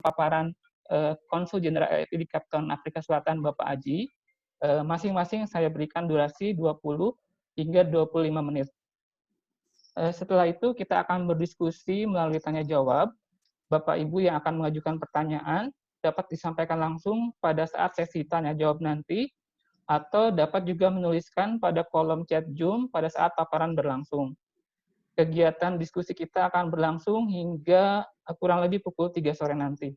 paparan Konsul Jenderal RRI di Cape Town, Afrika Selatan, Bapak Aji. Masing-masing saya berikan durasi 20 hingga 25 menit. Setelah itu kita akan berdiskusi melalui tanya jawab. Bapak Ibu yang akan mengajukan pertanyaan dapat disampaikan langsung pada saat sesi tanya jawab nanti, atau dapat juga menuliskan pada kolom chat Zoom pada saat paparan berlangsung. Kegiatan diskusi kita akan berlangsung hingga kurang lebih pukul 3 sore nanti.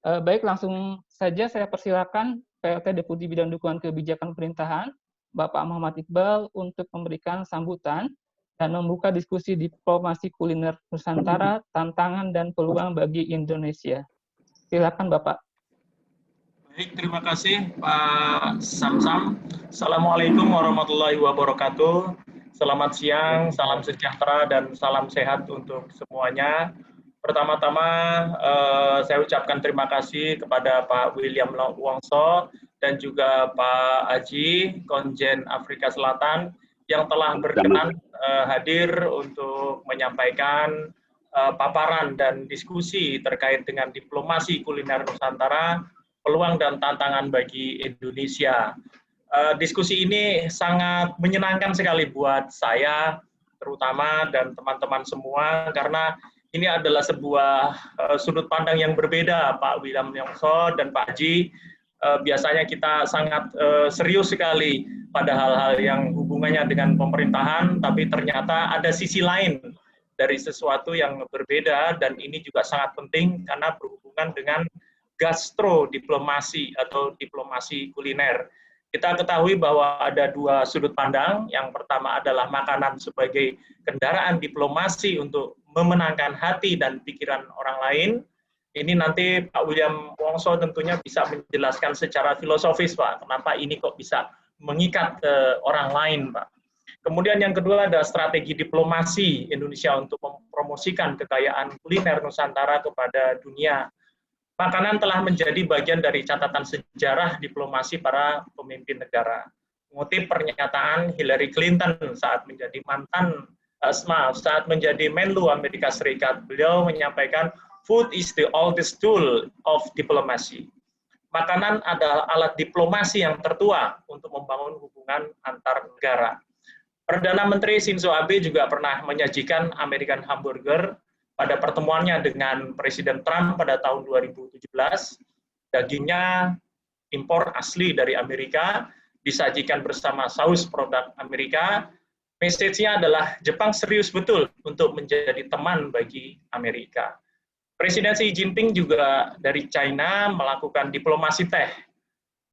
Baik, langsung saja saya persilakan PLT Deputi Bidang Dukungan Kebijakan Pemerintahan, Bapak Muhammad Iqbal, untuk memberikan sambutan dan membuka diskusi diplomasi kuliner Nusantara, tantangan dan peluang bagi Indonesia. Silakan Bapak. Baik, terima kasih Pak Samsam. Assalamualaikum warahmatullahi wabarakatuh. Selamat siang, salam sejahtera dan salam sehat untuk semuanya. Pertama-tama saya ucapkan terima kasih kepada Pak William Wongso dan juga Pak Aji, Konjen Afrika Selatan, yang telah berkenan hadir untuk menyampaikan paparan dan diskusi terkait dengan diplomasi kuliner Nusantara, peluang dan tantangan bagi Indonesia. Diskusi ini sangat menyenangkan sekali buat saya, terutama, dan teman-teman semua, karena ini adalah sebuah sudut pandang yang berbeda, Pak William Wongso dan Pak Haji. Biasanya kita sangat serius sekali pada hal-hal yang hubungannya dengan pemerintahan, tapi ternyata ada sisi lain dari sesuatu yang berbeda, dan ini juga sangat penting karena berhubungan dengan gastrodiplomasi atau diplomasi kuliner. Kita ketahui bahwa ada dua sudut pandang. Yang pertama adalah makanan sebagai kendaraan diplomasi untuk memenangkan hati dan pikiran orang lain. Ini nanti Pak William Wongso tentunya bisa menjelaskan secara filosofis, Pak, kenapa ini kok bisa mengikat ke orang lain, Pak. Kemudian yang kedua ada strategi diplomasi Indonesia untuk mempromosikan kekayaan kuliner Nusantara kepada dunia. Makanan telah menjadi bagian dari catatan sejarah diplomasi para pemimpin negara. Mengutip pernyataan Hillary Clinton saat menjadi saat menjadi Menlu Amerika Serikat, beliau menyampaikan, "Food is the oldest tool of diplomacy." Makanan adalah alat diplomasi yang tertua untuk membangun hubungan antar negara. Perdana Menteri Shinzo Abe juga pernah menyajikan American Hamburger pada pertemuannya dengan Presiden Trump pada tahun 2017. Dagingnya impor asli dari Amerika, disajikan bersama saus produk Amerika. Message-nya adalah Jepang serius betul untuk menjadi teman bagi Amerika. Presiden Xi Jinping juga dari China melakukan diplomasi teh.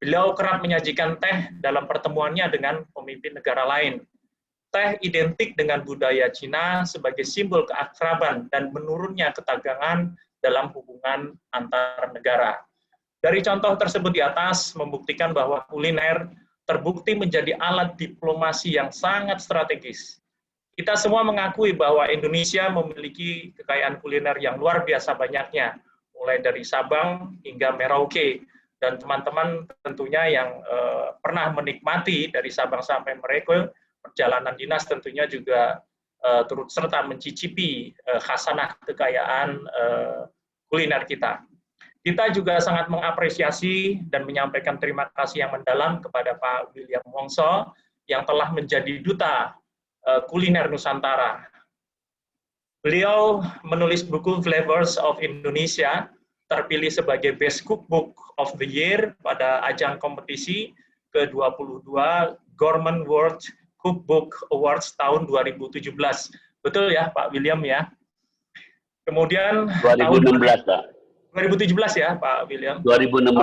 Beliau kerap menyajikan teh dalam pertemuannya dengan pemimpin negara lain. Teh identik dengan budaya Cina sebagai simbol keakraban dan menurunnya ketegangan dalam hubungan antar negara. Dari contoh tersebut di atas membuktikan bahwa kuliner terbukti menjadi alat diplomasi yang sangat strategis. Kita semua mengakui bahwa Indonesia memiliki kekayaan kuliner yang luar biasa banyaknya, mulai dari Sabang hingga Merauke. Dan teman-teman tentunya yang pernah menikmati dari Sabang sampai Merauke, perjalanan dinas tentunya juga turut serta mencicipi khasanah kekayaan kuliner kita. Kita juga sangat mengapresiasi dan menyampaikan terima kasih yang mendalam kepada Pak William Wongso yang telah menjadi duta kuliner Nusantara. Beliau menulis buku Flavors of Indonesia, terpilih sebagai Best Cookbook of the Year pada ajang kompetisi ke-22 Gourmet World Cookbook Awards tahun 2017. Betul ya Pak William ya? Kemudian 2016 Pak. 2017 ya Pak William? 2016.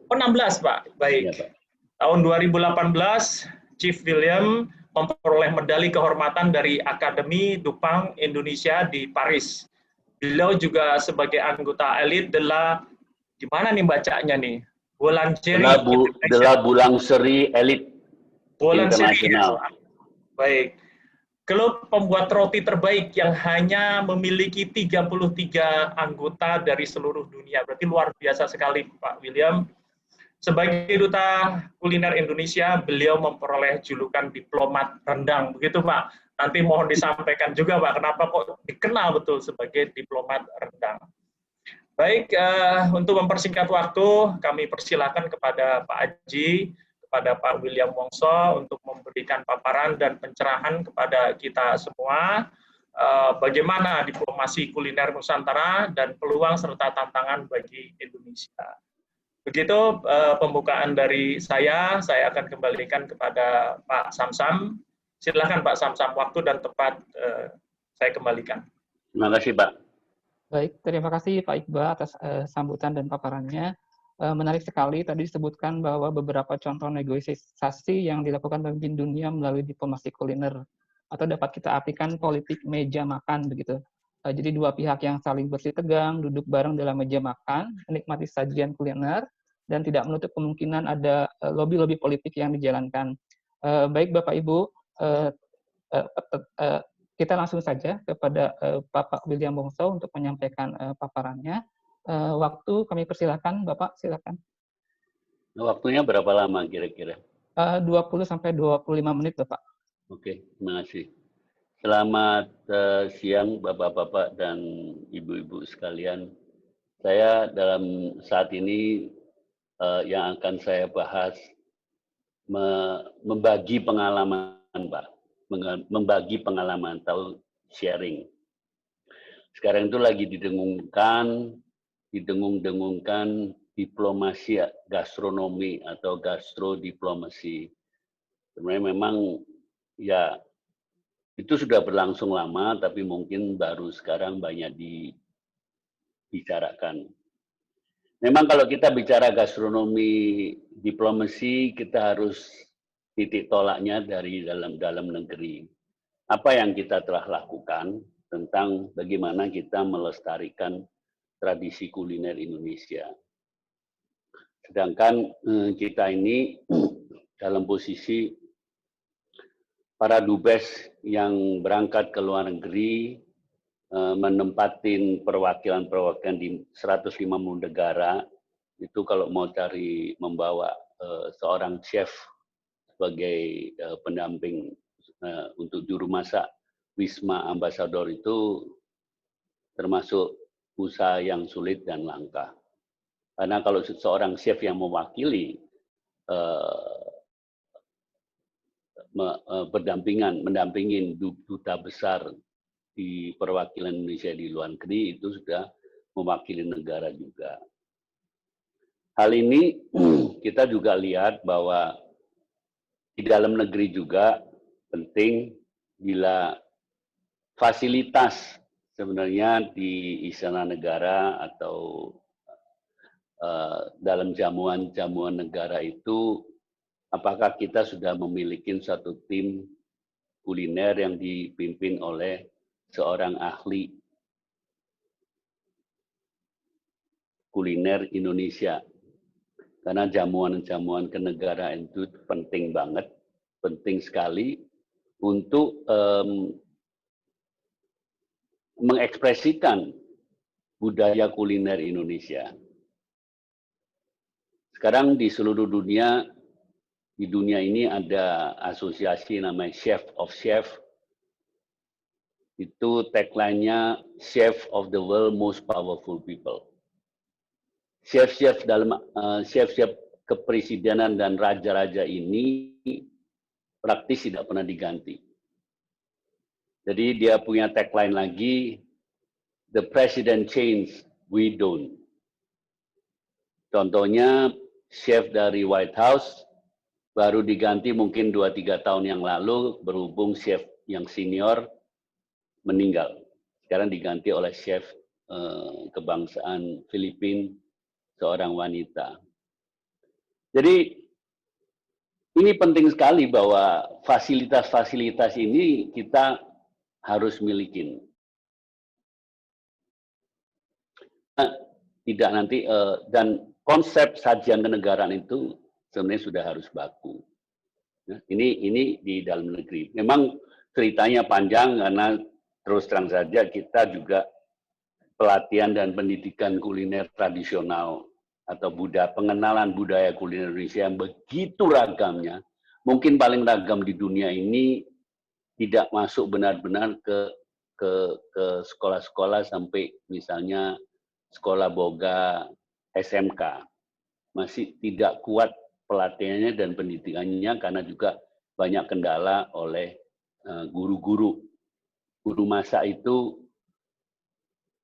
Oh 16 Pak, baik. Ya, Pak. Tahun 2018 Chief William memperoleh medali kehormatan dari Akademi Dupang Indonesia di Paris. Beliau juga sebagai anggota elit gimana nih bacanya nih? Boulangerie Boulangerie Elite Internasional. Baik. Klub pembuat roti terbaik yang hanya memiliki 33 anggota dari seluruh dunia. Berarti luar biasa sekali Pak William. Sebagai duta kuliner Indonesia, beliau memperoleh julukan diplomat rendang. Begitu Pak. Nanti mohon disampaikan juga Pak, kenapa kok dikenal betul sebagai diplomat rendang. Baik, untuk mempersingkat waktu, kami persilakan kepada Pak Aji, kepada Pak William Wongso untuk memberikan paparan dan pencerahan kepada kita semua bagaimana diplomasi kuliner Nusantara dan peluang serta tantangan bagi Indonesia. Begitu pembukaan dari saya akan kembalikan kepada Pak Samsam. Silakan Pak Samsam, waktu dan tempat saya kembalikan. Terima kasih Pak. Baik, terima kasih Pak Iqbal atas sambutan dan paparannya. Menarik sekali, tadi disebutkan bahwa beberapa contoh negosiasi yang dilakukan pemimpin dunia melalui diplomasi kuliner, atau dapat kita artikan politik meja makan, begitu. Jadi dua pihak yang saling bersih tegang, duduk bareng dalam meja makan, menikmati sajian kuliner, dan tidak menutup kemungkinan ada lobby-lobby politik yang dijalankan. Baik Bapak Ibu, kita langsung saja kepada Bapak William Wongso untuk menyampaikan paparannya. Waktu kami persilakan, Bapak, silakan. Waktunya berapa lama kira-kira? 20-25 menit, Bapak. Oke, terima kasih. Selamat siang Bapak-Bapak dan Ibu-Ibu sekalian. Saya dalam saat ini yang akan saya bahas membagi pengalaman, Pak. Membagi pengalaman atau sharing. Sekarang itu lagi didengung-dengungkan diplomasi gastronomi atau gastrodiplomasi. Sebenarnya memang ya itu sudah berlangsung lama, tapi mungkin baru sekarang banyak dibicarakan. Memang kalau kita bicara gastronomi diplomasi, kita harus titik tolaknya dari dalam negeri. Apa yang kita telah lakukan tentang bagaimana kita melestarikan tradisi kuliner Indonesia. Sedangkan kita ini dalam posisi para dubes yang berangkat ke luar negeri, menempatin perwakilan-perwakilan di 150 negara, itu kalau mau cari membawa seorang chef sebagai pendamping untuk juru masak Wisma Ambassador itu termasuk usaha yang sulit dan langka. Karena kalau seorang chef yang mewakili mendampingin duta besar di perwakilan Indonesia di luar negeri itu sudah mewakili negara juga. Hal ini kita juga lihat bahwa di dalam negeri juga penting bila fasilitas sebenarnya di istana negara atau dalam jamuan negara itu apakah kita sudah memiliki satu tim kuliner yang dipimpin oleh seorang ahli kuliner Indonesia. Karena jamuan-jamuan kenegaraan itu penting banget, penting sekali untuk mengekspresikan budaya kuliner Indonesia. Sekarang di seluruh dunia, di dunia ini ada asosiasi namanya Chef of Chef. Itu tagline-nya Chef of the World Most Powerful People. Chef-chef dalam chef-chef kepresidenan dan raja-raja ini praktis tidak pernah diganti. Jadi dia punya tagline lagi, the president change, we don't. Contohnya chef dari White House baru diganti mungkin 2-3 tahun yang lalu berhubung chef yang senior meninggal. Sekarang diganti oleh chef kebangsaan Filipina, seorang wanita. Jadi ini penting sekali bahwa fasilitas-fasilitas ini kita harus miliki. Tidak nanti dan konsep sajian kenegaraan itu sebenarnya sudah harus baku. Ini di dalam negeri. Memang ceritanya panjang karena terus terang saja kita juga pelatihan dan pendidikan kuliner tradisional atau pengenalan budaya kuliner Indonesia yang begitu ragamnya, mungkin paling ragam di dunia ini tidak masuk benar-benar ke sekolah-sekolah sampai misalnya sekolah boga, SMK. Masih tidak kuat pelatihannya dan pendidikannya karena juga banyak kendala oleh guru-guru. Guru masa itu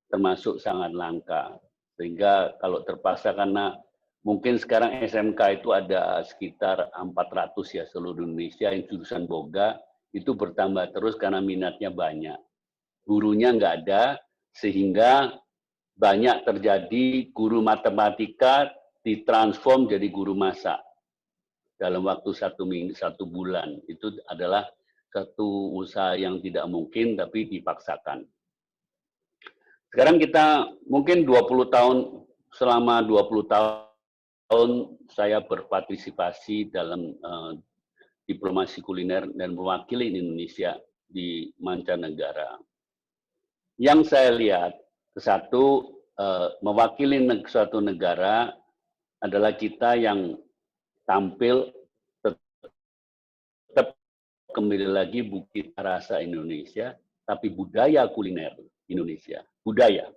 termasuk sangat langka. Sehingga kalau terpaksa karena mungkin sekarang SMK itu ada sekitar 400 ya seluruh Indonesia yang jurusan boga, itu bertambah terus karena minatnya banyak. Gurunya nggak ada, sehingga banyak terjadi guru matematika ditransform jadi guru masak dalam waktu 1 bulan. Itu adalah satu usaha yang tidak mungkin tapi dipaksakan. Sekarang kita mungkin 20 tahun, selama 20 tahun saya berpartisipasi dalam diplomasi kuliner dan mewakili Indonesia di mancanegara. Yang saya lihat, satu, mewakili suatu negara adalah kita yang tampil tetap kembali lagi bukti rasa Indonesia, tapi budaya kuliner Indonesia. Budaya.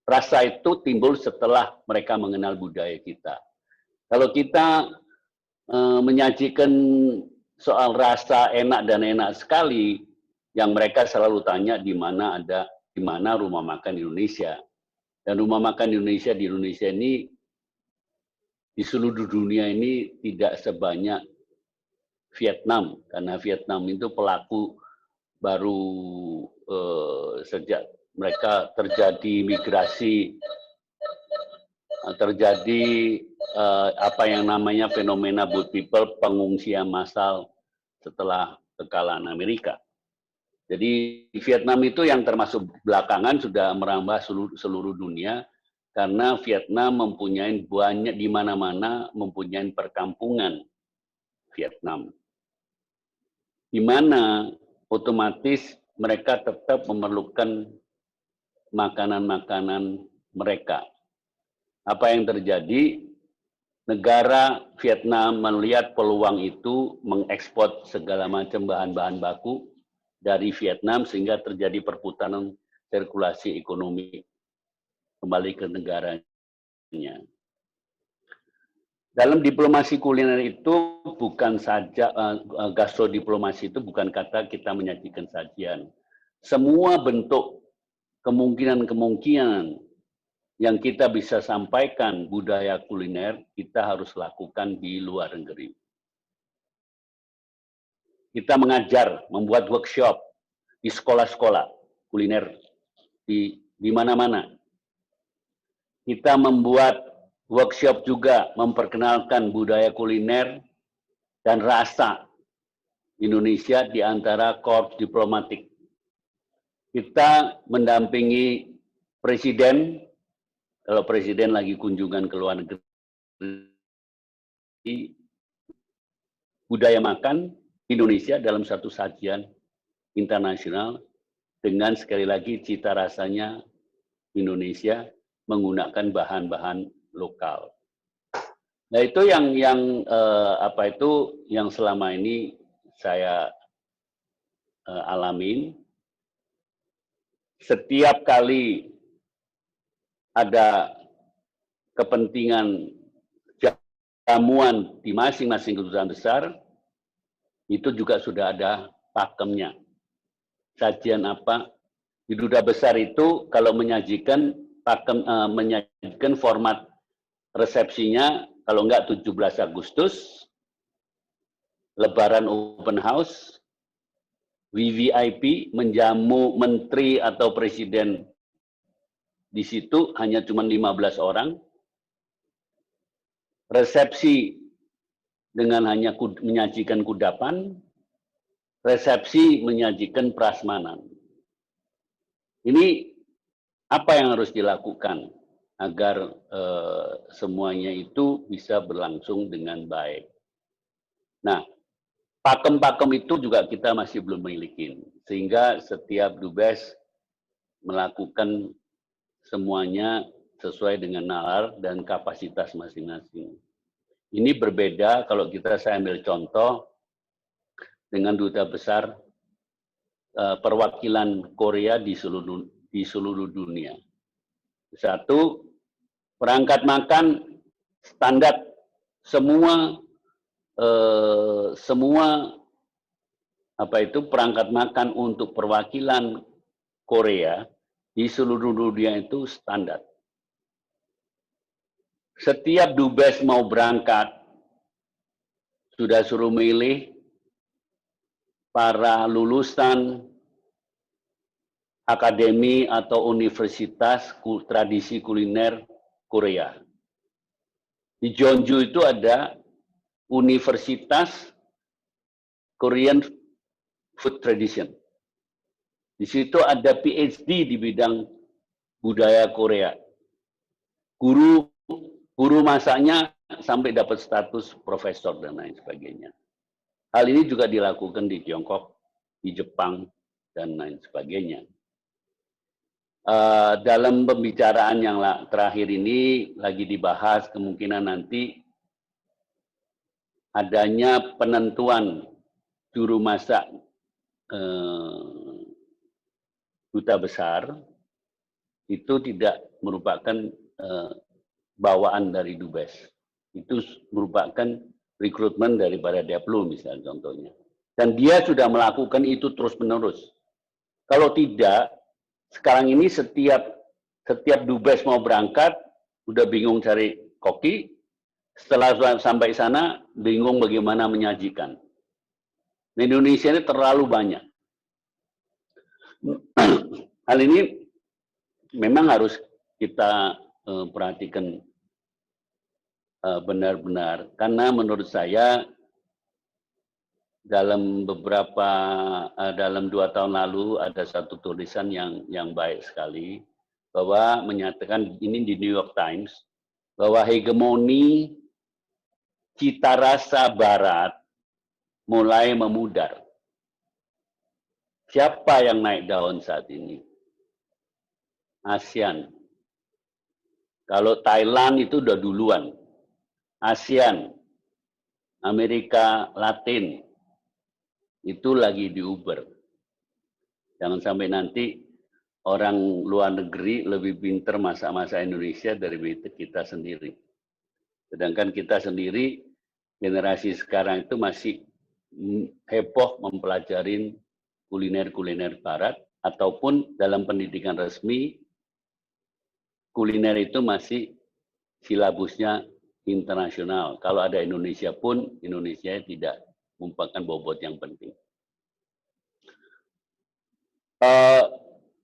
Rasa itu timbul setelah mereka mengenal budaya kita. Kalau kita menyajikan soal rasa enak dan enak sekali, yang mereka selalu tanya di mana rumah makan Indonesia. Dan rumah makan Indonesia di Indonesia ini, di seluruh dunia ini tidak sebanyak Vietnam. Karena Vietnam itu pelaku baru sejak mereka terjadi migrasi, terjadi apa yang namanya fenomena boat people, pengungsian massal setelah kekalahan Amerika. Jadi Vietnam itu yang termasuk belakangan sudah merambah seluruh dunia karena Vietnam mempunyai banyak di mana-mana mempunyai perkampungan Vietnam. Di mana otomatis mereka tetap memerlukan makanan-makanan mereka. Apa yang terjadi? Negara Vietnam melihat peluang itu mengekspor segala macam bahan-bahan baku dari Vietnam sehingga terjadi perputaran sirkulasi ekonomi kembali ke negaranya. Dalam diplomasi kuliner itu bukan saja gastrodiplomasi itu bukan kata kita menyajikan sajian. Semua bentuk kemungkinan yang kita bisa sampaikan budaya kuliner kita harus lakukan di luar negeri. Kita mengajar, membuat workshop di sekolah-sekolah kuliner di mana-mana. Kita membuat workshop juga memperkenalkan budaya kuliner dan rasa Indonesia di antara korps diplomatik. Kita mendampingi presiden, kalau presiden lagi kunjungan ke luar negeri, budaya makan Indonesia dalam satu sajian internasional dengan sekali lagi cita rasanya Indonesia menggunakan bahan-bahan lokal. Nah itu yang selama ini saya alamin. Setiap kali ada kepentingan jamuan di masing-masing kedutaan besar, itu juga sudah ada pakemnya. Sajian apa? Di duta besar itu kalau menyajikan menyajikan format resepsinya, kalau enggak 17 Agustus, Lebaran open house, VVIP, menjamu menteri atau presiden di situ hanya cuma 15 orang, resepsi dengan hanya menyajikan kudapan, resepsi menyajikan prasmanan. Ini apa yang harus dilakukan agar semuanya itu bisa berlangsung dengan baik. Nah, pakem-pakem itu juga kita masih belum memiliki, sehingga setiap dubes melakukan semuanya sesuai dengan nalar dan kapasitas masing-masing. Ini berbeda kalau saya ambil contoh dengan duta besar perwakilan Korea di seluruh dunia. Satu, perangkat makan standar semua perangkat makan untuk perwakilan Korea di seluruh dunia itu standar. Setiap dubes mau berangkat sudah suruh milih para lulusan akademi atau universitas tradisi kuliner Korea. Di Jeonju itu ada Universitas Korean Food Tradition. Di situ ada PhD di bidang budaya Korea. Guru masaknya sampai dapat status profesor dan lain sebagainya. Hal ini juga dilakukan di Tiongkok, di Jepang, dan lain sebagainya. Dalam pembicaraan yang terakhir ini lagi dibahas kemungkinan nanti adanya penentuan juru masak duta besar itu tidak merupakan bawaan dari dubes. Itu merupakan rekrutmen daripada Deplu misalnya contohnya. Dan dia sudah melakukan itu terus-menerus. Kalau tidak, sekarang ini setiap dubes mau berangkat, udah bingung cari koki, setelah sampai sana, bingung bagaimana menyajikan. Di Indonesia ini terlalu banyak. Hal ini memang harus kita perhatikan benar-benar, karena menurut saya dalam 2 tahun lalu ada satu tulisan yang baik sekali bahwa menyatakan ini di New York Times bahwa hegemoni cita rasa Barat mulai memudar. Siapa yang naik daun saat ini? ASEAN. Kalau Thailand itu udah duluan. ASEAN, Amerika Latin, itu lagi diuber. Jangan sampai nanti orang luar negeri lebih pintar masak-masak Indonesia dari kita sendiri. Sedangkan kita sendiri, generasi sekarang itu masih heboh mempelajarin kuliner-kuliner Barat, ataupun dalam pendidikan resmi, kuliner itu masih silabusnya internasional. Kalau ada Indonesia pun, Indonesia tidak merupakan bobot yang penting.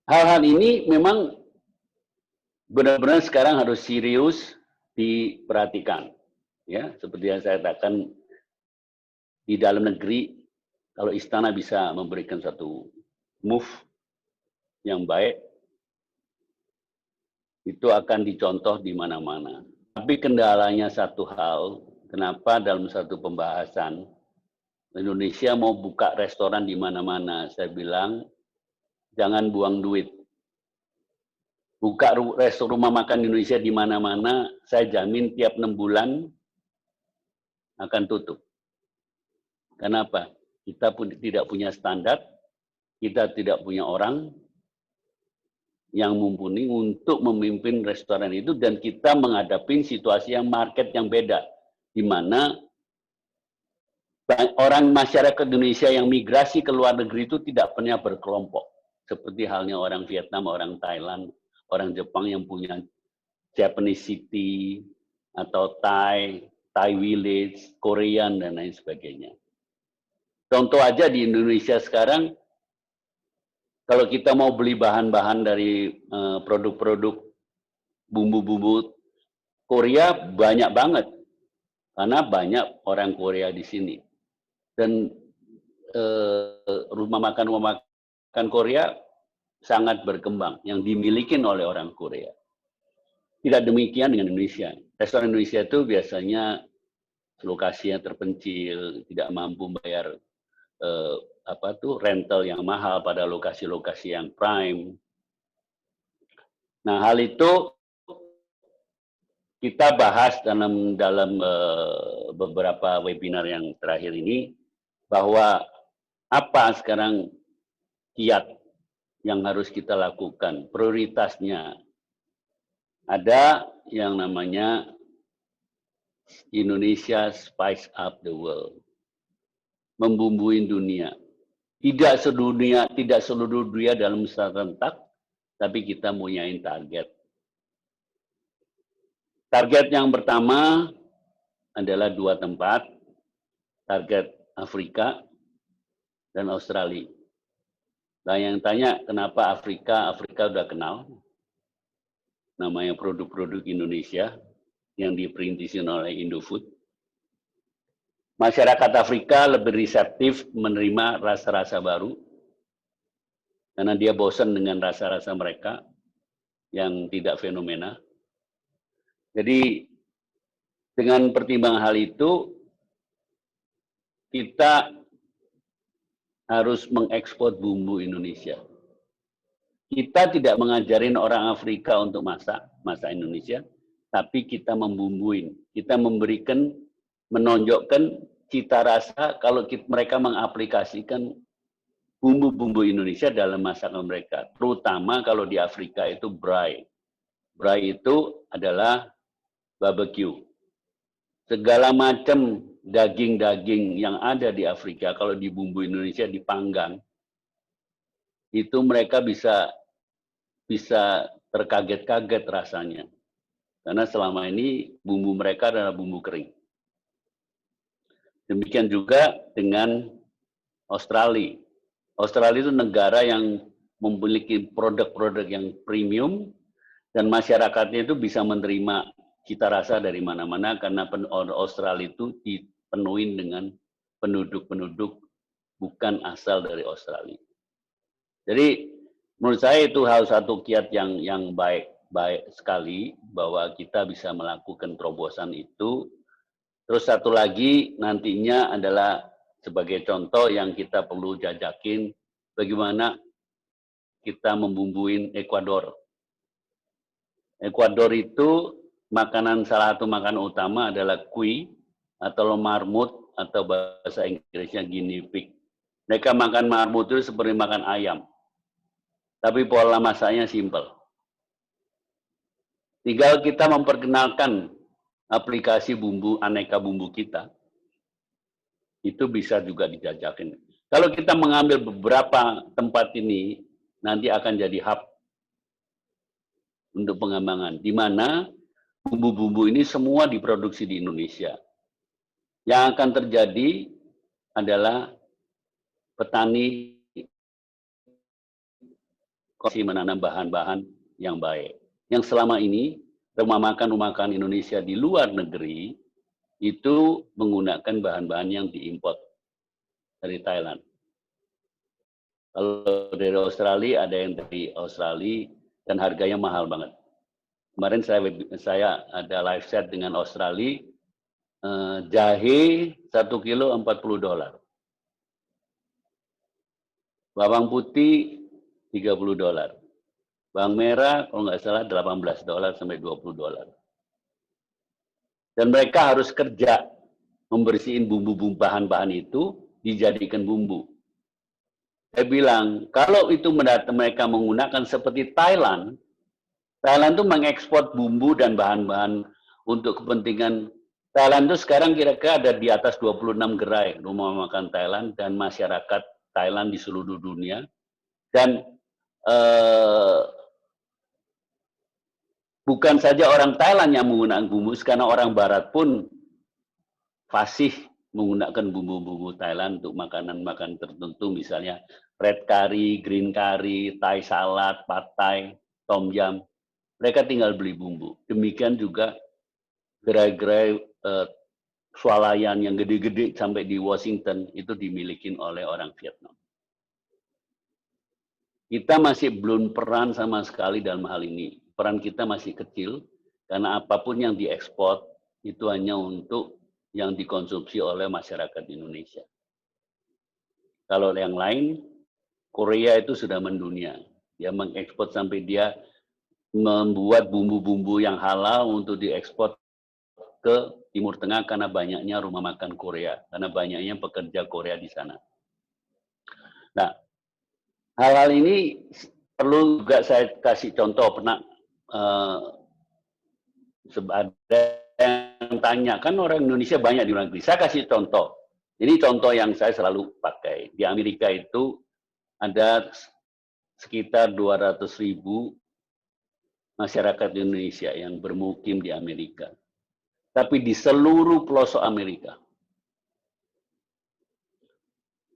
Hal-hal ini memang benar-benar sekarang harus serius diperhatikan. Ya, seperti yang saya katakan, di dalam negeri, kalau istana bisa memberikan satu move yang baik, itu akan dicontoh di mana-mana. Tapi kendalanya satu hal, kenapa dalam satu pembahasan, Indonesia mau buka restoran di mana-mana. Saya bilang, jangan buang duit. Buka rumah makan Indonesia di mana-mana, saya jamin tiap 6 bulan akan tutup. Kenapa? Kita pun tidak punya standar, kita tidak punya orang yang mumpuni untuk memimpin restoran itu, dan kita menghadapi situasi yang market yang beda, di mana orang masyarakat Indonesia yang migrasi ke luar negeri itu tidak pernah berkelompok. Seperti halnya orang Vietnam, orang Thailand, orang Jepang yang punya Japanese City, atau Thai Village, Korean, dan lain sebagainya. Contoh aja di Indonesia sekarang, kalau kita mau beli bahan-bahan dari produk-produk bumbu-bumbu Korea, banyak banget. Karena banyak orang Korea di sini. Dan rumah makan Korea sangat berkembang, yang dimiliki oleh orang Korea. Tidak demikian dengan Indonesia. Restoran Indonesia itu biasanya lokasinya terpencil, tidak mampu bayar rental yang mahal pada lokasi-lokasi yang prime. Nah, hal itu kita bahas dalam beberapa webinar yang terakhir ini, bahwa apa sekarang kiat yang harus kita lakukan, prioritasnya ada yang namanya Indonesia Spice Up the World, membumbuin dunia. Tidak seluruh dunia dalam serentak, tapi kita punya target. Target yang pertama adalah 2 tempat, target Afrika dan Australia. Nah, yang tanya kenapa Afrika? Afrika udah kenal, namanya produk-produk Indonesia yang diperintisin oleh Indofood. Masyarakat Afrika lebih reseptif menerima rasa-rasa baru, karena dia bosan dengan rasa-rasa mereka yang tidak fenomena. Jadi dengan pertimbangan hal itu, kita harus mengekspor bumbu Indonesia. Kita tidak mengajarin orang Afrika untuk masak Indonesia, tapi kita membumbuin. Kita menonjokkan cita rasa kalau mereka mengaplikasikan bumbu-bumbu Indonesia dalam masakan mereka. Terutama kalau di Afrika itu braai. Braai itu adalah barbecue. Segala macam daging-daging yang ada di Afrika, kalau di bumbu Indonesia dipanggang, itu mereka bisa terkaget-kaget rasanya. Karena selama ini bumbu mereka adalah bumbu kering. Demikian juga dengan Australia. Australia itu negara yang memiliki produk-produk yang premium dan masyarakatnya itu bisa menerima cita rasa dari mana-mana karena Australia itu dipenuhi dengan penduduk-penduduk bukan asal dari Australia. Jadi menurut saya itu hal satu kiat yang baik sekali bahwa kita bisa melakukan terobosan itu. Terus satu lagi nantinya adalah sebagai contoh yang kita perlu jajakin bagaimana kita membumbuin Ekuador. Ekuador itu salah satu makanan utama adalah cuy atau marmut atau bahasa Inggrisnya guinea pig. Mereka makan marmut itu seperti makan ayam. Tapi pola masaknya simpel. Tinggal kita memperkenalkan aplikasi bumbu, aneka bumbu kita, itu bisa juga dijajakin. Kalau kita mengambil beberapa tempat ini, nanti akan jadi hub untuk pengembangan, di mana bumbu-bumbu ini semua diproduksi di Indonesia. Yang akan terjadi adalah petani menanam bahan-bahan yang baik. Yang selama ini rumah makan Indonesia di luar negeri itu menggunakan bahan-bahan yang diimpor dari Thailand. Kalau dari Australia ada yang dari Australia dan harganya mahal banget. Kemarin saya ada live chat dengan Australia, jahe 1 kilo $40. Bawang putih $30. Bawang merah kalau nggak salah $18 sampai $20. Dan mereka harus kerja membersihin bumbu-bumbu bahan-bahan itu dijadikan bumbu. Saya bilang, kalau itu mereka menggunakan seperti Thailand itu mengekspor bumbu dan bahan-bahan untuk kepentingan. Thailand itu sekarang kira-kira ada di atas 26 gerai rumah makan Thailand dan masyarakat Thailand di seluruh dunia. Dan bukan saja orang Thailand yang menggunakan bumbu, karena orang Barat pun fasih menggunakan bumbu-bumbu Thailand untuk makanan-makanan tertentu, misalnya red curry, green curry, Thai salad, pad thai, tom yum. Mereka tinggal beli bumbu. Demikian juga gerai-gerai swalayan yang gede-gede sampai di Washington itu dimiliki oleh orang Vietnam. Kita masih belum peran sama sekali dalam hal ini. Peran kita masih kecil, karena apapun yang diekspor itu hanya untuk yang dikonsumsi oleh masyarakat Indonesia. Kalau yang lain, Korea itu sudah mendunia. Dia mengekspor sampai dia membuat bumbu-bumbu yang halal untuk diekspor ke Timur Tengah karena banyaknya rumah makan Korea, karena banyaknya pekerja Korea di sana. Nah, hal-hal ini perlu juga saya kasih contoh. Ada yang tanya, kan orang Indonesia banyak di luar negeri. Saya kasih contoh. Ini contoh yang saya selalu pakai. Di Amerika itu ada sekitar 200.000 masyarakat Indonesia yang bermukim di Amerika. Tapi di seluruh pelosok Amerika.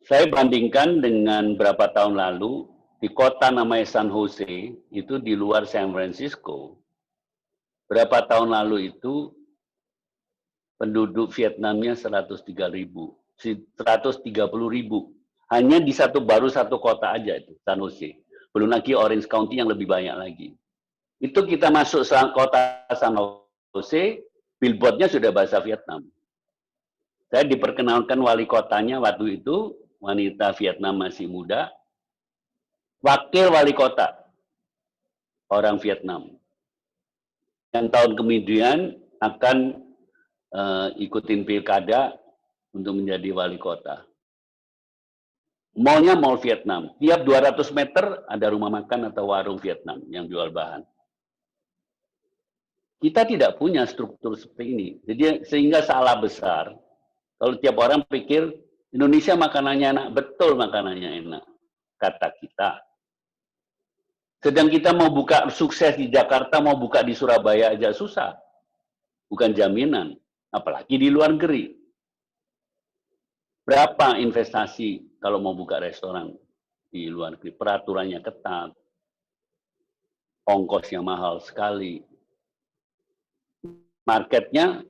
Saya bandingkan dengan berapa tahun lalu, di kota namanya San Jose, itu di luar San Francisco. Berapa tahun lalu itu, penduduk Vietnamnya 130.000. Hanya di baru satu kota aja itu, San Jose. Belum lagi Orange County yang lebih banyak lagi. Itu kita masuk kota San Jose, billboardnya sudah bahasa Vietnam. Saya diperkenalkan wali kotanya waktu itu, wanita Vietnam masih muda, wakil wali kota, orang Vietnam. Yang tahun kemudian akan ikutin pilkada untuk menjadi wali kota. Mallnya mall Vietnam. Tiap 200 meter ada rumah makan atau warung Vietnam yang jual bahan. Kita tidak punya struktur seperti ini. Jadi sehingga salah besar. Kalau tiap orang pikir Indonesia makanannya enak, betul makanannya enak. Kata kita. Sedang kita mau buka sukses di Jakarta, mau buka di Surabaya aja susah. Bukan jaminan. Apalagi di luar negeri. Berapa investasi kalau mau buka restoran di luar negeri? Peraturannya ketat. Ongkosnya mahal sekali. Marketnya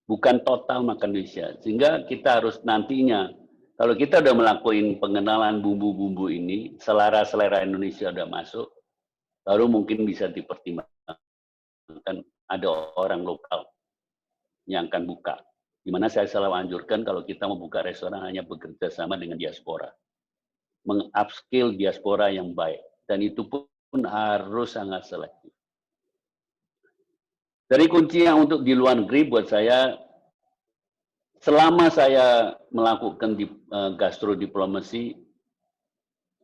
bukan total makan Indonesia. Sehingga kita harus nantinya, kalau kita udah melakukan pengenalan bumbu-bumbu ini, selera-selera Indonesia udah masuk, baru mungkin bisa dipertimbangkan ada orang lokal yang akan buka. Di mana saya selalu anjurkan kalau kita mau buka restoran hanya bekerja sama dengan diaspora. Meng-upskill diaspora yang baik. Dan itu pun harus sangat selektif. Dari kunci yang untuk di luar negeri buat saya, selama saya melakukan gastrodiplomasi,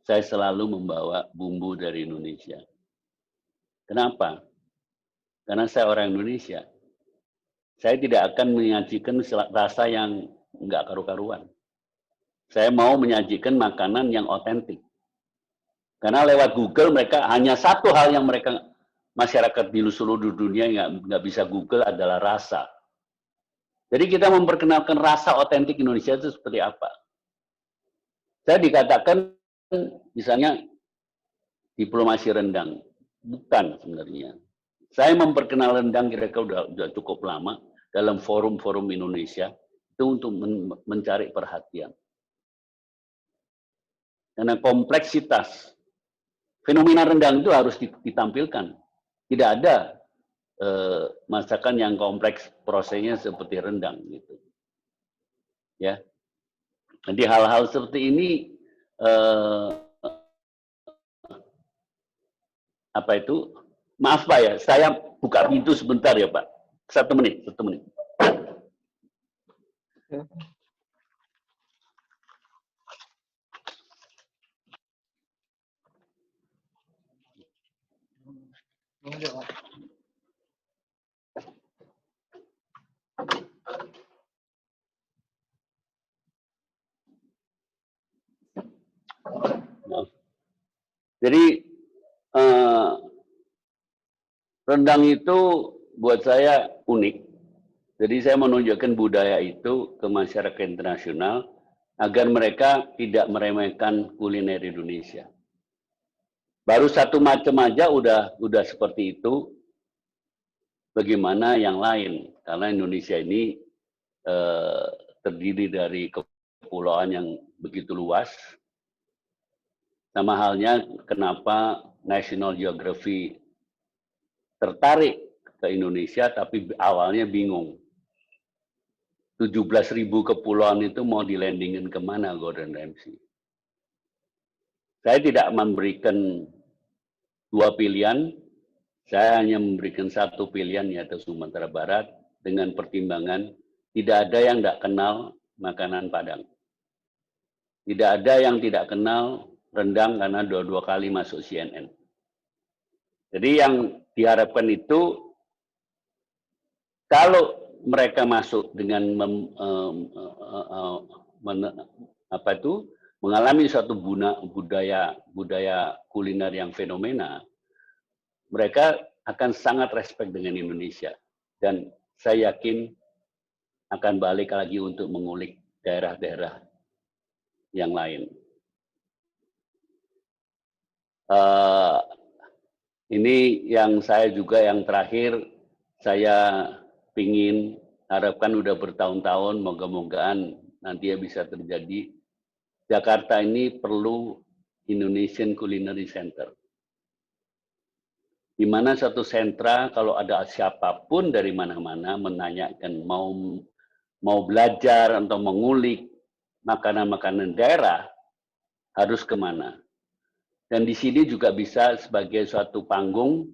saya selalu membawa bumbu dari Indonesia. Kenapa? Karena saya orang Indonesia. Saya tidak akan menyajikan rasa yang enggak karu-karuan. Saya mau menyajikan makanan yang otentik. Karena lewat Google mereka hanya satu hal yang mereka masyarakat di seluruh dunia nggak bisa Google adalah rasa. Jadi kita memperkenalkan rasa otentik Indonesia itu seperti apa. Saya dikatakan misalnya diplomasi rendang, bukan sebenarnya. Saya memperkenalkan rendang kira-kira udah cukup lama dalam forum-forum Indonesia itu untuk mencari perhatian. Karena kompleksitas fenomena rendang itu harus ditampilkan. Tidak ada masakan yang kompleks prosesnya seperti rendang gitu. Ya. Jadi hal-hal seperti ini apa itu? Maaf Pak ya, saya buka pintu sebentar ya Pak. 1 menit, 1 menit. Jadi rendang itu buat saya unik. Jadi saya menunjukkan budaya itu ke masyarakat internasional agar mereka tidak meremehkan kuliner Indonesia. Baru satu macam aja udah seperti itu. Bagaimana yang lain? Karena Indonesia ini terdiri dari kepulauan yang begitu luas. Sama halnya kenapa National Geographic tertarik ke Indonesia, tapi awalnya bingung. 17.000 kepulauan itu mau dilandingin kemana Gordon Ramsay? Saya tidak memberikan 2 pilihan, saya hanya memberikan 1 pilihan yaitu Sumatera Barat dengan pertimbangan tidak ada yang tidak kenal makanan Padang. Tidak ada yang tidak kenal rendang karena 2 kali masuk CNN. Jadi yang diharapkan itu kalau mereka masuk dengan mengalami suatu budaya kuliner yang fenomena, mereka akan sangat respect dengan Indonesia. Dan saya yakin akan balik lagi untuk mengulik daerah-daerah yang lain. Ini yang saya juga yang terakhir, saya ingin harapkan udah bertahun-tahun, moga-mogaan nanti ya bisa terjadi. Jakarta ini perlu Indonesian Culinary Center. Di mana satu sentra kalau ada siapapun dari mana-mana menanyakan mau belajar atau mengulik makanan-makanan daerah harus kemana. Dan di sini juga bisa sebagai suatu panggung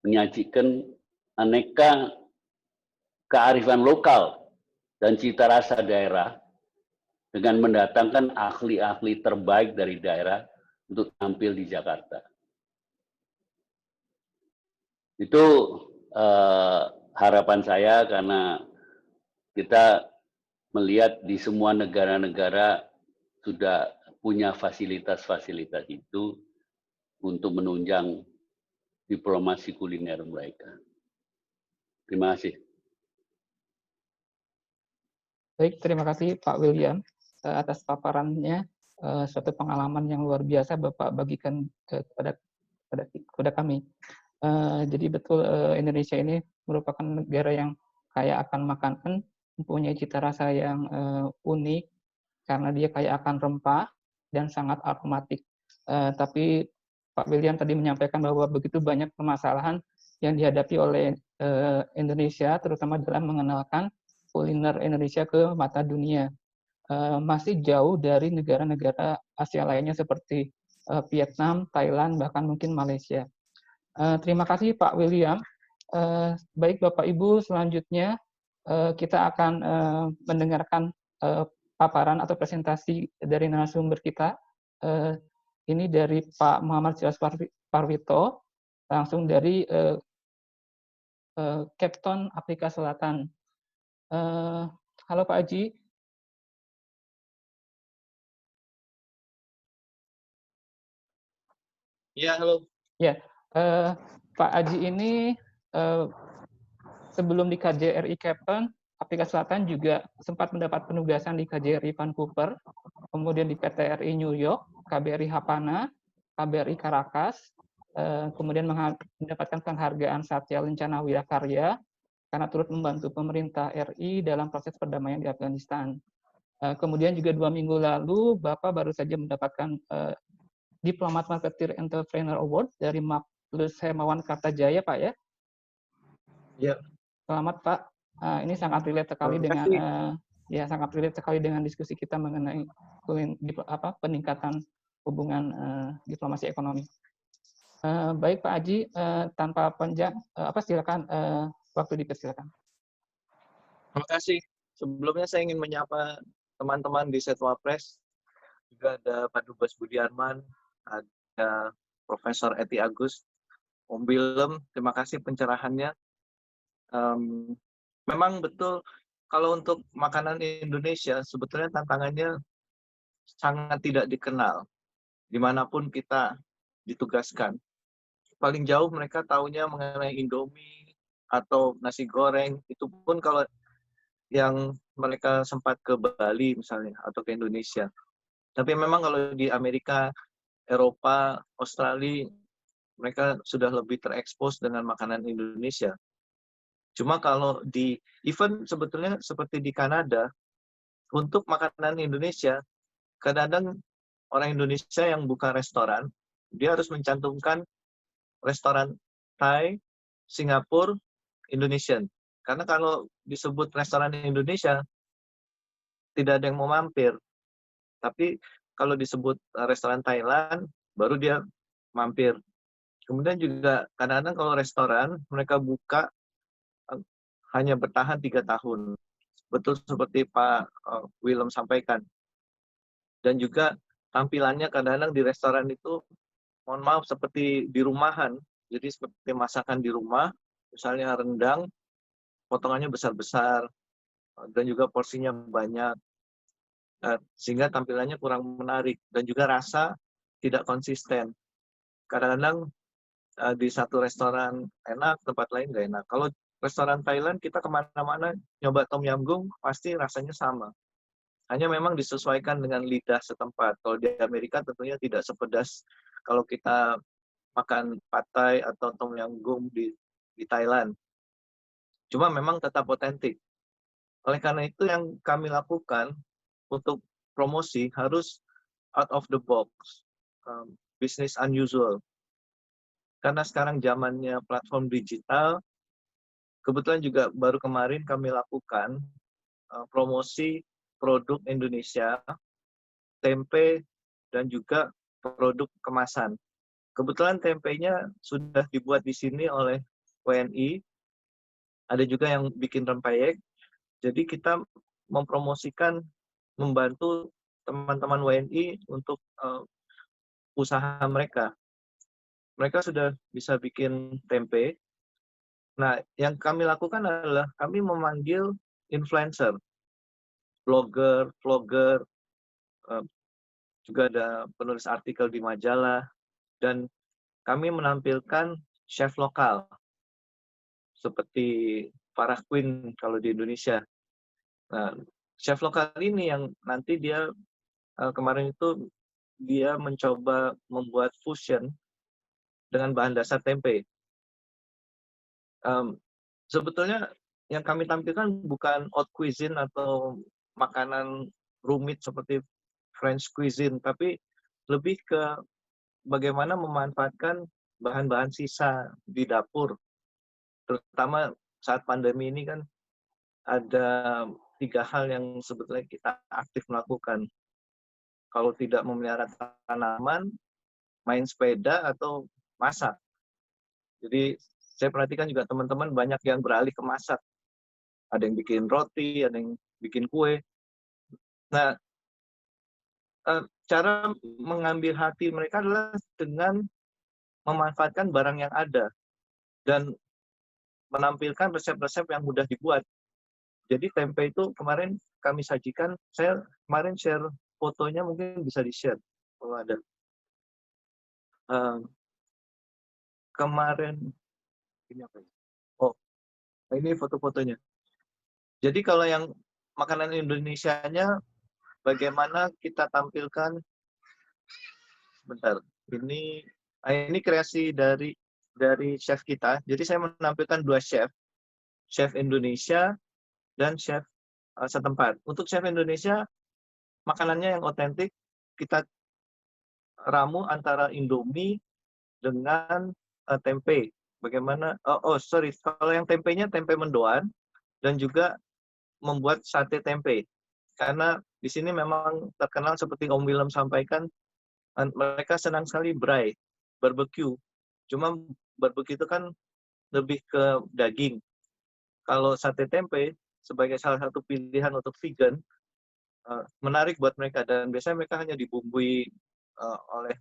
menyajikan aneka kearifan lokal dan cita rasa daerah dengan mendatangkan ahli-ahli terbaik dari daerah untuk tampil di Jakarta. Itu harapan saya karena kita melihat di semua negara-negara sudah punya fasilitas-fasilitas itu untuk menunjang diplomasi kuliner mereka. Terima kasih. Baik, terima kasih Pak William atas paparannya. Suatu pengalaman yang luar biasa Bapak bagikan kepada kami. Jadi betul Indonesia ini merupakan negara yang kaya akan makanan, mempunyai cita rasa yang unik karena dia kaya akan rempah dan sangat aromatik. Tapi Pak William tadi menyampaikan bahwa begitu banyak permasalahan yang dihadapi oleh Indonesia, terutama dalam mengenalkan kuliner Indonesia ke mata dunia. Masih jauh dari negara-negara Asia lainnya seperti Vietnam, Thailand, bahkan mungkin Malaysia. Terima kasih Pak William. Baik Bapak Ibu, selanjutnya kita akan mendengarkan paparan atau presentasi dari narasumber kita. Ini dari Pak Muhammad Silas Parwito, langsung dari Cape Town, Afrika Selatan. Halo Pak Aji. Ya, halo. Ya, Pak Aji ini sebelum di KJRI Cape Town, Afrika Selatan juga sempat mendapat penugasan di KJRI Vancouver, kemudian di PTRI New York, KBRI Hapana, KBRI Caracas, kemudian mendapatkan penghargaan Satya Lencana Wirakarya karena turut membantu pemerintah RI dalam proses perdamaian di Afghanistan. Kemudian juga 2 minggu lalu, Bapak baru saja mendapatkan Diplomat Marketeer Entrepreneur Award dari Magnus Hermawan Kartajaya, Pak ya? Ya. Selamat Pak. Ini sangat relate sekali dengan sangat relate sekali dengan diskusi kita mengenai peningkatan hubungan diplomasi ekonomi. Baik Pak Aji, tanpa panjang, silakan waktu dipersilakan. Terima kasih. Sebelumnya saya ingin menyapa teman-teman di Setwa Press. Juga ada Pak Dubes Budiarman, ada Profesor Eti Agus, Om Willem, terima kasih pencerahannya. Memang betul, kalau untuk makanan Indonesia, sebetulnya tantangannya sangat tidak dikenal, dimanapun kita ditugaskan. Paling jauh mereka taunya mengenai Indomie atau nasi goreng, itu pun kalau yang mereka sempat ke Bali misalnya, atau ke Indonesia. Tapi memang kalau di Amerika, Eropa, Australia, mereka sudah lebih terekspos dengan makanan Indonesia. Cuma kalau di event sebetulnya seperti di Kanada, untuk makanan Indonesia, kadang-kadang orang Indonesia yang buka restoran, dia harus mencantumkan restoran Thai, Singapura, Indonesian. Karena kalau disebut restoran Indonesia, tidak ada yang mau mampir. Tapi kalau disebut restoran Thailand, baru dia mampir. Kemudian juga kadang-kadang kalau restoran, mereka buka hanya bertahan 3 tahun. Betul seperti Pak Willem sampaikan. Dan juga tampilannya kadang-kadang di restoran itu, mohon maaf, seperti di rumahan. Jadi seperti masakan di rumah, misalnya rendang, potongannya besar-besar, dan juga porsinya banyak, sehingga tampilannya kurang menarik, dan juga rasa tidak konsisten. Kadang-kadang di satu restoran enak, tempat lain nggak enak. Kalau restoran Thailand, kita kemana-mana nyoba Tom Yam Goong, pasti rasanya sama. Hanya memang disesuaikan dengan lidah setempat. Kalau di Amerika tentunya tidak sepedas kalau kita makan Pad Thai atau Tom Yam Goong di Thailand. Cuma memang tetap otentik. Oleh karena itu yang kami lakukan untuk promosi harus out of the box, business unusual. Karena sekarang zamannya platform digital, kebetulan juga baru kemarin kami lakukan promosi produk Indonesia, tempe, dan juga produk kemasan. Kebetulan tempenya sudah dibuat di sini oleh WNI, ada juga yang bikin rempeyek. Jadi kita mempromosikan, membantu teman-teman WNI untuk usaha mereka. Mereka sudah bisa bikin tempe. Nah, yang kami lakukan adalah kami memanggil influencer, blogger, vlogger, juga ada penulis artikel di majalah, dan kami menampilkan chef lokal, seperti Farah Queen kalau di Indonesia. Nah, chef lokal ini yang nanti dia kemarin itu dia mencoba membuat fusion dengan bahan dasar tempe. Sebetulnya yang kami tampilkan bukan haute cuisine atau makanan rumit seperti French cuisine, tapi lebih ke bagaimana memanfaatkan bahan-bahan sisa di dapur. Terutama saat pandemi ini kan ada 3 hal yang sebetulnya kita aktif melakukan. Kalau tidak memelihara tanaman, main sepeda, atau masak. Jadi saya perhatikan juga teman-teman banyak yang beralih ke masak. Ada yang bikin roti, ada yang bikin kue. Nah, cara mengambil hati mereka adalah dengan memanfaatkan barang yang ada dan menampilkan resep-resep yang mudah dibuat. Jadi tempe itu kemarin kami sajikan, saya kemarin share fotonya, mungkin bisa di-share kalau ada. Kemarin, ini apa ya? Oh, ini foto-fotonya. Jadi kalau yang makanan Indonesianya, bagaimana kita tampilkan, bentar, ini kreasi dari chef kita. Jadi saya menampilkan 2 chef Indonesia dan chef setempat. Untuk chef Indonesia, makanannya yang otentik, kita ramu antara Indomie dengan tempe. Bagaimana? Kalau yang tempenya tempe mendoan dan juga membuat sate tempe. Karena di sini memang terkenal seperti Om Willem sampaikan, mereka senang sekali braai, barbecue. Cuma barbecue itu kan lebih ke daging. Kalau sate tempe sebagai salah satu pilihan untuk vegan, menarik buat mereka, dan biasanya mereka hanya dibumbui oleh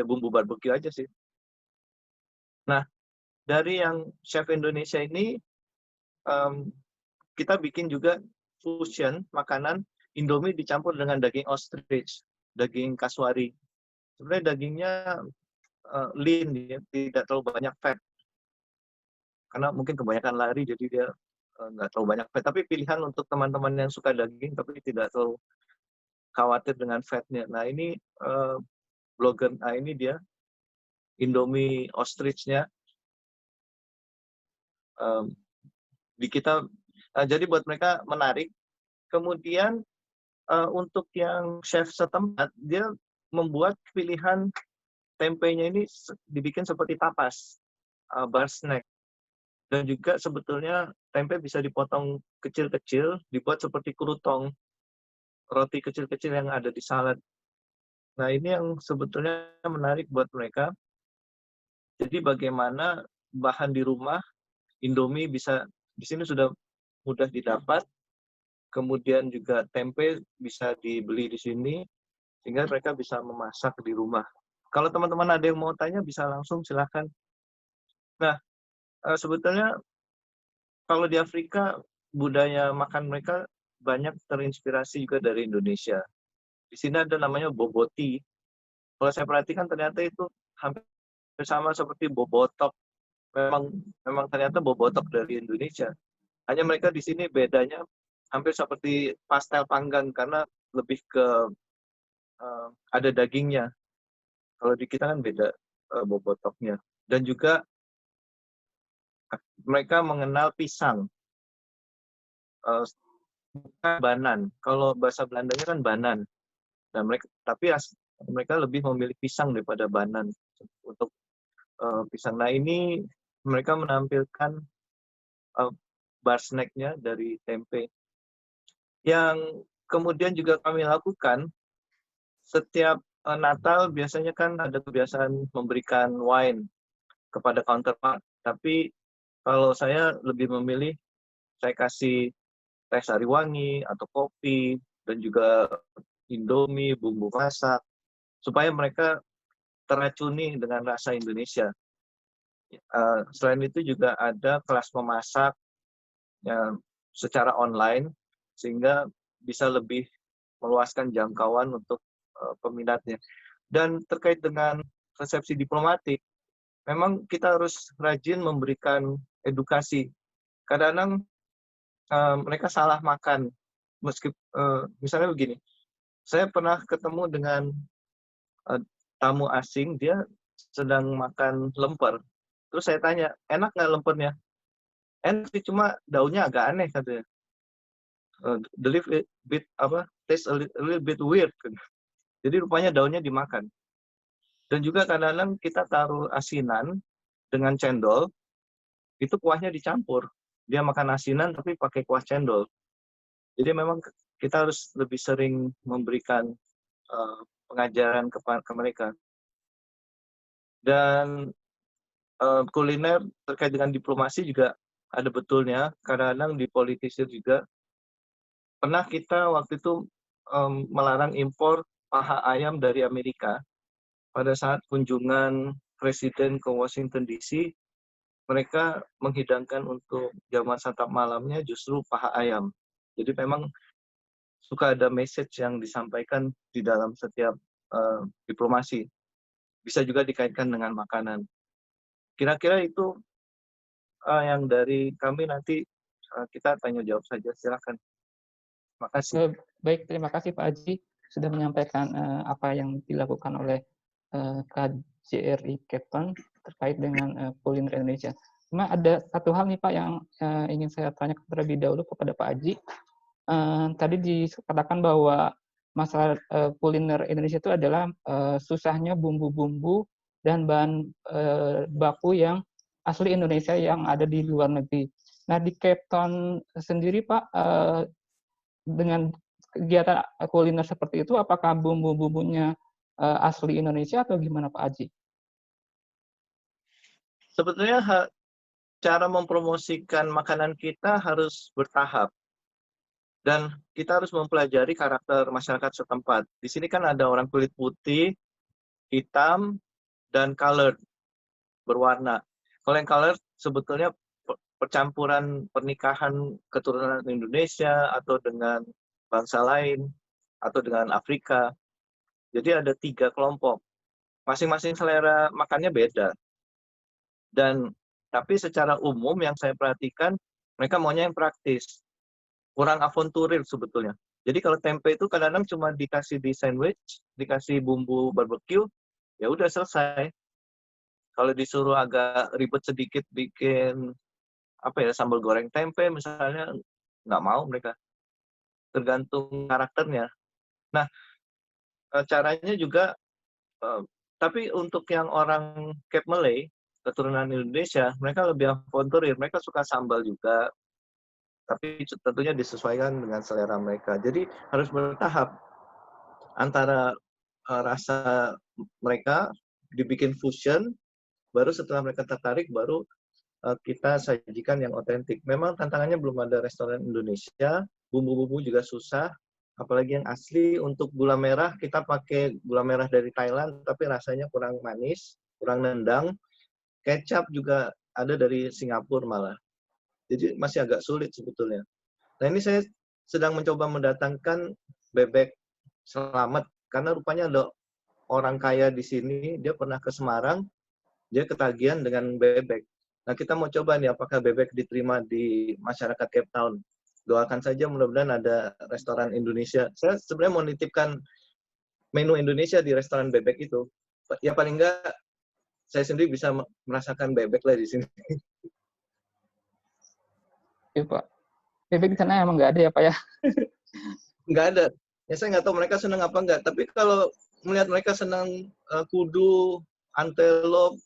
bumbu barbecue aja sih. Nah, dari yang chef Indonesia ini, kita bikin juga fusion makanan Indomie dicampur dengan daging ostrich, daging kasuari. Sebenarnya dagingnya lean, ya, tidak terlalu banyak fat. Karena mungkin kebanyakan lari, jadi dia nggak terlalu banyak fat. Tapi pilihan untuk teman-teman yang suka daging, tapi tidak terlalu khawatir dengan fatnya. Nah, ini blogger, ini dia Indomie ostrich-nya. Di kita, jadi buat mereka menarik. Kemudian untuk yang chef setempat, dia membuat pilihan tempenya ini dibikin seperti tapas, bar snack. Dan juga sebetulnya tempe bisa dipotong kecil-kecil, dibuat seperti krutong, roti kecil-kecil yang ada di salad. Nah, ini yang sebetulnya menarik buat mereka. Jadi bagaimana bahan di rumah, Indomie bisa di sini sudah mudah didapat, kemudian juga tempe bisa dibeli di sini, sehingga mereka bisa memasak di rumah. Kalau teman-teman ada yang mau tanya, bisa langsung silakan. Nah, sebetulnya kalau di Afrika budaya makan mereka banyak terinspirasi juga dari Indonesia. Di sini ada namanya boboti. Kalau saya perhatikan ternyata itu hampir sama seperti bobotok. Memang ternyata bobotok dari Indonesia. Hanya mereka di sini bedanya hampir seperti pastel panggang karena lebih ke ada dagingnya. Kalau di kita kan beda bobotoknya. Dan juga mereka mengenal pisang. Bukan banan. Kalau bahasa Belandanya kan banan. Nah, mereka lebih memilih pisang daripada banan untuk pisang. Nah, ini mereka menampilkan bar snack-nya dari tempe. Yang kemudian juga kami lakukan setiap Natal biasanya kan ada kebiasaan memberikan wine kepada counterpart. Tapi kalau saya lebih memilih saya kasih teh sariwangi atau kopi dan juga Indomie, bumbu masak, supaya mereka teracuni dengan rasa Indonesia. Selain itu juga ada kelas memasak yang secara online, sehingga bisa lebih meluaskan jangkauan untuk peminatnya. Dan terkait dengan resepsi diplomatik, memang kita harus rajin memberikan edukasi. Kadang-kadang mereka salah makan. Misalnya begini, saya pernah ketemu dengan tamu asing, dia sedang makan lemper. Terus saya tanya, enak nggak lempernya? Enak sih, cuma daunnya agak aneh katanya. The leaf taste a little bit weird. Jadi rupanya daunnya dimakan. Dan juga kadang-kadang kita taruh asinan dengan cendol, itu kuahnya dicampur. Dia makan asinan tapi pakai kuah cendol. Jadi memang kita harus lebih sering memberikan pengajaran ke mereka. Dan kuliner terkait dengan diplomasi juga ada betulnya. Kadang-kadang dipolitisir juga. Pernah kita waktu itu melarang impor paha ayam dari Amerika. Pada saat kunjungan Presiden ke Washington DC, mereka menghidangkan untuk jamuan santap malamnya justru paha ayam. Jadi memang suka ada message yang disampaikan di dalam setiap diplomasi. Bisa juga dikaitkan dengan makanan. Kira-kira itu yang dari kami, nanti kita tanya jawab saja. Silakan. Terima kasih. Baik, terima kasih Pak Haji sudah menyampaikan apa yang dilakukan oleh KJRI Capton terkait dengan kuliner Indonesia. Cuma ada satu hal nih Pak yang ingin saya tanyakan terlebih dahulu kepada Pak Haji. Tadi dikatakan bahwa masalah kuliner Indonesia itu adalah susahnya bumbu-bumbu dan bahan baku yang asli Indonesia yang ada di luar negeri. Nah, di Capton sendiri Pak, dengan kegiatan kuliner seperti itu, apakah bumbu-bumbunya asli Indonesia atau gimana Pak Haji? Sebetulnya cara mempromosikan makanan kita harus bertahap. Dan kita harus mempelajari karakter masyarakat setempat. Di sini kan ada orang kulit putih, hitam, dan colored, berwarna. Kalau yang colored sebetulnya percampuran pernikahan keturunan Indonesia atau dengan bangsa lain, atau dengan Afrika. Jadi ada 3 kelompok. Masing-masing selera makannya beda. Tapi secara umum yang saya perhatikan, mereka maunya yang praktis. Kurang avanturir sebetulnya. Jadi kalau tempe itu kadang-kadang cuma dikasih di sandwich, dikasih bumbu barbecue, ya udah selesai. Kalau disuruh agak ribet sedikit bikin sambal goreng tempe misalnya, nggak mau mereka. Tergantung karakternya. Nah, caranya juga, tapi untuk yang orang Cape Malay, keturunan Indonesia, mereka lebih avanturir. Mereka suka sambal juga, tapi tentunya disesuaikan dengan selera mereka. Jadi harus bertahap antara rasa mereka dibikin fusion, baru setelah mereka tertarik, baru kita sajikan yang otentik. Memang tantangannya belum ada restoran Indonesia, bumbu-bumbu juga susah, apalagi yang asli. Untuk gula merah, kita pakai gula merah dari Thailand, tapi rasanya kurang manis, kurang nendang. Kecap juga ada dari Singapura malah. Jadi masih agak sulit sebetulnya. Nah ini saya sedang mencoba mendatangkan bebek selamat karena rupanya ada orang kaya di sini, dia pernah ke Semarang, dia ketagihan dengan bebek. Nah kita mau coba nih apakah bebek diterima di masyarakat Cape Town. Doakan saja mudah-mudahan ada restoran Indonesia. Saya sebenarnya mau nitipkan menu Indonesia di restoran bebek itu. Ya paling enggak saya sendiri bisa merasakan bebek lah di sini. Iya, Pak. Bebek di sana emang nggak ada ya, Pak ya? Nggak ada. Ya saya nggak tahu mereka senang apa enggak. Tapi kalau melihat mereka senang kudu, antelope,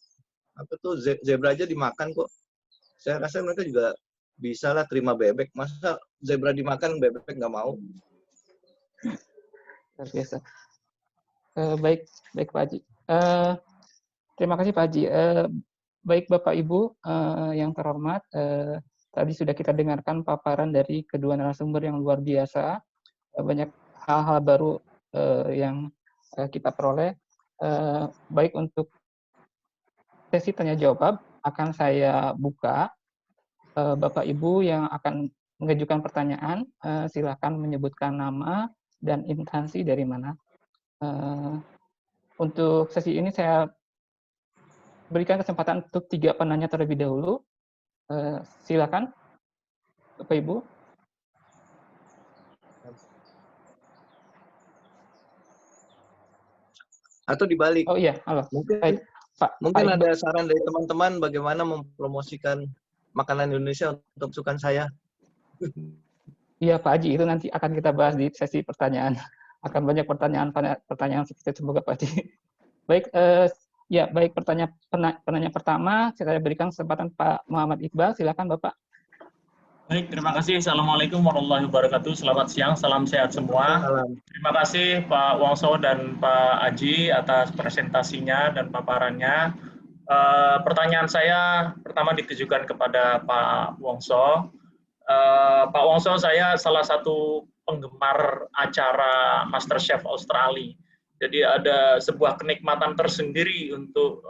apa tuh zebra aja dimakan kok. Saya rasa mereka juga bisa lah terima bebek. Masa zebra dimakan bebek nggak mau? Luar biasa. Baik Pak Haji. Terima kasih Pak Haji. Baik Bapak Ibu yang terhormat, tadi sudah kita dengarkan paparan dari kedua narasumber yang luar biasa. Banyak hal-hal baru yang kita peroleh. Baik untuk sesi tanya jawab akan saya buka. Bapak Ibu yang akan mengajukan pertanyaan, silakan menyebutkan nama dan instansi dari mana. Untuk sesi ini saya berikan kesempatan untuk 3 penanya terlebih dahulu. Silakan, Bapak Ibu. Atau dibalik. Oh iya, halo. Mungkin Baik, Pak. mungkin Pak ada saran dari teman-teman bagaimana mempromosikan makanan Indonesia untuk kesukaan saya. Iya Pak Haji, itu nanti akan kita bahas di sesi pertanyaan. Akan banyak pertanyaan seperti itu, semoga Pak Haji. Baik, ya baik penanya pertama, saya berikan kesempatan Pak Muhammad Iqbal, silakan Bapak. Baik, terima kasih. Assalamualaikum warahmatullahi wabarakatuh. Selamat siang, salam sehat semua. Salam. Terima kasih Pak Wongso dan Pak Aji atas presentasinya dan paparannya. Pertanyaan saya pertama ditujukan kepada Pak Wongso. Pak Wongso, saya salah satu penggemar acara MasterChef Australia. Jadi ada sebuah kenikmatan tersendiri untuk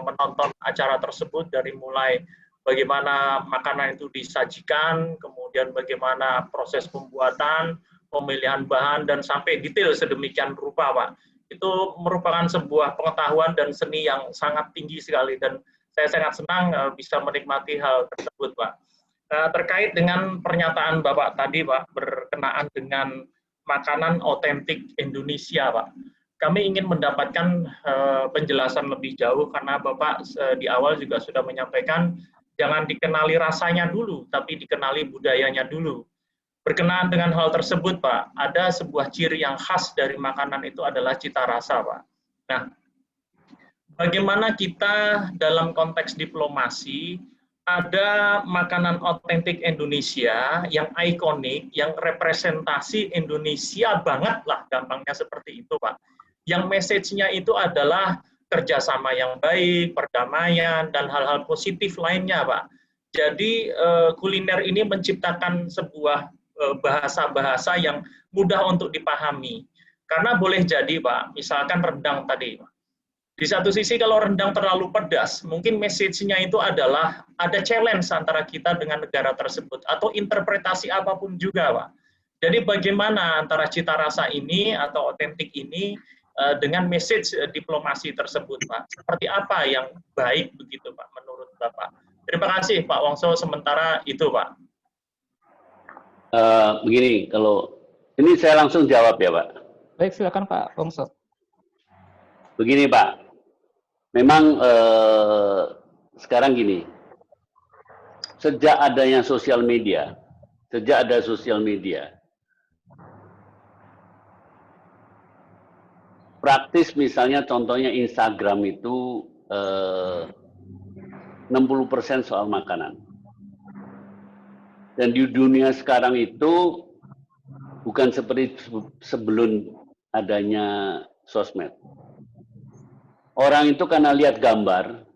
menonton acara tersebut, dari mulai bagaimana makanan itu disajikan, kemudian bagaimana proses pembuatan, pemilihan bahan, dan sampai detail sedemikian rupa, Pak. Itu merupakan sebuah pengetahuan dan seni yang sangat tinggi sekali, dan saya sangat senang bisa menikmati hal tersebut, Pak. Terkait dengan pernyataan Bapak tadi, Pak, berkenaan dengan makanan otentik Indonesia, Pak. Kami ingin mendapatkan penjelasan lebih jauh, karena Bapak di awal juga sudah menyampaikan jangan dikenali rasanya dulu, tapi dikenali budayanya dulu. Berkenaan dengan hal tersebut, Pak, ada sebuah ciri yang khas dari makanan itu adalah cita rasa, Pak. Nah, bagaimana kita dalam konteks diplomasi ada makanan otentik Indonesia yang ikonik, yang representasi Indonesia banget lah, gampangnya seperti itu, Pak. Yang message-nya itu adalah kerjasama yang baik, perdamaian, dan hal-hal positif lainnya, Pak. Jadi kuliner ini menciptakan sebuah bahasa-bahasa yang mudah untuk dipahami. Karena boleh jadi, Pak, misalkan rendang tadi, Pak. Di satu sisi kalau rendang terlalu pedas, mungkin message-nya itu adalah ada challenge antara kita dengan negara tersebut, atau interpretasi apapun juga, Pak. Jadi bagaimana antara cita rasa ini atau otentik ini dengan message diplomasi tersebut, Pak? Seperti apa yang baik begitu, Pak, menurut Bapak? Terima kasih, Pak Wongso. Sementara itu, Pak. Begini, kalau ini saya langsung jawab ya, Pak. Baik, silakan Pak Wongso. Begini, Pak. Memang sekarang gini, sejak adanya sosial media, praktis misalnya contohnya Instagram itu 60% soal makanan. Dan di dunia sekarang itu bukan seperti sebelum adanya sosmed. Orang itu karena lihat gambar,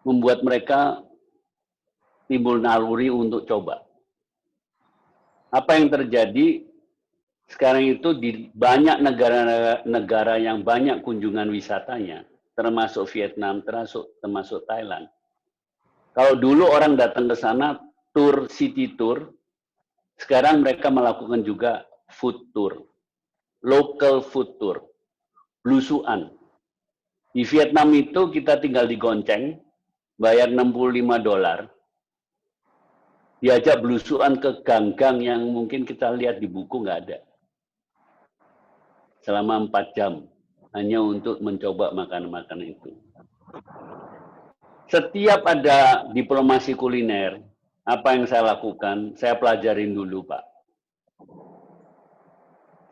membuat mereka timbul naluri untuk coba. Apa yang terjadi sekarang itu di banyak negara yang banyak kunjungan wisatanya, termasuk Vietnam, termasuk Thailand. Kalau dulu orang datang ke sana, tour, city tour, sekarang mereka melakukan juga food tour, local food tour, belusuan. Di Vietnam itu kita tinggal di Gonceng, bayar $65, diajak belusuan ke gang-gang yang mungkin kita lihat di buku nggak ada. Selama 4 jam, hanya untuk mencoba makanan-makanan itu. Setiap ada diplomasi kuliner, apa yang saya lakukan, saya pelajarin dulu, Pak.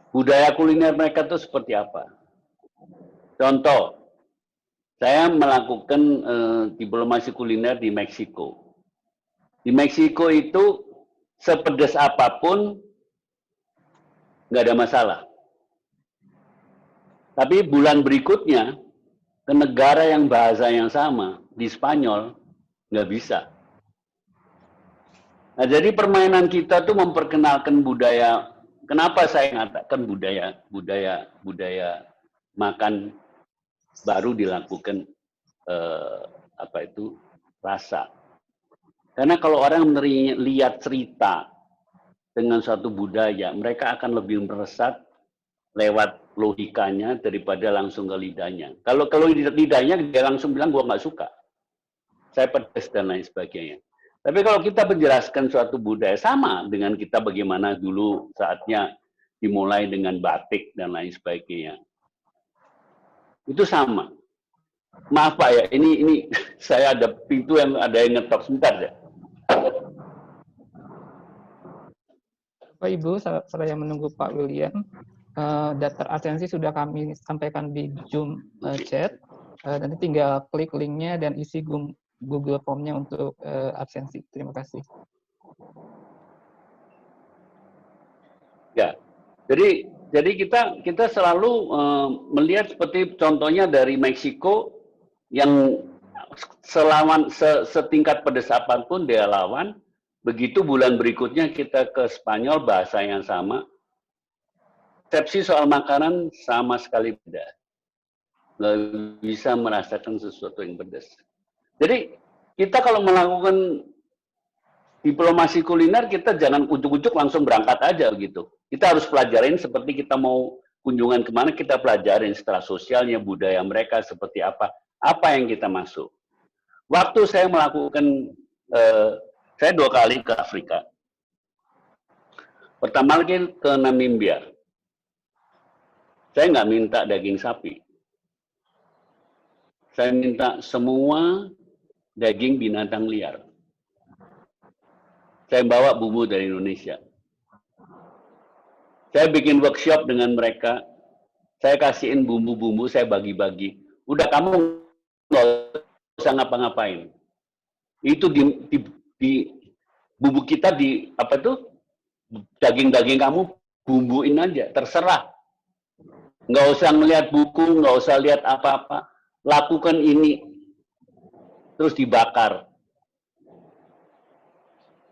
Budaya kuliner mereka itu seperti apa? Contoh, saya melakukan diplomasi kuliner di Meksiko. Di Meksiko itu sepedas apapun nggak ada masalah. Tapi bulan berikutnya ke negara yang bahasa yang sama di Spanyol nggak bisa. Nah, jadi permainan kita tuh memperkenalkan budaya. Kenapa saya mengatakan budaya makan baru dilakukan rasa. Karena kalau orang lihat cerita dengan suatu budaya, mereka akan lebih meresap lewat logikanya daripada langsung ke lidahnya. Kalau lidahnya dia langsung bilang gua nggak suka, saya pedas dan lain sebagainya. Tapi kalau kita menjelaskan suatu budaya sama dengan kita bagaimana dulu saatnya dimulai dengan batik dan lain sebagainya, itu sama. Maaf Pak ya, ini saya ada pintu yang ada yang ngetok sebentar ya. Bapak Ibu, saya menunggu Pak William. Daftar absensi sudah kami sampaikan di Zoom chat. Nanti tinggal klik linknya dan isi Google Form-nya untuk absensi. Terima kasih. Ya, jadi kita selalu melihat seperti contohnya dari Meksiko yang setingkat pedas apapun dia lawan. Begitu bulan berikutnya kita ke Spanyol, bahasa yang sama. Persepsi soal makanan sama sekali beda. Nggak bisa merasakan sesuatu yang pedas. Jadi kita kalau melakukan diplomasi kuliner, kita jangan ujuk-ujuk langsung berangkat aja gitu. Kita harus pelajarin seperti kita mau kunjungan kemana, kita pelajarin setelah sosialnya, budaya mereka seperti apa yang kita masuk. Waktu saya melakukan, saya 2 kali ke Afrika. Pertama lagi ke Namibia. Saya nggak minta daging sapi. Saya minta semua daging binatang liar. Saya bawa bumbu dari Indonesia. Saya bikin workshop dengan mereka. Saya kasihin bumbu-bumbu, saya bagi-bagi. Udah kamu nggak usah ngapa-ngapain. Itu di bumbu kita daging-daging kamu bumbuin aja, terserah. Nggak usah melihat buku, nggak usah lihat apa-apa. Lakukan ini. Terus dibakar.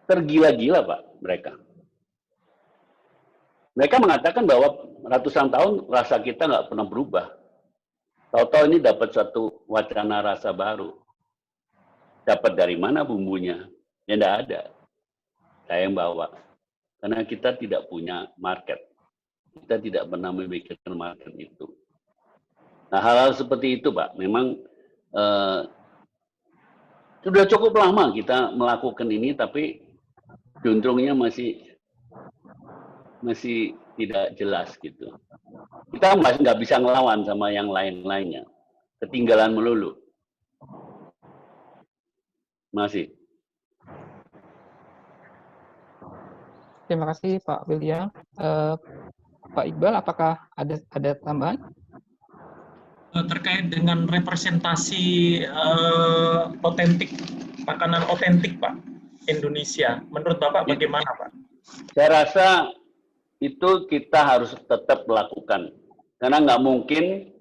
Tergila-gila Pak mereka. Mereka mengatakan bahwa ratusan tahun rasa kita nggak pernah berubah. Tahu-tahu ini dapat suatu wacana rasa baru. Dapat dari mana bumbunya? Ya enggak ada. Saya yang bawa. Karena kita tidak punya market. Kita tidak pernah memikirkan market itu. Nah, hal-hal seperti itu, Pak, memang sudah cukup lama kita melakukan ini, tapi juntrungnya masih tidak jelas gitu. Kita masih nggak bisa ngelawan sama yang lain-lainnya. Ketinggalan melulu. Masih. Terima kasih Pak William. Pak Iqbal, apakah ada tambahan? Terkait dengan representasi otentik, makanan otentik Pak, Indonesia. Menurut Bapak bagaimana Pak? Saya rasa itu kita harus tetap melakukan. Karena nggak mungkin,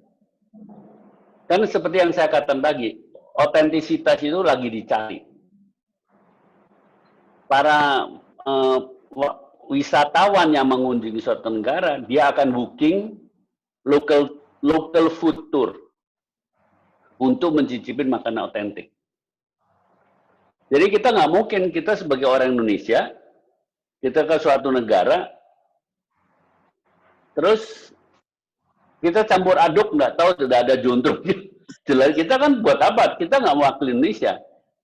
kan seperti yang saya katakan tadi, otentisitas itu lagi dicari. Para wisatawan yang mengunjungi suatu negara, dia akan booking local food tour untuk mencicipi makanan otentik. Jadi kita nggak mungkin, kita sebagai orang Indonesia, kita ke suatu negara, terus kita campur aduk, nggak tahu sudah ada juntrungnya. Jelas kita kan buat apa? Kita nggak mewakili Indonesia.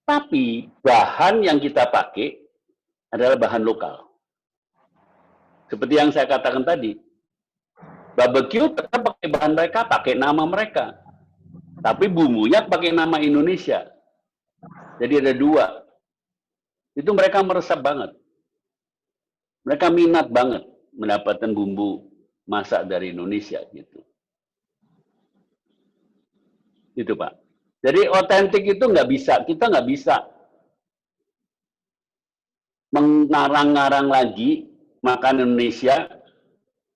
Tapi bahan yang kita pakai adalah bahan lokal. Seperti yang saya katakan tadi, barbecue tetap pakai bahan mereka, pakai nama mereka. Tapi bumbunya pakai nama Indonesia. Jadi ada dua. Itu mereka meresap banget. Mereka minat banget mendapatkan bumbu masak dari Indonesia gitu. Itu Pak. Jadi otentik itu nggak bisa, kita nggak bisa mengarang-ngarang lagi makanan Indonesia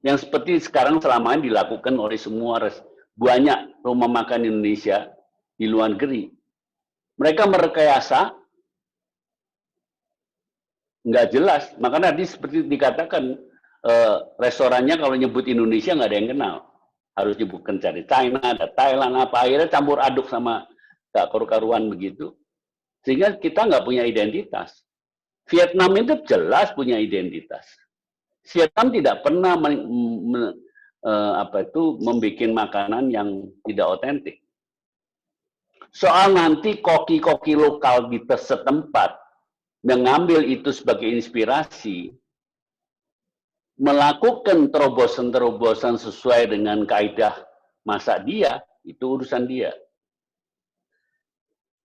yang seperti sekarang selama ini dilakukan oleh semua banyak rumah makan Indonesia di luar negeri. Mereka merekayasa, nggak jelas. Makanya tadi seperti dikatakan, restorannya kalau nyebut Indonesia nggak ada yang kenal. Harus nyebutkan dari China, ada Thailand, apa. Akhirnya campur aduk sama nggak karu-karuan begitu. Sehingga kita nggak punya identitas. Vietnam itu jelas punya identitas. Vietnam tidak pernah membuat makanan yang tidak otentik. Soal nanti koki-koki lokal di setempat mengambil itu sebagai inspirasi, melakukan terobosan-terobosan sesuai dengan kaidah masak dia, itu urusan dia.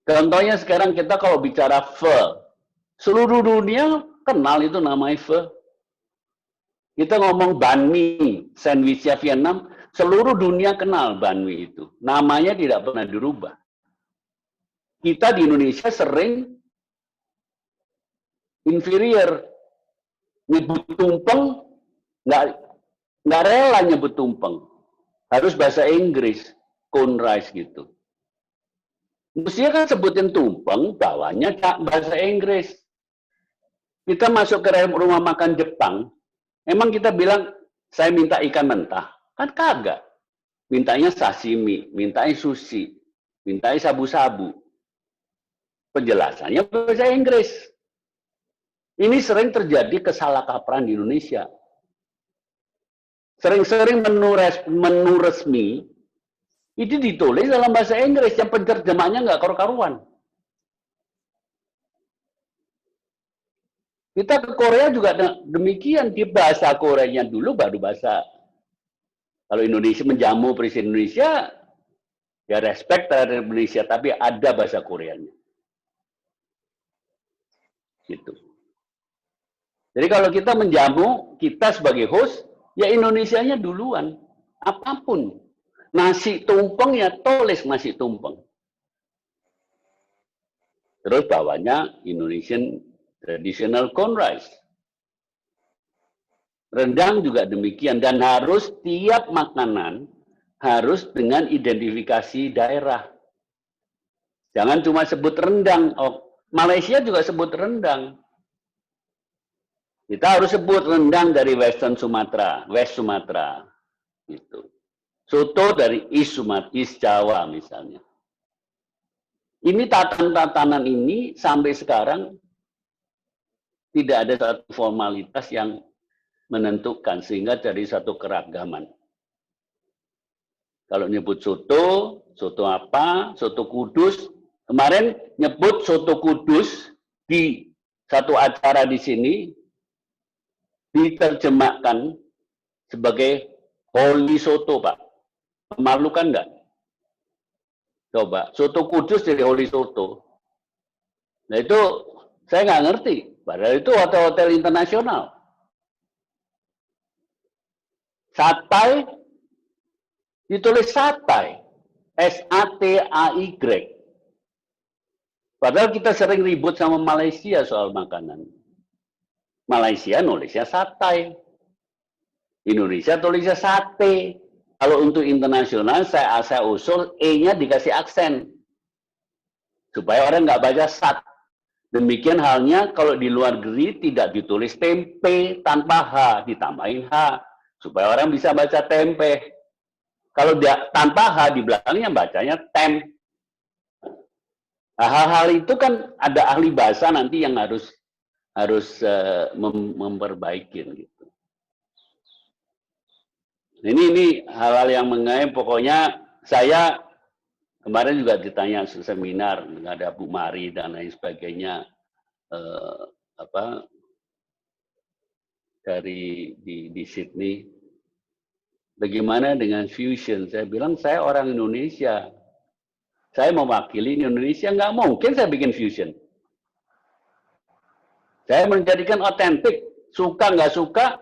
Contohnya sekarang kita kalau bicara pho, seluruh dunia kenal itu namanya pho. Kita ngomong banh mi, sandwichnya Vietnam, seluruh dunia kenal banh mi itu. Namanya tidak pernah dirubah. Kita di Indonesia sering inferior, nyebut tumpeng, nggak rela nyebut tumpeng. Harus bahasa Inggris, cone rice gitu. Mestinya kan sebutin tumpeng, bawahnya bahasa Inggris. Kita masuk ke rumah makan Jepang, emang kita bilang, saya minta ikan mentah. Kan kagak. Mintanya sashimi, mintanya sushi, mintanya sabu-sabu. Penjelasannya bahasa Inggris. Ini sering terjadi kesalahkaprahan di Indonesia. Sering-sering menu resmi itu ditulis dalam bahasa Inggris, yang penerjemahnya nggak karu-karuan. Kita ke Korea juga demikian, di bahasa Koreanya dulu baru bahasa. Kalau Indonesia menjamu presiden Indonesia, ya respect terhadap Indonesia, tapi ada bahasa Koreanya. Gitu. Jadi kalau kita menjamu, kita sebagai host, ya Indonesianya duluan. Apapun. Nasi tumpeng ya tulis nasi tumpeng. Terus bawahnya Indonesian Traditional Cone Rice. Rendang juga demikian. Dan harus tiap makanan harus dengan identifikasi daerah. Jangan cuma sebut rendang. Oh, Malaysia juga sebut rendang. Kita harus sebut rendang dari Western Sumatera, West Sumatera. Gitu. Soto dari East Jawa misalnya. Ini tatanan-tatanan ini sampai sekarang tidak ada satu formalitas yang menentukan sehingga jadi satu keragaman. Kalau nyebut soto, soto apa, soto Kudus. Kemarin nyebut soto Kudus di satu acara di sini diterjemahkan sebagai Holy Soto, Pak. Memalukan nggak? Coba, soto Kudus jadi Holy Soto. Nah itu saya nggak ngerti. Padahal itu hotel-hotel internasional. Satai ditulis satai, S-A-T-A-Y. Padahal kita sering ribut sama Malaysia soal makanan. Malaysia nulisnya satai. Indonesia tulisnya sate. Kalau untuk internasional saya usul E-nya dikasih aksen. Supaya orang nggak baca sat. Demikian halnya kalau di luar negeri tidak ditulis tempe tanpa H, ditambahin H. Supaya orang bisa baca tempe. Kalau dia tanpa H di belakangnya bacanya tem. Nah, hal-hal itu kan ada ahli bahasa nanti yang harus memperbaiki gitu. Ini hal-hal yang mengenai, pokoknya saya kemarin juga ditanya seminar, ada Bu Mari dan lain sebagainya, dari di Sydney. Bagaimana dengan fusion? Saya bilang saya orang Indonesia. Saya mewakili Indonesia, nggak mungkin saya bikin fusion. Saya menjadikan otentik, suka nggak suka,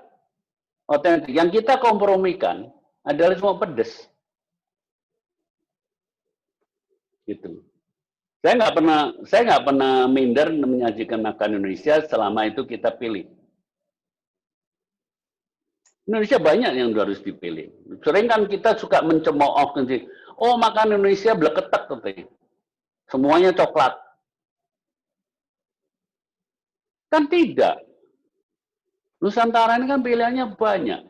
otentik. Yang kita kompromikan adalah semua pedes. Gitu. Saya nggak pernah minder menyajikan makan Indonesia selama itu kita pilih. Indonesia banyak yang harus dipilih. Sering kan kita suka mencemooh, oh makan Indonesia bleketek katanya. Semuanya coklat. Kan tidak. Nusantara ini kan pilihannya banyak.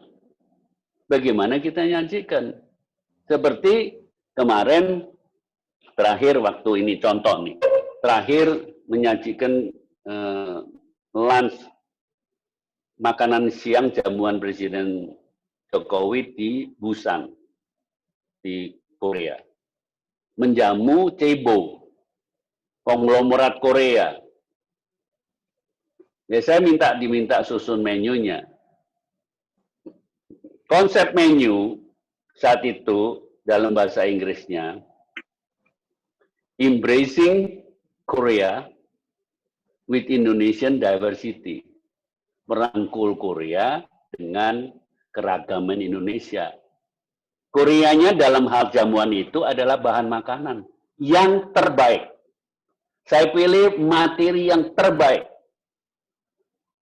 Bagaimana kita nyajikan? Seperti kemarin terakhir waktu ini, contoh nih. Terakhir menyajikan lunch, makanan siang jamuan Presiden Jokowi di Busan, di Korea. Menjamu Cebo, konglomerat Korea. Ya saya diminta susun menunya. Konsep menu saat itu dalam bahasa Inggrisnya, embracing Korea with Indonesian diversity. Merangkul Korea dengan keragaman Indonesia. Koreanya dalam hal jamuan itu adalah bahan makanan yang terbaik. Saya pilih materi yang terbaik.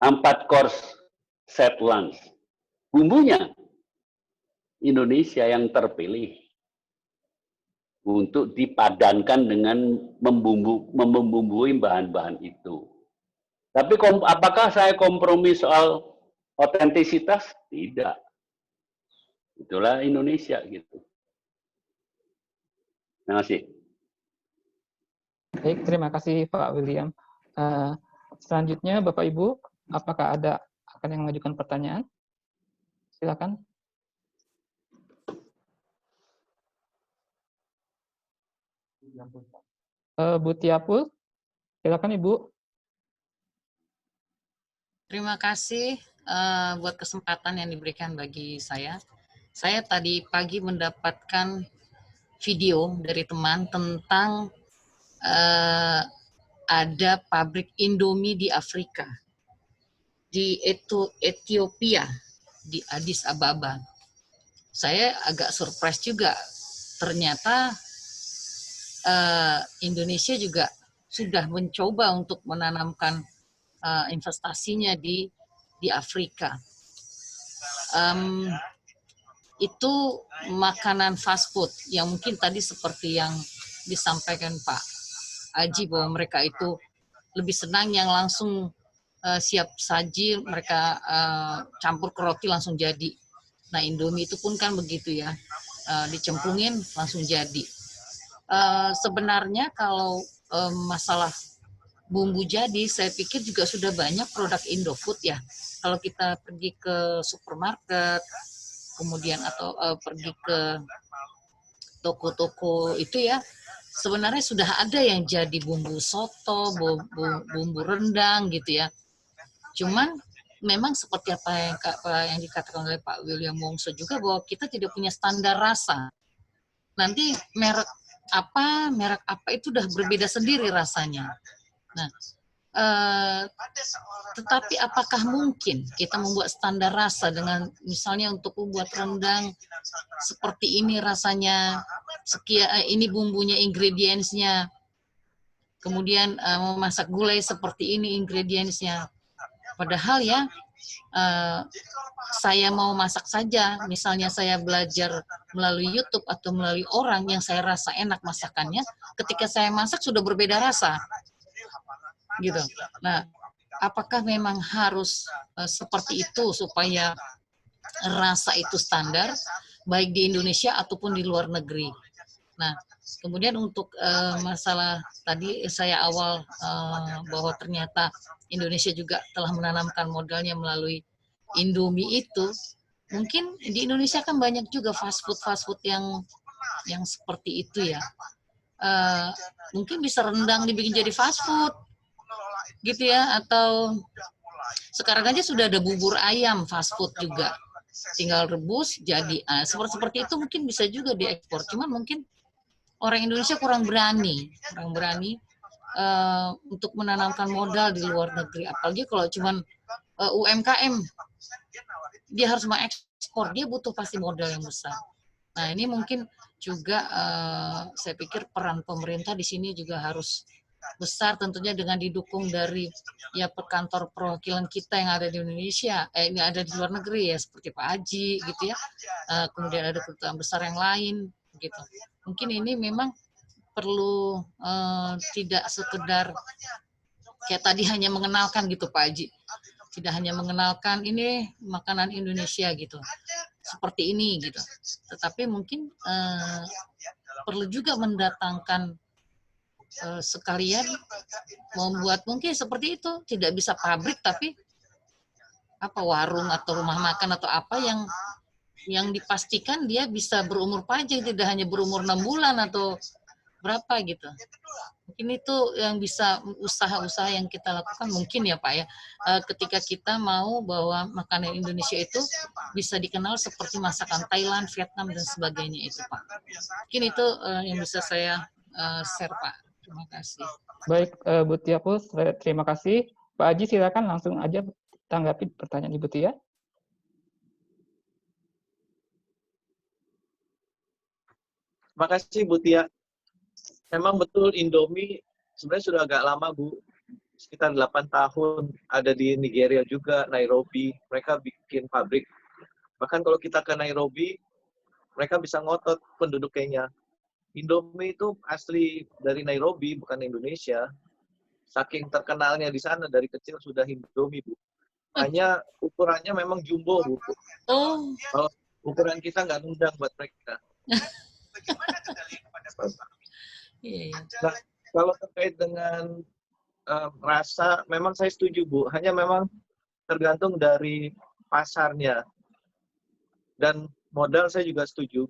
4 course set lunch. Bumbunya Indonesia yang terpilih untuk dipadankan dengan membumbui bahan-bahan itu. Tapi apakah saya kompromi soal otentisitas? Tidak. Itulah Indonesia gitu. Terima kasih. Baik, terima kasih Pak William. Selanjutnya Bapak Ibu, apakah ada akan yang mengajukan pertanyaan? Silakan. Bu Tiapul, silakan Ibu. Terima kasih buat kesempatan yang diberikan bagi saya. Saya tadi pagi mendapatkan video dari teman tentang ada pabrik Indomie di Afrika, di Ethiopia, di Addis Ababa. Saya agak surprise juga, ternyata Indonesia juga sudah mencoba untuk menanamkan investasinya di Afrika. Itu makanan fast food yang mungkin tadi seperti yang disampaikan Pak Aji, bahwa mereka itu lebih senang yang langsung siap saji, mereka campur ke roti langsung jadi. Nah, Indomie itu pun kan begitu ya, dicemplungin langsung jadi. Sebenarnya kalau masalah bumbu jadi, saya pikir juga sudah banyak produk Indofood ya. Kalau kita pergi ke supermarket, kemudian atau pergi ke toko-toko itu ya, sebenarnya sudah ada yang jadi bumbu soto, bumbu rendang gitu ya. Cuman memang seperti apa yang dikatakan oleh Pak William Wongso juga, bahwa kita tidak punya standar rasa. Nanti merek apa itu udah berbeda sendiri rasanya. Nah, tetapi apakah mungkin kita membuat standar rasa dengan misalnya untuk membuat rendang seperti ini rasanya, ini bumbunya, ingredientsnya, kemudian memasak gulai seperti ini ingredientsnya. Padahal ya saya mau masak saja, misalnya saya belajar melalui YouTube atau melalui orang yang saya rasa enak masakannya, ketika saya masak sudah berbeda rasa. Gitu. Nah, apakah memang harus seperti itu supaya rasa itu standar baik di Indonesia ataupun di luar negeri? Nah, Kemudian untuk masalah tadi saya awal bahwa ternyata Indonesia juga telah menanamkan modalnya melalui Indomie itu, mungkin di Indonesia kan banyak juga fast food yang seperti itu ya. Mungkin bisa rendang dibikin jadi fast food gitu ya, atau sekarang aja sudah ada bubur ayam fast food juga, tinggal rebus jadi seperti itu, mungkin bisa juga diekspor. Cuman mungkin orang Indonesia kurang berani untuk menanamkan modal di luar negeri, apalagi kalau cuman UMKM, dia harus mengekspor, dia butuh pasti modal yang besar. Nah, ini mungkin juga saya pikir peran pemerintah di sini juga harus besar, tentunya dengan didukung dari ya perkantor perwakilan kita yang ada di Indonesia, yang ada di luar negeri ya, seperti Pak Haji gitu ya. Kemudian ada kedutaan besar yang lain gitu. Mungkin ini memang perlu tidak sekedar kayak tadi hanya mengenalkan gitu Pak Haji. Tidak hanya mengenalkan ini makanan Indonesia gitu, seperti ini gitu. Tetapi mungkin perlu juga mendatangkan sekalian membuat mungkin seperti itu, tidak bisa pabrik tapi apa warung atau rumah makan atau apa yang dipastikan dia bisa berumur panjang, tidak hanya berumur 6 bulan atau berapa gitu. Mungkin itu yang bisa usaha-usaha yang kita lakukan mungkin ya Pak ya, ketika kita mau bahwa makanan Indonesia itu bisa dikenal seperti masakan Thailand, Vietnam dan sebagainya itu Pak. Mungkin itu yang bisa saya share Pak. Terima kasih. Baik, Bu Tia Pus, terima kasih. Pak Haji silakan langsung aja tanggapi pertanyaan Ibu Tia. Terima kasih Bu Tia. Memang betul Indomie sebenarnya sudah agak lama Bu, sekitar 8 tahun ada di Nigeria juga, Nairobi, mereka bikin pabrik. Bahkan kalau kita ke Nairobi, mereka bisa ngotot penduduk Kenya. Indomie itu asli dari Nairobi, bukan Indonesia. Saking terkenalnya di sana, dari kecil sudah Indomie, Bu. Hanya ukurannya memang jumbo, Bu. Oh. Kalau ukuran kita nggak nundang buat mereka. Nah, kalau terkait dengan rasa, memang saya setuju, Bu. Hanya memang tergantung dari pasarnya. Dan modal saya juga setuju.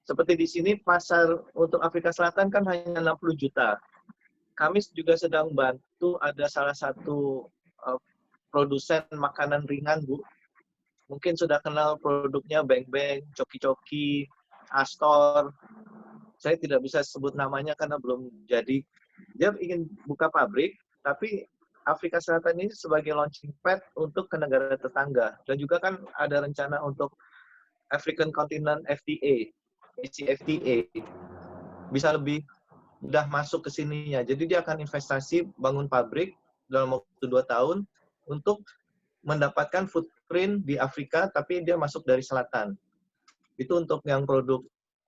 Seperti di sini, pasar untuk Afrika Selatan kan hanya 60 juta. Kami juga sedang bantu ada salah satu produsen makanan ringan, Bu. Mungkin sudah kenal produknya Beng Beng, Coki-Coki, Astor. Saya tidak bisa sebut namanya karena belum jadi. Dia ingin buka pabrik, tapi Afrika Selatan ini sebagai launching pad untuk ke negara tetangga. Dan juga kan ada rencana untuk African Continent FTA, ACFTA. Bisa lebih mudah masuk ke sininya. Jadi dia akan investasi bangun pabrik dalam waktu 2 tahun untuk mendapatkan footprint di Afrika, tapi dia masuk dari selatan. Itu untuk yang produk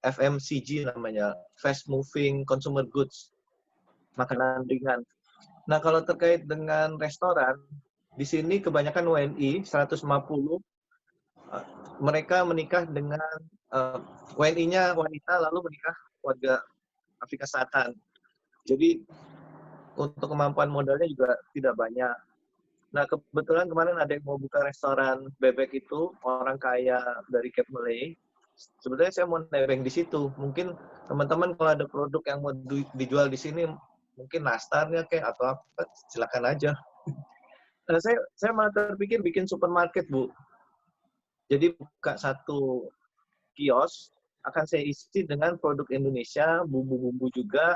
FMCG namanya, Fast Moving Consumer Goods, makanan ringan. Nah, kalau terkait dengan restoran, di sini kebanyakan WNI, 150, mereka menikah dengan WNI-nya wanita, lalu menikah warga Afrika Selatan. Jadi, untuk kemampuan modalnya juga tidak banyak. Nah, kebetulan kemarin ada yang mau buka restoran bebek itu, orang kaya dari Cape Malay. Sebenarnya saya mau nebeng di situ. Mungkin teman-teman kalau ada produk yang mau dijual di sini, mungkin nastarnya kayak atau apa, silakan aja. Nah, saya malah terpikir bikin supermarket, Bu. Jadi buka satu kios, akan saya isi dengan produk Indonesia, bumbu-bumbu juga,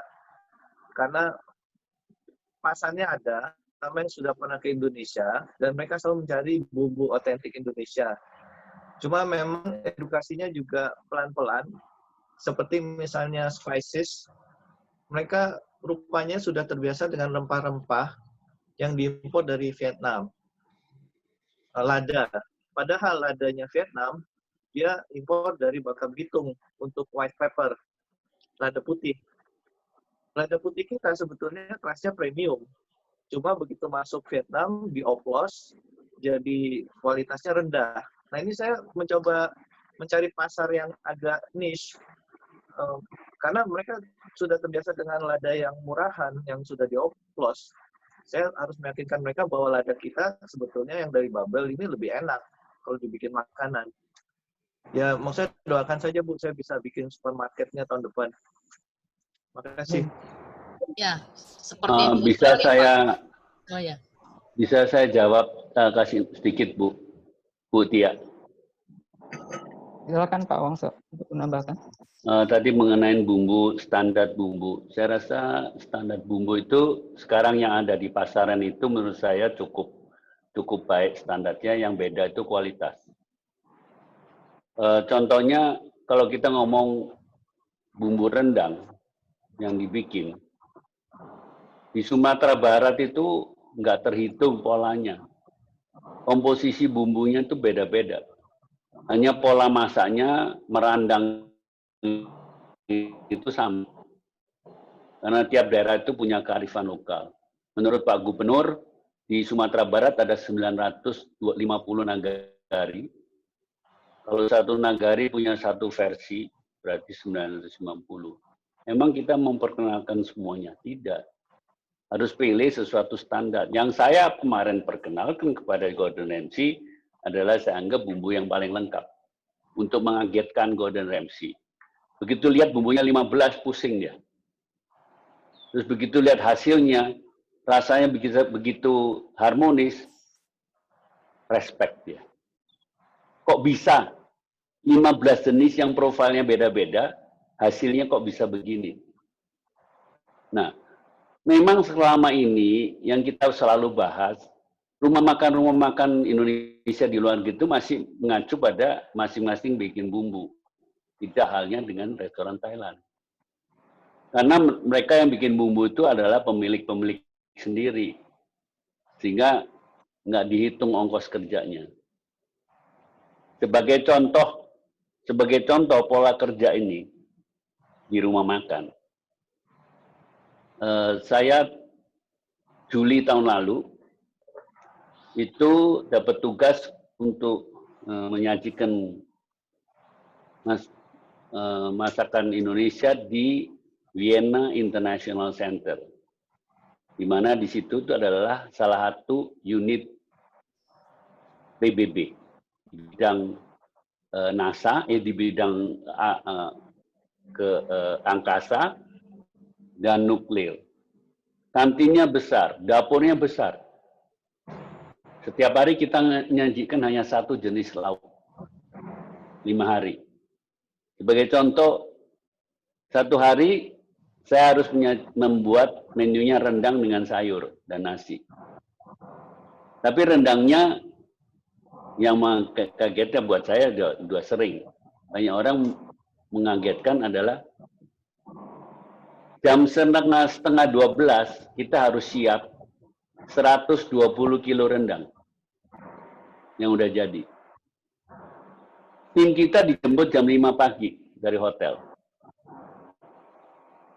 karena pasarnya ada, sama yang sudah pernah ke Indonesia, dan mereka selalu mencari bumbu otentik Indonesia. Cuma memang edukasinya juga pelan-pelan, seperti misalnya spices, mereka rupanya sudah terbiasa dengan rempah-rempah yang diimpor dari Vietnam. Lada, padahal ladanya Vietnam, dia impor dari Bangka Belitung untuk white pepper, lada putih. Lada putih kita sebetulnya kelasnya premium, cuma begitu masuk Vietnam, dioplos, jadi kualitasnya rendah. Nah, ini saya mencoba mencari pasar yang agak niche. karena mereka sudah terbiasa dengan lada yang murahan, yang sudah dioplos. Saya harus meyakinkan mereka bahwa lada kita sebetulnya yang dari Babel ini lebih enak kalau dibikin makanan. Ya, mau saya doakan saja Bu, saya bisa bikin supermarketnya tahun depan. Makasih. Ya, seperti yang bisa saya Pak. Oh ya. Bisa saya jawab, kasih sedikit Bu Tia. Silakan Pak Wongso untuk menambahkan. Tadi mengenai bumbu, standar bumbu. Saya rasa standar bumbu itu sekarang yang ada di pasaran itu menurut saya cukup baik standarnya. Yang beda itu kualitas. Contohnya kalau kita ngomong bumbu rendang yang dibikin di Sumatera Barat itu nggak terhitung polanya. Komposisi bumbunya itu beda-beda. Hanya pola masaknya merandang itu sama. Karena tiap daerah itu punya kearifan lokal. Menurut Pak Gubernur, di Sumatera Barat ada 950 nagari. Kalau satu nagari punya satu versi, berarti 950. Emang kita memperkenalkan semuanya? Tidak. Harus pilih sesuatu standar. Yang saya kemarin perkenalkan kepada Gordon Ramsay adalah saya anggap bumbu yang paling lengkap untuk mengagetkan Gordon Ramsay. Begitu lihat bumbunya 15, pusing dia. Terus begitu lihat hasilnya, rasanya begitu harmonis, respect dia. Kok bisa 15 jenis yang profilnya beda-beda, hasilnya kok bisa begini? Nah, memang selama ini yang kita selalu bahas, rumah makan Indonesia di luar gitu masih mengacu pada masing-masing bikin bumbu. Tidak halnya dengan restoran Thailand. Karena mereka yang bikin bumbu itu adalah pemilik-pemilik sendiri. Sehingga nggak dihitung ongkos kerjanya. Sebagai contoh pola kerja ini di rumah makan. Saya Juli tahun lalu itu dapat tugas untuk menyajikan masakan Indonesia di Vienna International Center, di mana di situ itu adalah salah satu unit PBB di bidang NASA, di bidang angkasa dan nuklir. Kantinnya besar, dapurnya besar. Setiap hari kita menyajikan hanya satu jenis lauk. 5 hari. Sebagai contoh, satu hari saya harus membuat menunya rendang dengan sayur dan nasi. Tapi rendangnya yang kagetnya buat saya sudah sering. Banyak orang mengagetkan adalah jam setengah 12 kita harus siap 120 kilo rendang yang udah jadi. Tim kita dijemput jam 5 pagi dari hotel.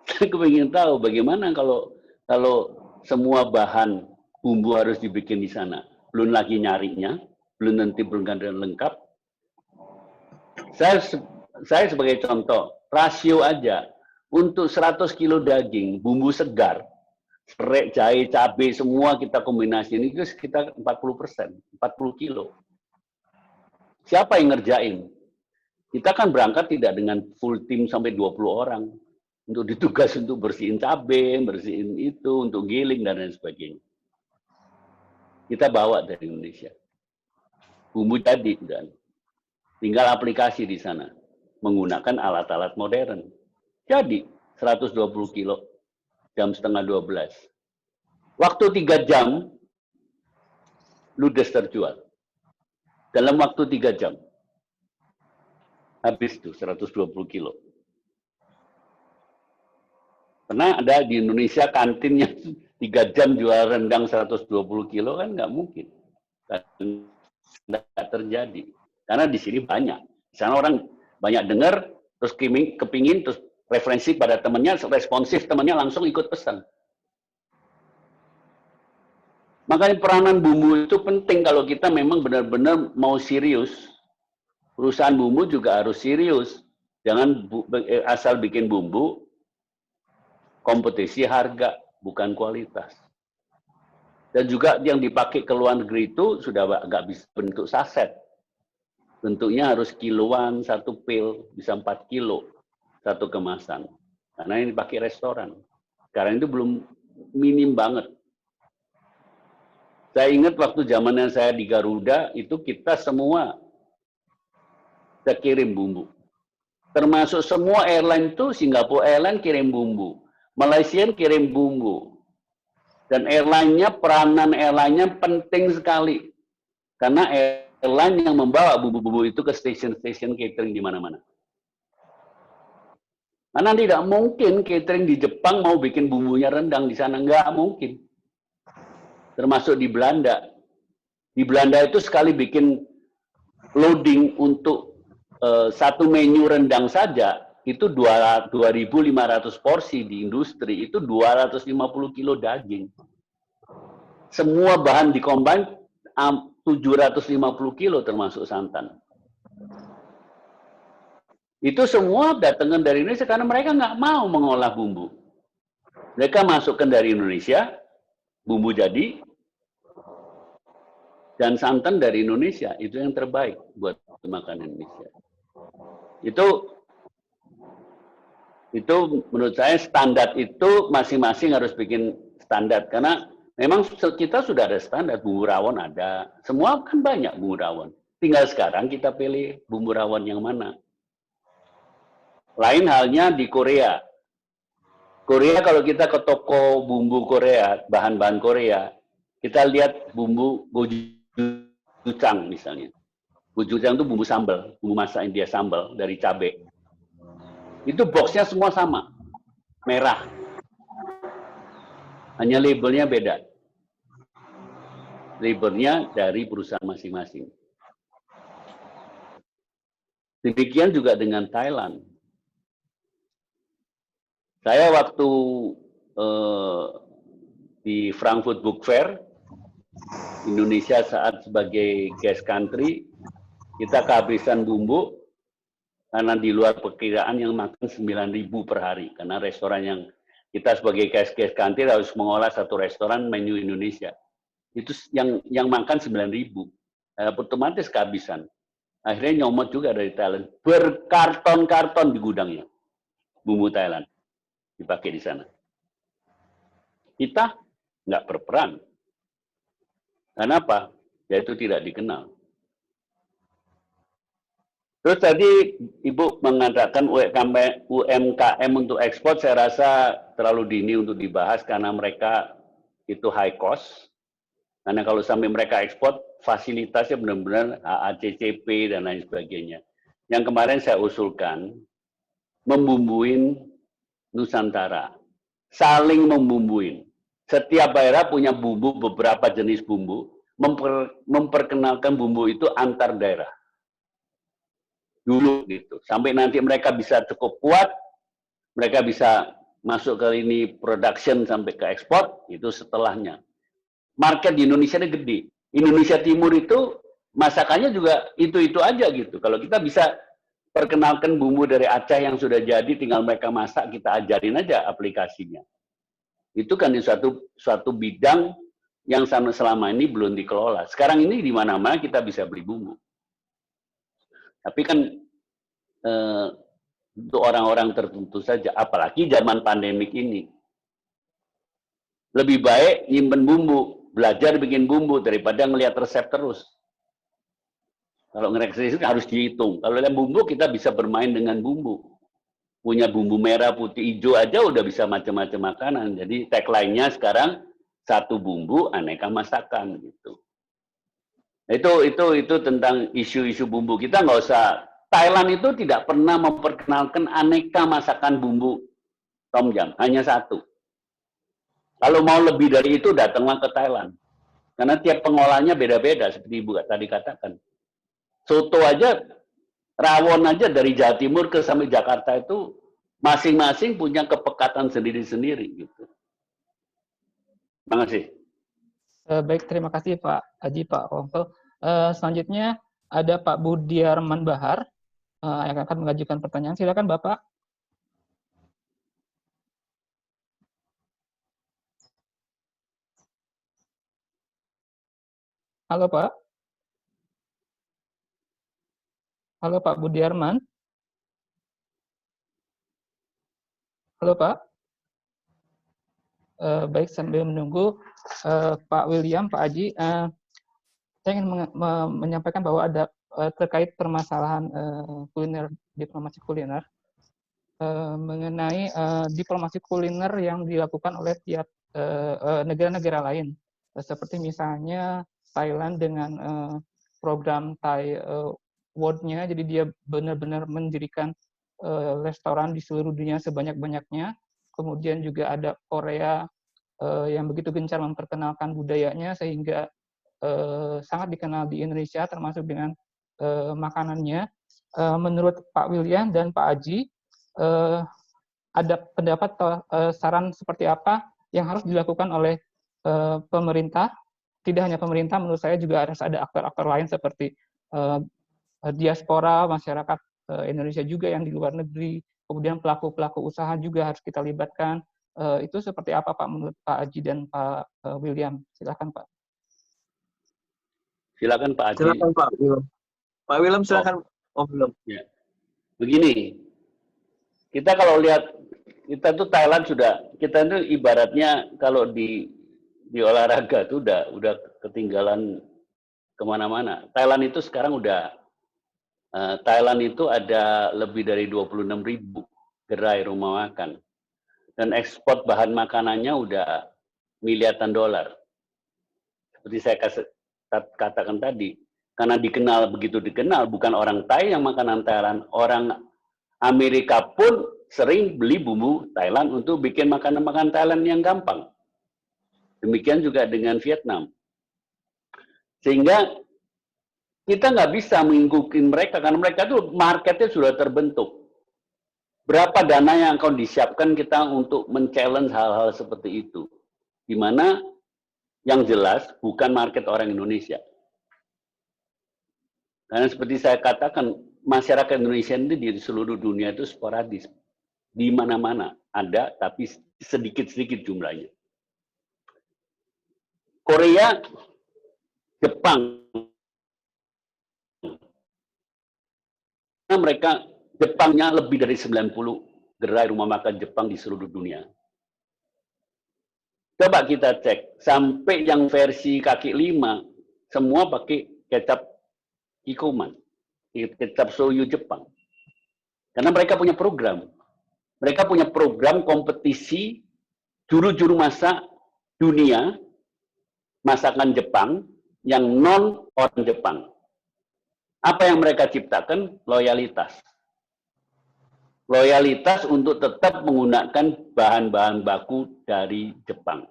Saya ingin tahu bagaimana kalau semua bahan bumbu harus dibikin di sana. Belum lagi nyarinya, belum nanti belum lengkap. Saya sebagai contoh, rasio aja untuk 100 kilo daging, bumbu segar, serai, jahe, cabai, semua kita kombinasi ini itu sekitar 40%, 40 kilo. Siapa yang ngerjain? Kita kan berangkat tidak dengan full tim sampai 20 orang. Untuk ditugas untuk bersihin cabai, bersihin itu, untuk giling, dan lain sebagainya. Kita bawa dari Indonesia. Bumbu jadi, dan tinggal aplikasi di sana. Menggunakan alat-alat modern. Jadi, 120 kilo, jam setengah 12. Waktu 3 jam, ludes terjual. Dalam waktu 3 jam. Habis tuh 120 kilo. Karena ada di Indonesia kantinnya 3 jam jual rendang 120 kilo kan nggak mungkin. Nggak terjadi. Karena di sini banyak. Di sana orang banyak dengar, terus kepingin, terus referensi pada temannya, responsif temannya langsung ikut pesan. Makanya peranan bumbu itu penting kalau kita memang benar-benar mau serius. Perusahaan bumbu juga harus serius. Jangan asal bikin bumbu, kompetisi harga, bukan kualitas. Dan juga yang dipakai ke luar negeri itu sudah nggak bisa bentuk saset. Bentuknya harus kiloan, satu pil, bisa 4 kilo, satu kemasan. Karena ini pakai restoran. Sekarang itu belum minim banget. Saya ingat waktu zamannya saya di Garuda, itu kita semua saya kirim bumbu. Termasuk semua airline itu, Singapore Airlines kirim bumbu. Malaysia kirim bumbu. Dan airline-nya, peranan airline-nya penting sekali. Karena airline yang membawa bumbu-bumbu itu ke stasiun-stasiun catering di mana-mana. Karena tidak mungkin catering di Jepang mau bikin bumbunya rendang di sana. Nggak mungkin. Termasuk di Belanda. Di Belanda itu sekali bikin loading untuk satu menu rendang saja, itu 2.500 porsi di industri, itu 250 kilo daging. Semua bahan dikombin 750 kilo termasuk santan. Itu semua datangkan dari Indonesia karena mereka nggak mau mengolah bumbu. Mereka masukkan dari Indonesia, bumbu jadi, dan santan dari Indonesia. Itu yang terbaik buat makanan Indonesia. Itu menurut saya standar itu masing-masing harus bikin standar. Karena memang kita sudah ada standar, bumbu rawon ada. Semua kan banyak bumbu rawon. Tinggal sekarang kita pilih bumbu rawon yang mana. Lain halnya di Korea. Korea kalau kita ke toko bumbu Korea, bahan-bahan Korea, kita lihat bumbu gochujang misalnya. Gochujang itu bumbu sambal, bumbu masak India sambal dari cabai. Itu boxnya semua sama, merah. Hanya labelnya beda. Labelnya dari perusahaan masing-masing. Demikian juga dengan Thailand. Saya waktu di Frankfurt Book Fair, Indonesia saat sebagai guest country, kita kehabisan bumbu, karena di luar perkiraan yang makan 9.000 per hari. Karena restoran yang kita sebagai guest country harus mengolah satu restoran menu Indonesia. Itu yang makan 9.000. Otomatis kehabisan. Akhirnya nyomot juga dari Thailand. Berkarton-karton di gudangnya. Bumbu Thailand. Dipakai di sana. Kita nggak berperan. Kenapa? Yaitu tidak dikenal. Terus tadi Ibu mengatakan UMKM untuk ekspor, saya rasa terlalu dini untuk dibahas karena mereka itu high cost. Karena kalau sampai mereka ekspor, fasilitasnya benar-benar AACCP dan lain sebagainya. Yang kemarin saya usulkan, membumbuin Nusantara. Saling membumbuin. Setiap daerah punya bumbu, beberapa jenis bumbu, memperkenalkan bumbu itu antar daerah. Dulu gitu, sampai nanti mereka bisa cukup kuat, mereka bisa masuk ke ini production sampai ke ekspor, itu setelahnya. Market di Indonesia ini gede. Indonesia Timur itu masakannya juga itu aja gitu. Kalau kita bisa perkenalkan bumbu dari Aceh yang sudah jadi, tinggal mereka masak, kita ajarin aja aplikasinya. Itu kan di suatu bidang yang selama ini belum dikelola. Sekarang ini di mana-mana kita bisa beli bumbu. Tapi kan untuk orang-orang tertentu saja, apalagi zaman pandemik ini. Lebih baik nyimpen bumbu, belajar bikin bumbu daripada ngelihat resep terus. Kalau ngeresep harus dihitung. Kalau dalam bumbu kita bisa bermain dengan bumbu. Punya bumbu merah, putih, hijau aja udah bisa macam-macam makanan. Jadi tagline-nya sekarang satu bumbu aneka masakan gitu. Itu tentang isu-isu bumbu. Kita nggak usah, Thailand itu tidak pernah memperkenalkan aneka masakan bumbu tom yum, hanya satu. Kalau mau lebih dari itu, datanglah ke Thailand. Karena tiap pengolahnya beda-beda, seperti Ibu tadi katakan. Soto aja, rawon aja dari Jawa Timur ke sampai Jakarta itu, masing-masing punya kepekatan sendiri-sendiri. Gitu. Terima kasih. Baik, terima kasih Pak Haji, Pak Ongkel. Selanjutnya ada Pak Budiarman Bahar. yang akan mengajukan pertanyaan. Silakan Bapak. Halo Pak. Halo Pak Budiarman. Halo Pak. Baik, sambil menunggu Pak William, Pak Aji, saya ingin menyampaikan bahwa ada terkait permasalahan kuliner, diplomasi kuliner, mengenai diplomasi kuliner yang dilakukan oleh tiap negara-negara lain, seperti misalnya Thailand dengan program Thai World-nya, jadi dia benar-benar mendirikan restoran di seluruh dunia sebanyak-banyaknya. Kemudian juga ada Korea yang begitu gencar memperkenalkan budayanya sehingga sangat dikenal di Indonesia, termasuk dengan makanannya. Menurut Pak William dan Pak Aji, ada pendapat saran seperti apa yang harus dilakukan oleh pemerintah? Tidak hanya pemerintah, menurut saya juga harus ada aktor-aktor lain seperti diaspora, masyarakat Indonesia juga yang di luar negeri, kemudian pelaku-pelaku usaha juga harus kita libatkan. Itu seperti apa Pak menurut Pak Aji dan Pak William? Silakan Pak. Silakan Pak Aji. Silakan Pak William. Pak William silakan. Oh belum. Ya. Begini, kita kalau lihat, kita tuh Thailand kita tuh ibaratnya kalau di olahraga tuh udah ketinggalan kemana-mana. Thailand itu sekarang Thailand itu ada lebih dari 26.000 gerai rumah makan. Dan ekspor bahan makanannya udah miliaran dolar. Seperti saya katakan tadi, karena begitu dikenal, bukan orang Thai yang makanan Thailand, orang Amerika pun sering beli bumbu Thailand untuk bikin makanan-makanan Thailand yang gampang. Demikian juga dengan Vietnam. Sehingga kita nggak bisa mengikuti mereka, karena mereka tuh marketnya sudah terbentuk. Berapa dana yang akan disiapkan kita untuk men-challenge hal-hal seperti itu? Di mana yang jelas bukan market orang Indonesia. Karena seperti saya katakan, masyarakat Indonesia ini di seluruh dunia itu sporadis. Di mana-mana ada, tapi sedikit-sedikit jumlahnya. Korea, Jepang, Jepangnya lebih dari 90 gerai rumah makan Jepang di seluruh dunia. Coba kita cek, sampai yang versi kaki 5, semua pakai kecap Kikkoman, kecap soyu Jepang. Karena mereka punya program. Mereka punya program kompetisi juru-juru masak dunia, masakan Jepang, yang non orang Jepang. Apa yang mereka ciptakan? Loyalitas. Loyalitas untuk tetap menggunakan bahan-bahan baku dari Jepang.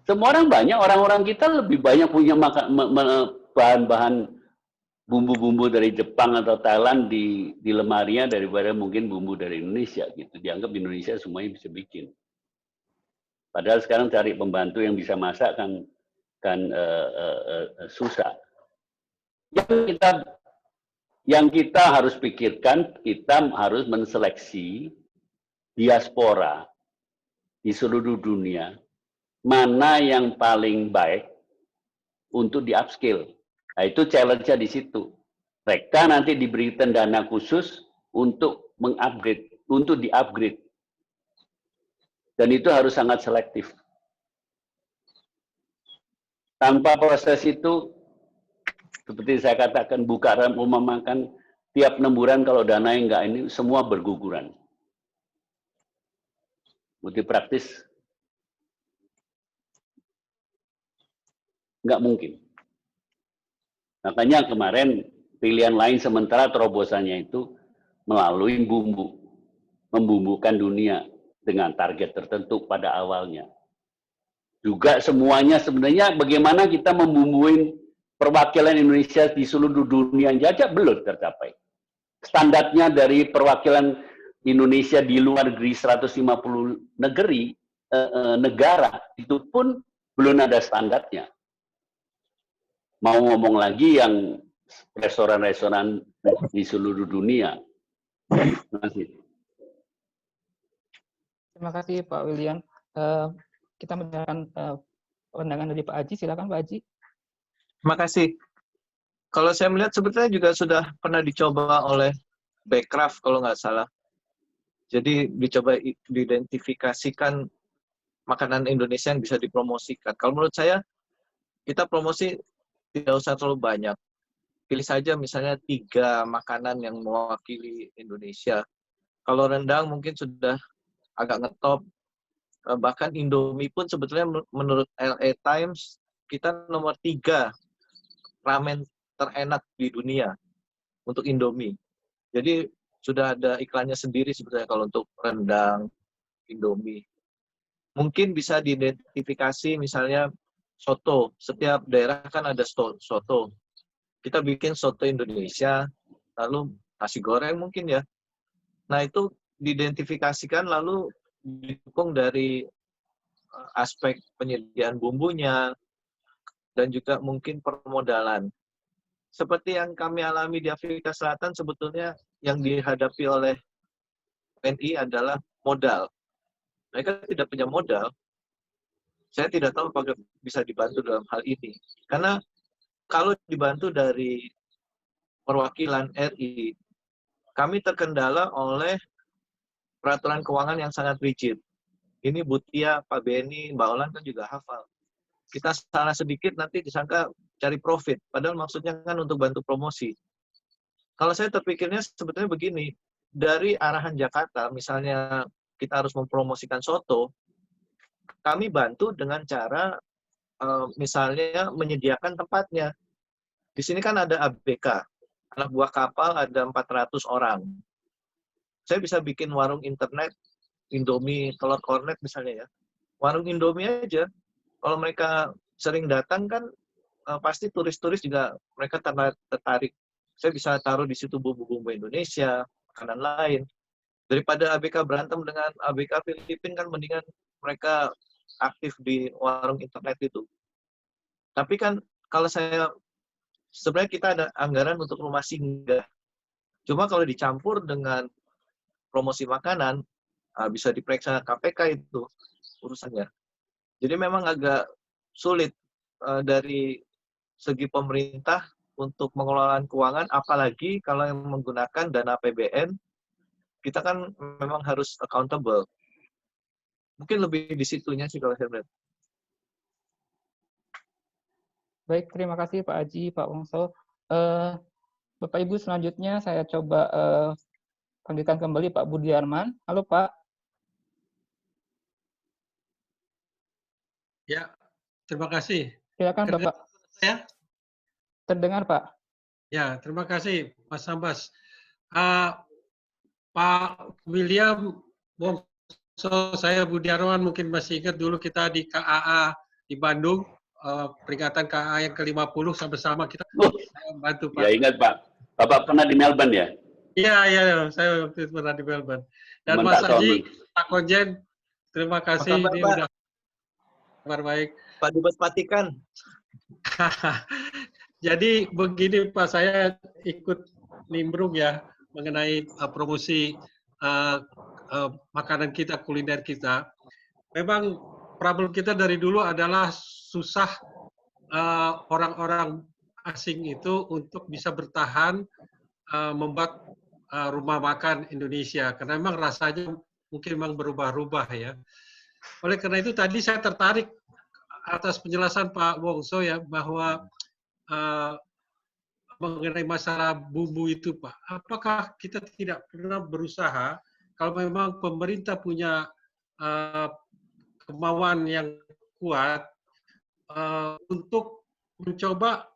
Semua orang banyak, orang-orang kita lebih banyak punya bahan-bahan bumbu-bumbu dari Jepang atau Thailand di lemarinya daripada mungkin bumbu dari Indonesia gitu. Dianggap di Indonesia semuanya bisa bikin. Padahal sekarang cari pembantu yang bisa masak kan susah. Yang kita harus pikirkan, kita harus menseleksi diaspora di seluruh dunia, mana yang paling baik untuk di-upskill. Nah, itu challenge-nya di situ. Mereka nanti diberikan dana khusus untuk mengupgrade, untuk di-upgrade. Dan itu harus sangat selektif. Tanpa proses itu, seperti saya katakan, buka rumah makan, tiap 6 bulan kalau dana yang enggak ini, semua berguguran. Bukti praktis, enggak mungkin. Makanya kemarin pilihan lain sementara terobosannya itu melalui bumbu. Membumbukan dunia dengan target tertentu pada awalnya. Juga semuanya sebenarnya bagaimana kita membumbuin perwakilan Indonesia di seluruh dunia yang jajak belum tercapai. Standarnya dari perwakilan Indonesia di luar negeri 150 negara itu pun belum ada standarnya. Mau ngomong lagi yang restoran-restoran di seluruh dunia. Terima kasih. Terima kasih Pak William. Kita mendengarkan pandangan dari Pak Aji. Silakan Pak Aji. Terima kasih. Kalau saya melihat sebetulnya juga sudah pernah dicoba oleh Backcraft kalau nggak salah. Jadi dicoba diidentifikasikan makanan Indonesia yang bisa dipromosikan. Kalau menurut saya, kita promosi tidak usah terlalu banyak. Pilih saja misalnya 3 makanan yang mewakili Indonesia. Kalau rendang mungkin sudah agak ngetop. Bahkan Indomie pun sebetulnya menurut LA Times, kita nomor 3 ramen terenak di dunia untuk Indomie. Jadi sudah ada iklannya sendiri sebetulnya kalau untuk rendang, Indomie. Mungkin bisa diidentifikasi misalnya soto. Setiap daerah kan ada soto. Kita bikin soto Indonesia, lalu nasi goreng mungkin ya. Nah itu diidentifikasikan lalu didukung dari aspek penyediaan bumbunya dan juga mungkin permodalan. Seperti yang kami alami di Afrika Selatan sebetulnya yang dihadapi oleh WNI adalah modal. Mereka tidak punya modal. Saya tidak tahu apakah bisa dibantu dalam hal ini. Karena kalau dibantu dari perwakilan RI, kami terkendala oleh peraturan keuangan yang sangat rigid. Ini Butia, Pak Beni, Mbak Olan kan juga hafal. Kita salah sedikit nanti disangka cari profit, padahal maksudnya kan untuk bantu promosi. Kalau saya terpikirnya sebetulnya begini, dari arahan Jakarta, misalnya kita harus mempromosikan soto, kami bantu dengan cara misalnya menyediakan tempatnya. Di sini kan ada ABK, anak buah kapal ada 400 orang. Saya bisa bikin warung internet, Indomie, telur kornet misalnya ya. Warung Indomie aja, kalau mereka sering datang kan pasti turis-turis juga mereka tertarik. Saya bisa taruh di situ bumbu-bumbu Indonesia, makanan lain. Daripada ABK berantem dengan ABK Filipina kan mendingan mereka aktif di warung internet itu. Tapi kan kalau sebenarnya kita ada anggaran untuk rumah singgah. Cuma kalau dicampur dengan promosi makanan, bisa diperiksa KPK itu urusannya. Jadi memang agak sulit dari segi pemerintah untuk mengelola keuangan, apalagi kalau yang menggunakan dana APBN, kita kan memang harus accountable. Mungkin lebih di situnya sih kalau saya melihat. Baik, terima kasih Pak Aji, Pak Wongso. Bapak Ibu selanjutnya saya coba panggilkan kembali Pak Budiarman. Halo Pak. Ya, terima kasih. Silakan Bapak. Ya? Terdengar Pak. Ya, terima kasih Mas Sambas. Pak William Wongso, saya Budiarman, mungkin masih ingat dulu kita di KAA di Bandung, peringatan KAA yang ke-50 sama-sama kita bantu Pak. Ya ingat Pak. Bapak pernah di Melbourne ya? Iya, saya waktu itu pernah di Melbourne. Dan Mas Aji, Pak Konjen, terima kasih. Kabar, ini Pak? udah kabar baik. Pak Dubes Patikan. Jadi begini Pak, saya ikut nimbrung ya mengenai promosi makanan kita, kuliner kita. Memang problem kita dari dulu adalah susah orang-orang asing itu untuk bisa bertahan membuat rumah makan Indonesia. Karena memang rasanya mungkin memang berubah-ubah ya. Oleh karena itu tadi saya tertarik atas penjelasan Pak Wongso ya bahwa mengenai masalah bumbu itu Pak. Apakah kita tidak pernah berusaha kalau memang pemerintah punya kemauan yang kuat untuk mencoba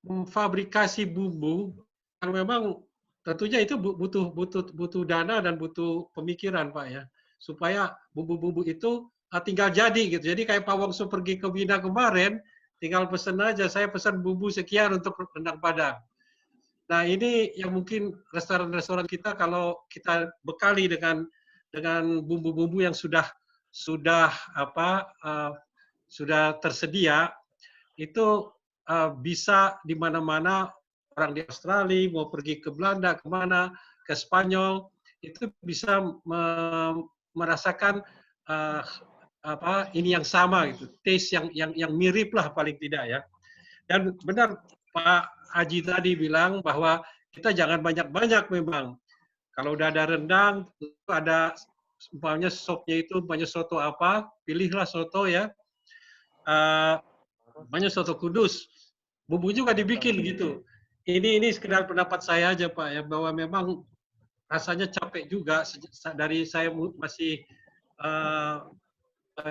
memfabrikasi bumbu yang memang tentunya itu butuh dana dan butuh pemikiran Pak ya, supaya bumbu-bumbu itu tinggal jadi gitu. Jadi kayak Pak Wongso pergi ke Bina kemarin, tinggal pesan aja, saya pesan bumbu sekian untuk rendang Padang. Nah ini yang mungkin restoran-restoran kita kalau kita bekali dengan bumbu-bumbu yang sudah tersedia, itu bisa di mana-mana orang di Australia, mau pergi ke Belanda, kemana, ke Spanyol, itu bisa merasakan ini yang sama gitu, taste yang mirip lah paling tidak ya. Dan benar Pak Haji tadi bilang bahwa kita jangan banyak-banyak memang. Kalau udah ada rendang, ada umpamanya sopnya itu banyak soto apa, pilihlah soto ya. Banyak soto kudus. Bumbu juga dibikin gitu. Ini sekedar pendapat saya aja Pak ya, bahwa memang rasanya capek juga dari saya masih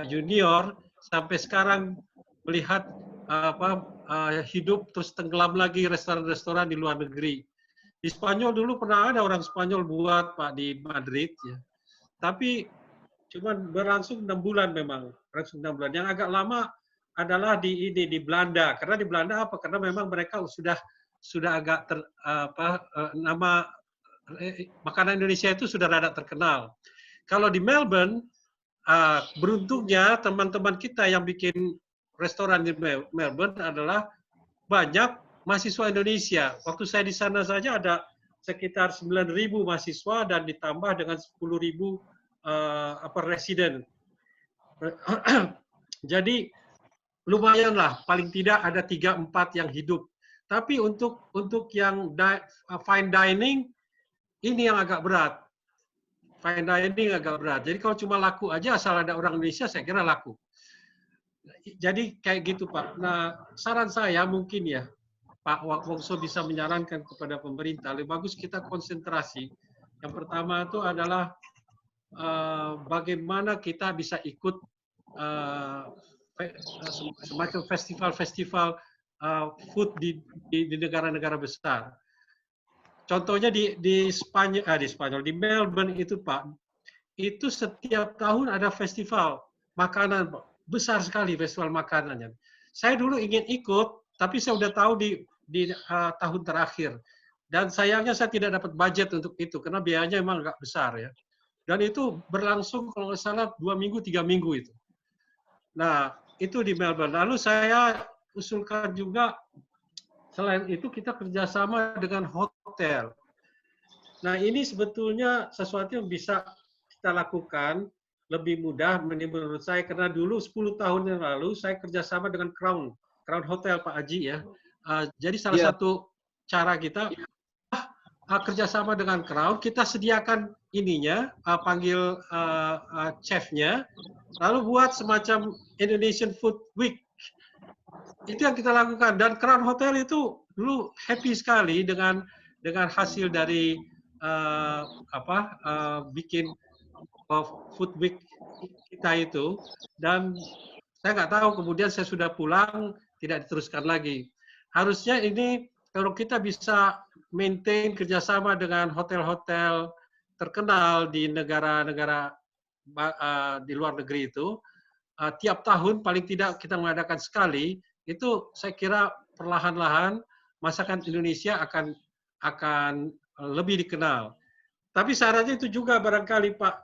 junior sampai sekarang melihat hidup terus tenggelam lagi restoran-restoran di luar negeri. Di Spanyol dulu pernah ada orang Spanyol buat Pak di Madrid ya. Tapi cuman berlangsung 6 bulan memang, berlangsung 6 bulan. Yang agak lama adalah di Belanda. Karena di Belanda apa? Karena memang mereka sudah agak nama makanan Indonesia itu sudah rada terkenal. Kalau di Melbourne, beruntungnya teman-teman kita yang bikin restoran di Melbourne adalah banyak mahasiswa Indonesia. Waktu saya di sana saja ada sekitar 9.000 mahasiswa dan ditambah dengan 10.000 residen. Jadi lumayanlah, paling tidak ada 3-4 yang hidup. Tapi untuk yang fine dining ini yang agak berat. Fine dining agak berat. Jadi kalau cuma laku aja asal ada orang Indonesia, saya kira laku. Jadi kayak gitu Pak. Nah, saran saya mungkin ya, Pak Wongso bisa menyarankan kepada pemerintah, lebih bagus kita konsentrasi. Yang pertama itu adalah bagaimana kita bisa ikut semacam festival-festival food di negara-negara besar. Contohnya di Spanyol, di Melbourne itu Pak, itu setiap tahun ada festival makanan Pak. Besar sekali festival makanannya. Saya dulu ingin ikut, tapi saya sudah tahu di tahun terakhir. Dan sayangnya saya tidak dapat budget untuk itu, karena biayanya memang agak besar ya. Dan itu berlangsung kalau nggak salah 2 minggu, 3 minggu itu. Nah, itu di Melbourne. Lalu saya usulkan juga, selain itu kita kerjasama dengan hotel. Nah, ini sebetulnya sesuatu yang bisa kita lakukan lebih mudah menurut saya, karena dulu 10 tahun yang lalu saya kerjasama dengan Crown Hotel Pak Haji ya. Jadi salah satu cara kita kerjasama dengan Crown, kita sediakan ininya, panggil chefnya, lalu buat semacam Indonesian Food Week. Itu yang kita lakukan, dan Crown Hotel itu dulu happy sekali dengan hasil dari bikin Food Week kita itu. Dan saya nggak tahu, kemudian saya sudah pulang, tidak diteruskan lagi. Harusnya ini kalau kita bisa maintain kerjasama dengan hotel-hotel terkenal di negara-negara di luar negeri itu, tiap tahun paling tidak kita mengadakan sekali, itu saya kira perlahan-lahan masakan Indonesia akan lebih dikenal. Tapi syaratnya itu juga barangkali Pak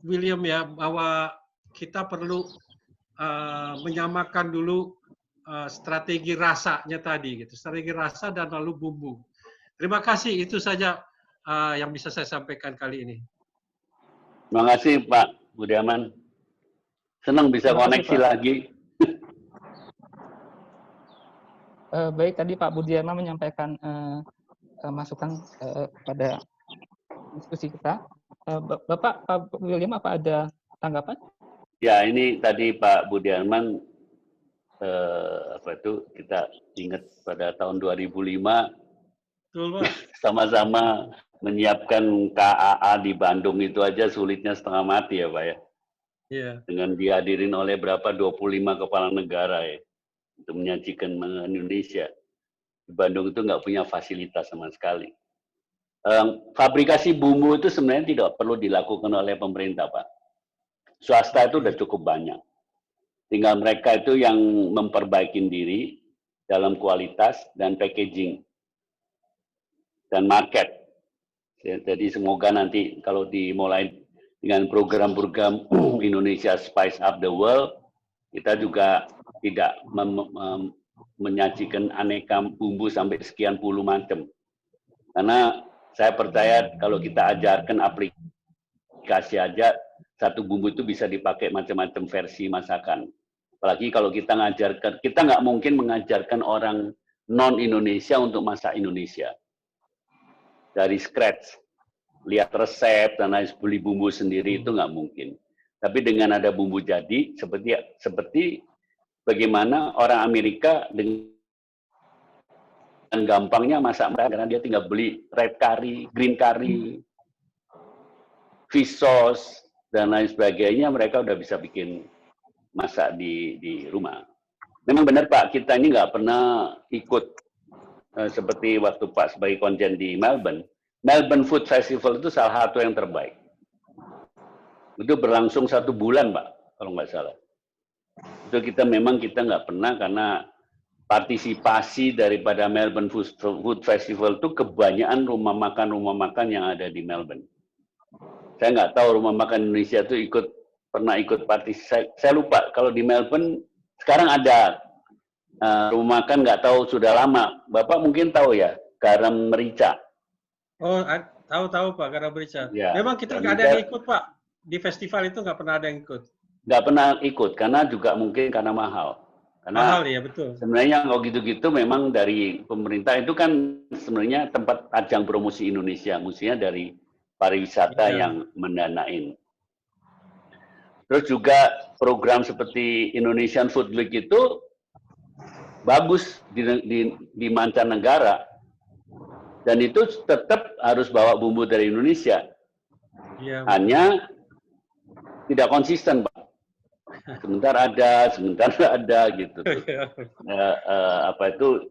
William ya, bahwa kita perlu menyamakan dulu strategi rasanya tadi, gitu. Strategi rasa dan lalu bumbu. Terima kasih, itu saja yang bisa saya sampaikan kali ini. Terima kasih Pak Budiaman. Senang bisa koneksi lagi. Baik, tadi Pak Budiaman menyampaikan masukan pada diskusi kita. Bapak, Pak William, apa ada tanggapan? Ya, ini tadi Pak Budiaman, kita ingat pada tahun 2005, sama-sama menyiapkan KAA di Bandung itu aja sulitnya setengah mati ya Pak ya. Yeah. Dengan dihadirin oleh berapa 25 kepala negara ya, untuk menyajikan makanan Indonesia. Di Bandung itu nggak punya fasilitas sama sekali. Fabrikasi bumbu itu sebenarnya tidak perlu dilakukan oleh pemerintah, Pak. Swasta itu sudah cukup banyak. Tinggal mereka itu yang memperbaiki diri dalam kualitas dan packaging dan market. Jadi semoga nanti kalau dimulai dengan program-program Indonesia Spice Up the World, kita juga tidak menyajikan aneka bumbu sampai sekian puluh macam. Karena saya percaya kalau kita ajarkan aplikasi aja, satu bumbu itu bisa dipakai macam-macam versi masakan. Apalagi kalau kita ngajarkan, kita nggak mungkin mengajarkan orang non-Indonesia untuk masak Indonesia. Dari scratch, lihat resep, dan lain beli bumbu sendiri itu nggak mungkin. Tapi dengan ada bumbu jadi, seperti bagaimana orang Amerika dengan gampangnya masak karena dia tinggal beli red curry, green curry, fish sauce, dan lain sebagainya, mereka udah bisa bikin masak di rumah. Memang benar Pak, kita ini nggak pernah ikut seperti waktu Pak sebagai konjen di Melbourne. Melbourne Food Festival itu salah satu yang terbaik. Itu berlangsung 1 bulan Pak, kalau nggak salah. Itu kita nggak pernah, karena partisipasi daripada Melbourne Food Festival itu kebanyakan rumah makan yang ada di Melbourne. Saya nggak tahu rumah makan Indonesia itu pernah ikut partisipasi. Saya lupa, kalau di Melbourne sekarang ada rumah makan, nggak tahu sudah lama. Bapak mungkin tahu ya, Garam Merica. Oh, tahu Pak, Garam Merica. Ya, memang kita nggak ada yang ikut Pak. Di festival itu nggak pernah ada yang ikut. Nggak pernah ikut, karena juga mungkin karena mahal. Karena mahal ya, betul. Sebenarnya kalau gitu-gitu memang dari pemerintah itu kan sebenarnya tempat ajang promosi Indonesia, mestinya dari pariwisata yang mendanain. Terus juga program seperti Indonesian Food Week itu bagus di mancanegara, dan itu tetap harus bawa bumbu dari Indonesia. Ya, hanya tidak konsisten Pak. Sebentar ada, sebentar nggak ada gitu.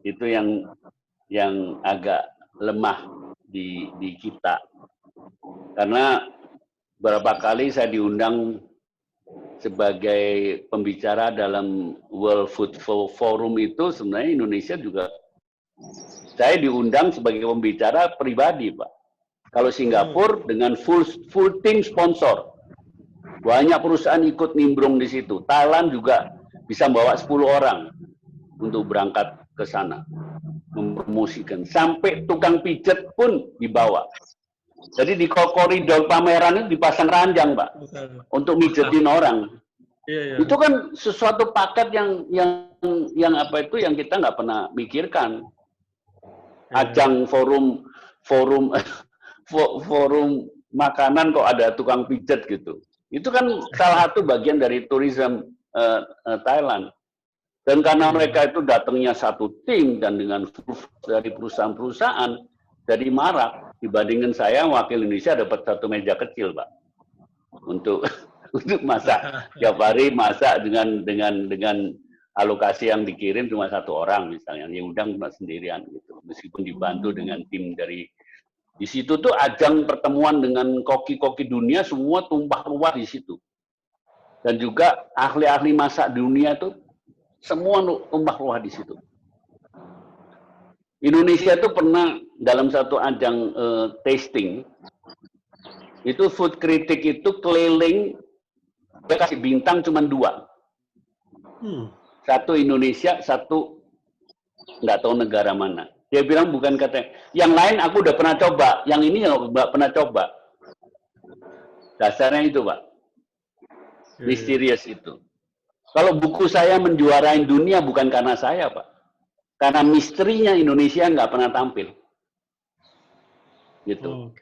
Itu yang agak lemah di kita. Karena beberapa kali saya diundang sebagai pembicara dalam World Food Forum itu, sebenarnya Indonesia juga saya diundang sebagai pembicara pribadi Pak. Kalau Singapura dengan full tim sponsor. Banyak perusahaan ikut nimbrung di situ. Thailand juga bisa bawa 10 orang untuk berangkat ke sana. Mempromosikan. Sampai tukang pijet pun dibawa. Jadi di koridor pameran itu dipasang ranjang, Pak. Untuk mijetin orang. Itu kan sesuatu paket yang apa itu yang kita nggak pernah pikirkan. Ajang forum makanan kok ada tukang pijet gitu. Itu kan salah satu bagian dari tourism Thailand. Dan karena mereka itu datangnya satu tim dan dengan dari perusahaan-perusahaan, jadi marak. Dibandingkan saya, wakil Indonesia dapat satu meja kecil, Pak, untuk masak. Tiap hari masak dengan alokasi yang dikirim cuma 1 orang misalnya, yang undang cuma sendirian gitu. Meskipun dibantu dengan tim dari di situ tuh ajang pertemuan dengan koki-koki dunia, semua tumpah ruah di situ. Dan juga ahli-ahli masak dunia tuh semua tumpah ruah di situ. Indonesia tuh pernah dalam satu ajang tasting, itu food critic itu keliling, dia kasih bintang cuma 2. Satu Indonesia, satu nggak tahu negara mana. Dia bilang bukan katanya, yang lain aku udah pernah coba, yang ini nggak pernah coba. Dasarnya itu Pak, misterius itu. Kalau buku saya menjuarai dunia bukan karena saya Pak, karena misterinya Indonesia nggak pernah tampil. Gitu.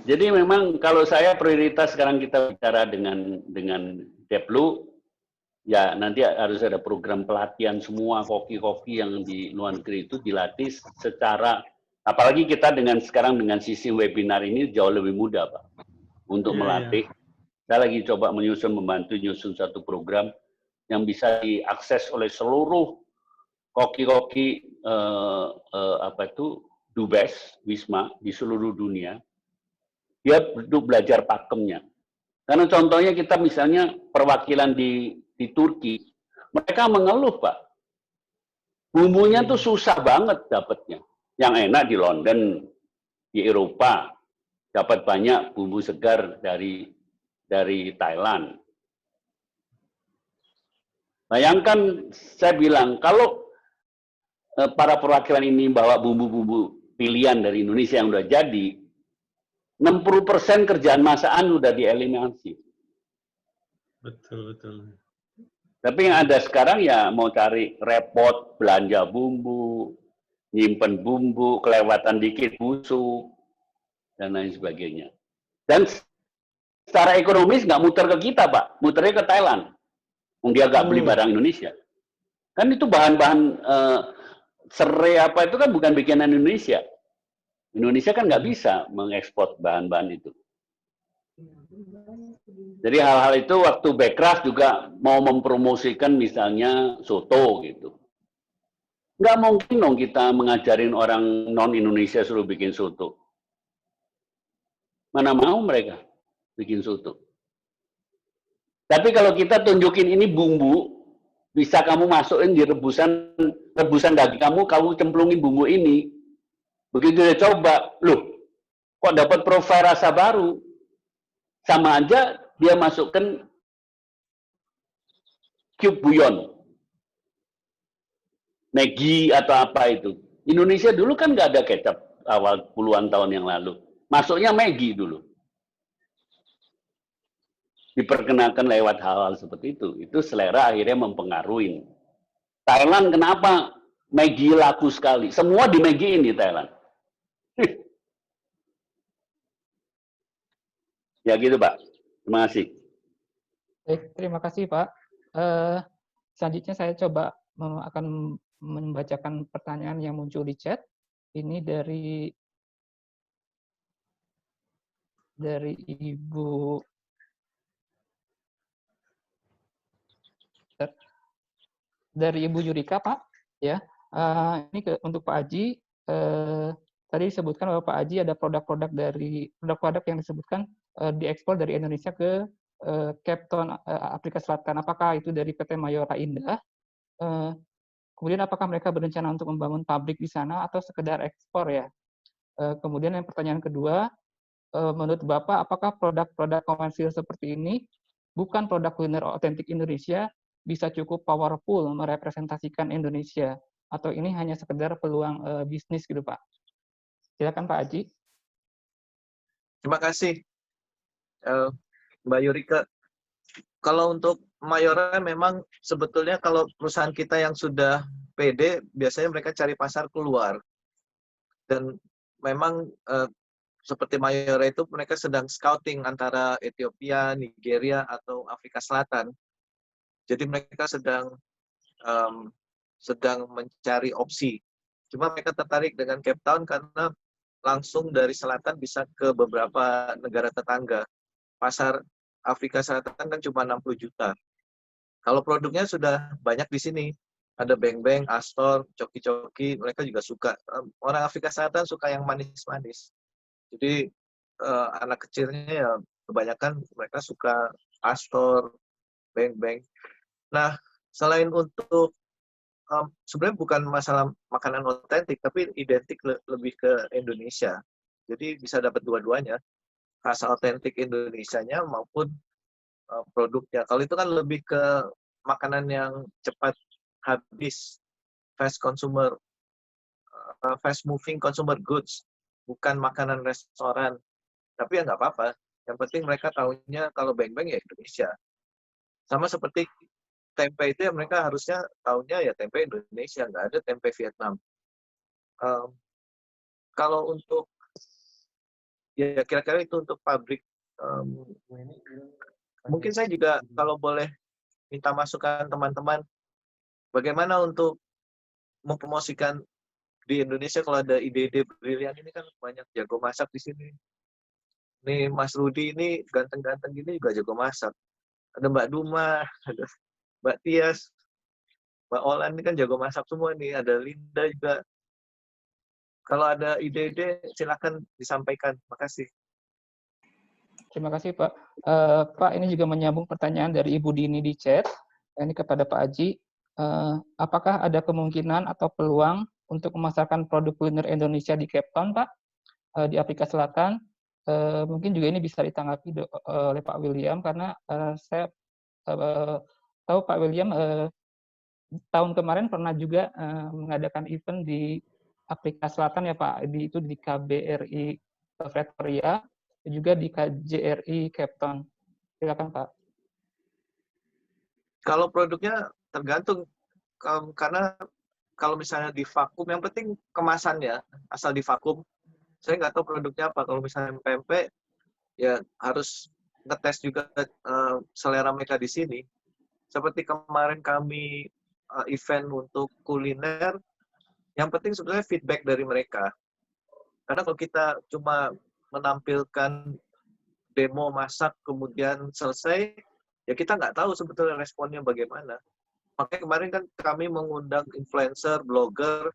Jadi memang kalau saya prioritas sekarang kita bicara dengan Deplu, ya nanti harus ada program pelatihan semua koki-koki yang di luar negeri itu dilatih secara, apalagi kita sekarang dengan sistem webinar ini jauh lebih mudah Pak untuk melatih. Saya lagi coba membantu nyusun satu program yang bisa diakses oleh seluruh koki-koki Dubes Wisma di seluruh dunia. Dia belajar pakemnya. Karena contohnya kita misalnya perwakilan di Turki, mereka mengeluh Pak, bumbunya tuh susah banget dapatnya. Yang enak di London, di Eropa, dapat banyak bumbu segar dari Thailand. Bayangkan saya bilang, kalau para perwakilan ini bawa bumbu-bumbu pilihan dari Indonesia yang udah jadi, 60% kerjaan masakan udah dieliminasi. Betul, betul. Tapi yang ada sekarang ya mau cari repot, belanja bumbu, nyimpen bumbu, kelewatan dikit busuk, dan lain sebagainya. Dan secara ekonomis nggak muter ke kita, Pak. Muternya ke Thailand. Dia nggak beli barang Indonesia. Kan itu bahan-bahan serai apa itu kan bukan bikinan Indonesia. Indonesia kan nggak bisa mengekspor bahan-bahan itu. Jadi hal-hal itu waktu Bekraf juga mau mempromosikan misalnya soto gitu. Nggak mungkin dong kita mengajarin orang non-Indonesia suruh bikin soto. Mana mau mereka bikin soto. Tapi kalau kita tunjukin ini bumbu, bisa kamu masukin di rebusan daging kamu cemplungin bumbu ini. Begitu dia coba, loh, kok dapat profil rasa baru? Sama aja dia masukkan cube bouillon, Maggi atau apa itu. Indonesia dulu kan nggak ada kecap awal puluhan tahun yang lalu. Masuknya Maggi dulu. Diperkenalkan lewat hal-hal seperti itu. Itu selera akhirnya mempengaruhi. Thailand kenapa Maggi laku sekali? Semua di Maggi ini Thailand. Ya gitu Pak. Terima kasih. Baik, terima kasih Pak. Selanjutnya saya coba akan membacakan pertanyaan yang muncul di chat. Ini dari Ibu Yurika, Pak. Ya, ini untuk Pak Aji. Tadi disebutkan bahwa Pak Aji ada produk-produk yang disebutkan diekspor dari Indonesia ke Cape Town, Afrika Selatan. Apakah itu dari PT Mayora Indah? Kemudian apakah mereka berencana untuk membangun pabrik di sana atau sekedar ekspor ya? Kemudian yang pertanyaan kedua, menurut Bapak, apakah produk-produk komersil seperti ini bukan produk kuliner otentik Indonesia, bisa cukup powerful merepresentasikan Indonesia? Atau ini hanya sekedar peluang bisnis gitu Pak? Silakan Pak Aji. Terima kasih, Mbak Yurika. Kalau untuk Mayora memang sebetulnya kalau perusahaan kita yang sudah PD, biasanya mereka cari pasar keluar. Dan memang seperti Mayora itu mereka sedang scouting antara Ethiopia, Nigeria, atau Afrika Selatan. Jadi mereka sedang mencari opsi. Cuma mereka tertarik dengan Cape Town karena langsung dari selatan bisa ke beberapa negara tetangga. Pasar Afrika Selatan kan cuma 60 juta. Kalau produknya sudah banyak di sini, ada Beng-Beng, Astor, Coki-Coki, mereka juga suka. Orang Afrika Selatan suka yang manis-manis. Jadi anak kecilnya ya kebanyakan mereka suka Astor, Beng-Beng. Nah, selain untuk sebenarnya bukan masalah makanan otentik, tapi identik lebih ke Indonesia. Jadi bisa dapat dua-duanya, rasa otentik Indonesianya maupun produknya. Kalau itu kan lebih ke makanan yang cepat habis, fast moving consumer goods, bukan makanan restoran. Tapi ya nggak apa-apa. Yang penting mereka tahunya kalau Beng-Beng ya Indonesia. Sama seperti tempe itu ya mereka harusnya tahunya ya tempe Indonesia, nggak ada tempe Vietnam. Kalau untuk ya kira-kira itu untuk pabrik. Mungkin saya juga kalau boleh minta masukan teman-teman, bagaimana untuk mempromosikan di Indonesia kalau ada ide-ide brilian ini kan banyak jago masak di sini. Nih Mas Rudi ini ganteng-ganteng gini juga jago masak. Ada Mbak Duma, ada Mbak Tias, Mbak Olan ini kan jago masak semua nih. Ada Linda juga. Kalau ada ide-ide silakan disampaikan. Makasih. Terima kasih Pak. Pak, ini juga menyambung pertanyaan dari Ibu Dini di chat. Ini kepada Pak Aji. Apakah ada kemungkinan atau peluang untuk memasarkan produk kuliner Indonesia di Cape Town, Pak, di Afrika Selatan? Mungkin juga ini bisa ditanggapi oleh Pak William, karena saya tahu Pak William tahun kemarin pernah juga mengadakan event di Afrika Selatan ya Pak, itu di KBRI Pretoria, juga di KJRI Cape Town. Silakan Pak. Kalau produknya tergantung, karena kalau misalnya di vakum, yang penting kemasannya, asal di vakum. Saya nggak tahu produknya apa. Kalau misalnya pempek, ya harus ngetes juga selera mereka di sini. Seperti kemarin kami event untuk kuliner, yang penting sebenarnya feedback dari mereka. Karena kalau kita cuma menampilkan demo masak kemudian selesai, ya kita nggak tahu sebetulnya responnya bagaimana. Makanya kemarin kan kami mengundang influencer, blogger,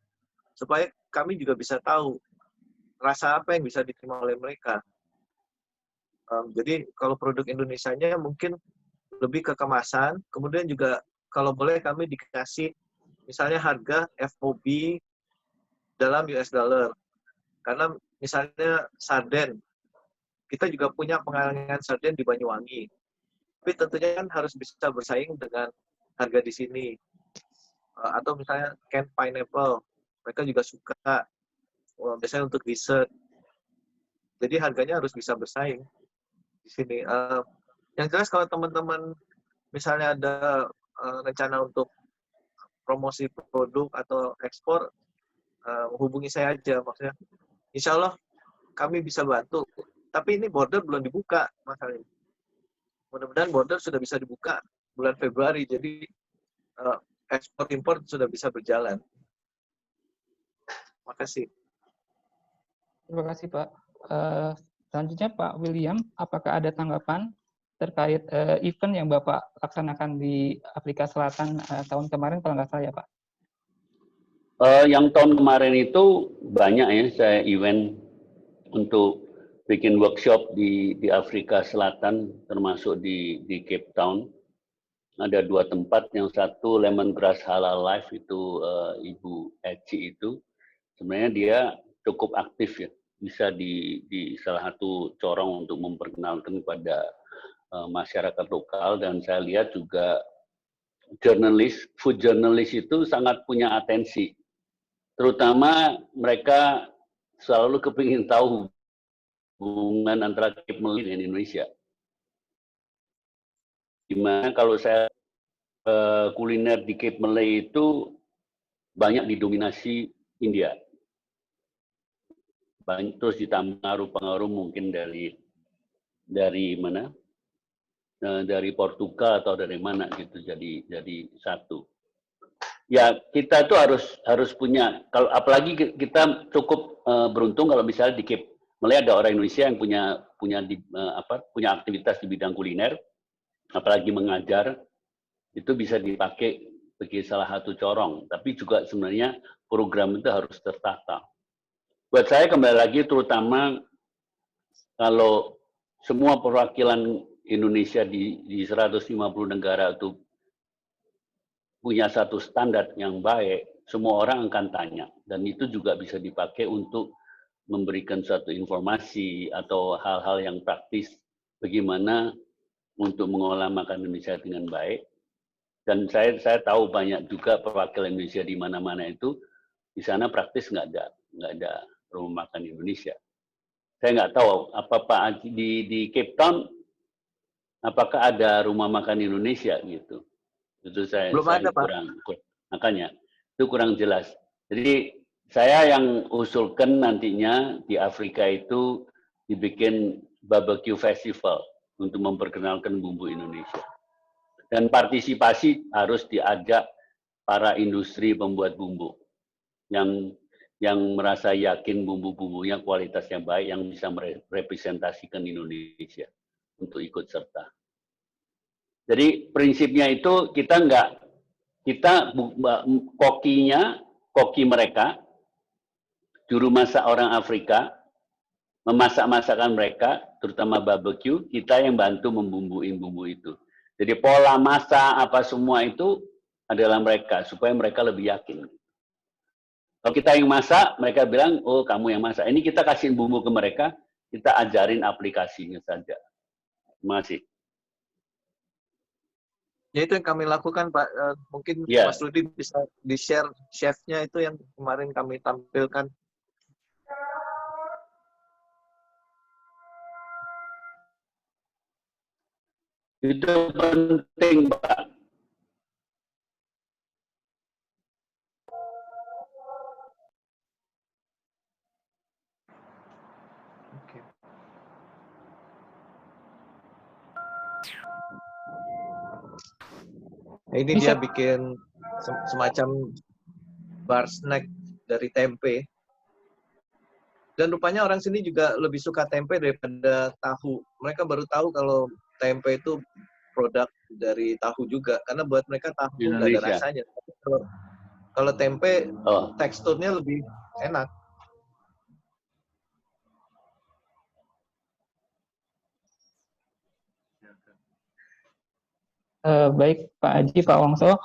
supaya kami juga bisa tahu rasa apa yang bisa diterima oleh mereka. Jadi kalau produk Indonesianya mungkin lebih ke kemasan, kemudian juga kalau boleh kami dikasih misalnya harga FOB dalam US dollar. Karena misalnya sarden, kita juga punya pengalengan sarden di Banyuwangi. Tapi tentunya kan harus bisa bersaing dengan harga di sini. Atau misalnya canned pineapple, mereka juga suka. Biasanya untuk dessert. Jadi harganya harus bisa bersaing di sini. Yang jelas kalau teman-teman misalnya ada rencana untuk promosi produk atau ekspor, hubungi saya aja. Maksudnya, insya Allah kami bisa bantu. Tapi ini border belum dibuka masalahnya. Mudah-mudahan border sudah bisa dibuka bulan Februari. Jadi ekspor-impor sudah bisa berjalan. Terima kasih. Terima kasih Pak. Selanjutnya Pak William, apakah ada tanggapan terkait event yang Bapak laksanakan di Afrika Selatan tahun kemarin kalau nggak salah ya Pak? Yang tahun kemarin itu banyak ya saya event untuk bikin workshop di Afrika Selatan, termasuk di Cape Town. Ada 2 tempat, yang satu Lemongrass Halal Life itu Ibu Eci itu sebenarnya dia cukup aktif ya, bisa di salah satu corong untuk memperkenalkan kepada masyarakat lokal. Dan saya lihat juga food journalist itu sangat punya atensi, terutama mereka selalu kepingin tahu hubungan antara Cape Malay dan Indonesia. Dimana kalau saya kuliner di Cape Malay itu banyak didominasi India. Terus ditambah pengaruh mungkin dari mana? Dari Portugal atau dari mana gitu, jadi satu. Ya kita tuh harus punya, kalau apalagi kita cukup beruntung kalau misalnya di Cape Malay ada orang Indonesia yang punya aktivitas di bidang kuliner, apalagi mengajar, itu bisa dipakai sebagai salah satu corong. Tapi juga sebenarnya program itu harus tertata. Buat saya kembali lagi, terutama kalau semua perwakilan Indonesia di 150 negara itu punya satu standar yang baik, semua orang akan tanya. Dan itu juga bisa dipakai untuk memberikan suatu informasi atau hal-hal yang praktis bagaimana untuk mengolah makanan Indonesia dengan baik. Dan saya tahu banyak juga perwakilan Indonesia di mana-mana itu, di sana praktis nggak ada rumah makan Indonesia. Saya nggak tahu apa Pak di Cape Town apakah ada rumah makan Indonesia gitu. Itu saya kurang, makanya itu kurang jelas. Jadi saya yang usulkan nantinya di Afrika itu dibikin barbecue festival untuk memperkenalkan bumbu Indonesia. Dan partisipasi harus diajak para industri pembuat bumbu yang merasa yakin bumbu-bumbunya kualitasnya baik, yang bisa merepresentasikan Indonesia untuk ikut serta. Jadi prinsipnya itu koki mereka, juru masak orang Afrika, memasak masakan mereka, terutama barbecue, kita yang bantu membumbuin bumbu itu. Jadi pola masak apa semua itu adalah mereka, supaya mereka lebih yakin. Kalau kita yang masak, mereka bilang, oh kamu yang masak. Ini kita kasih bumbu ke mereka, kita ajarin aplikasinya saja. Terima kasih. Ya itu yang kami lakukan Pak. Mungkin Ya, Mas Rudi bisa di-share chefnya itu yang kemarin kami tampilkan. itu penting, Pak. Oke. Nah, ini dia Bisa bikin semacam bar snack dari tempe. Dan rupanya orang sini juga lebih suka tempe daripada tahu. Mereka baru tahu kalau tempe itu produk dari tahu juga, karena buat mereka tahu nggak ada Indonesia. rasanya. Tapi kalau tempe Oh, teksturnya lebih enak. baik Pak Aji, Pak Wongso.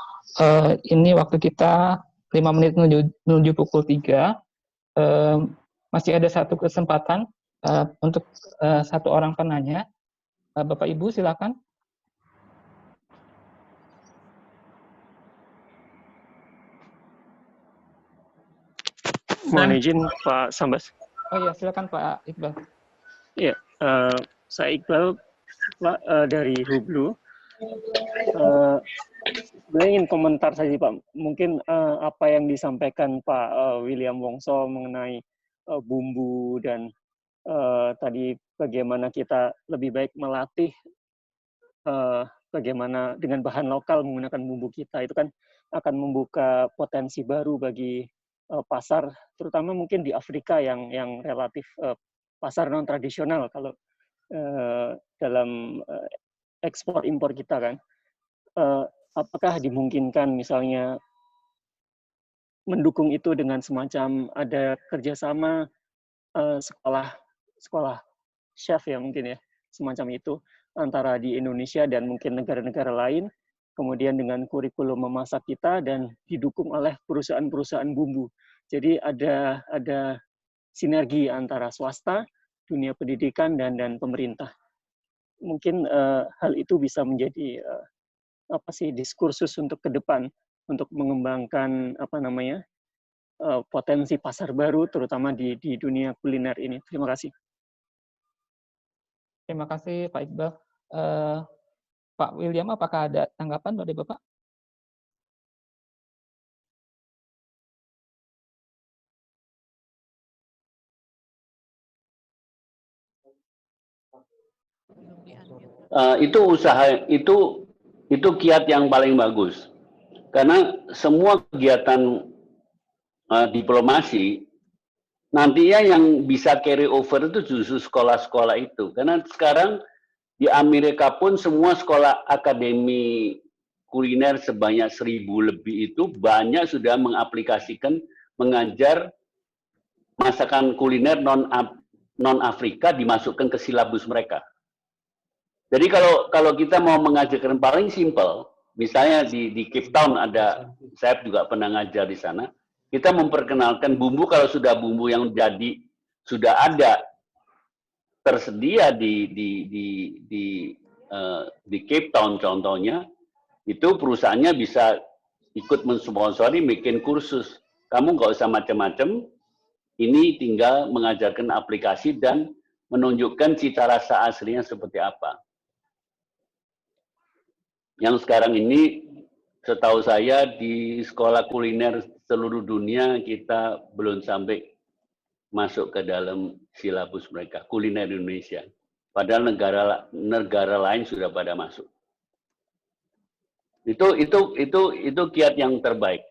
Ini waktu kita 5 menit menuju pukul 3. Masih ada satu kesempatan untuk satu orang penanya. Bapak Ibu silakan. Mohon izin Pak Sambas. Oh iya, silakan Pak Iqbal. Ya, saya Iqbal Pak dari Hublu. Saya ingin komentar saja Pak. Mungkin apa yang disampaikan Pak William Wongso mengenai bumbu dan tadi bagaimana kita lebih baik melatih bagaimana dengan bahan lokal menggunakan bumbu kita, itu kan akan membuka potensi baru bagi pasar, terutama mungkin di Afrika yang relatif pasar non tradisional kalau dalam ekspor impor kita kan. Apakah dimungkinkan misalnya mendukung itu dengan semacam ada kerjasama sekolah chef ya mungkin ya, semacam itu antara di Indonesia dan mungkin negara-negara lain, kemudian dengan kurikulum memasak kita dan didukung oleh perusahaan-perusahaan bumbu. Jadi ada sinergi antara swasta, dunia pendidikan dan pemerintah. Mungkin hal itu bisa menjadi diskursus untuk ke depan untuk mengembangkan potensi pasar baru terutama di dunia kuliner ini. Terima kasih. Terima kasih Pak Iqbal. Pak William, apakah ada tanggapan dari Bapak? itu usaha itu kiat yang paling bagus karena semua kegiatan diplomasi nantinya yang bisa carry over itu justru sekolah-sekolah itu karena sekarang di Amerika pun semua sekolah akademi kuliner sebanyak 1.000 lebih itu banyak sudah mengaplikasikan mengajar masakan kuliner non Afrika dimasukkan ke silabus mereka. Jadi kalau kita mau mengajarkan paling simpel, misalnya di Cape Town ada, saya juga pernah ngajar di sana, kita memperkenalkan bumbu kalau sudah bumbu yang jadi sudah ada tersedia di Cape Town contohnya, itu perusahaannya bisa ikut mensponsori bikin kursus. Kamu nggak usah macam-macam, ini tinggal mengajarkan aplikasi dan menunjukkan cita rasa aslinya seperti apa. Yang sekarang ini setahu saya di sekolah kuliner seluruh dunia kita belum sampai masuk ke dalam silabus mereka kuliner Indonesia. Padahal negara lain sudah pada masuk. Itu kiat yang terbaik.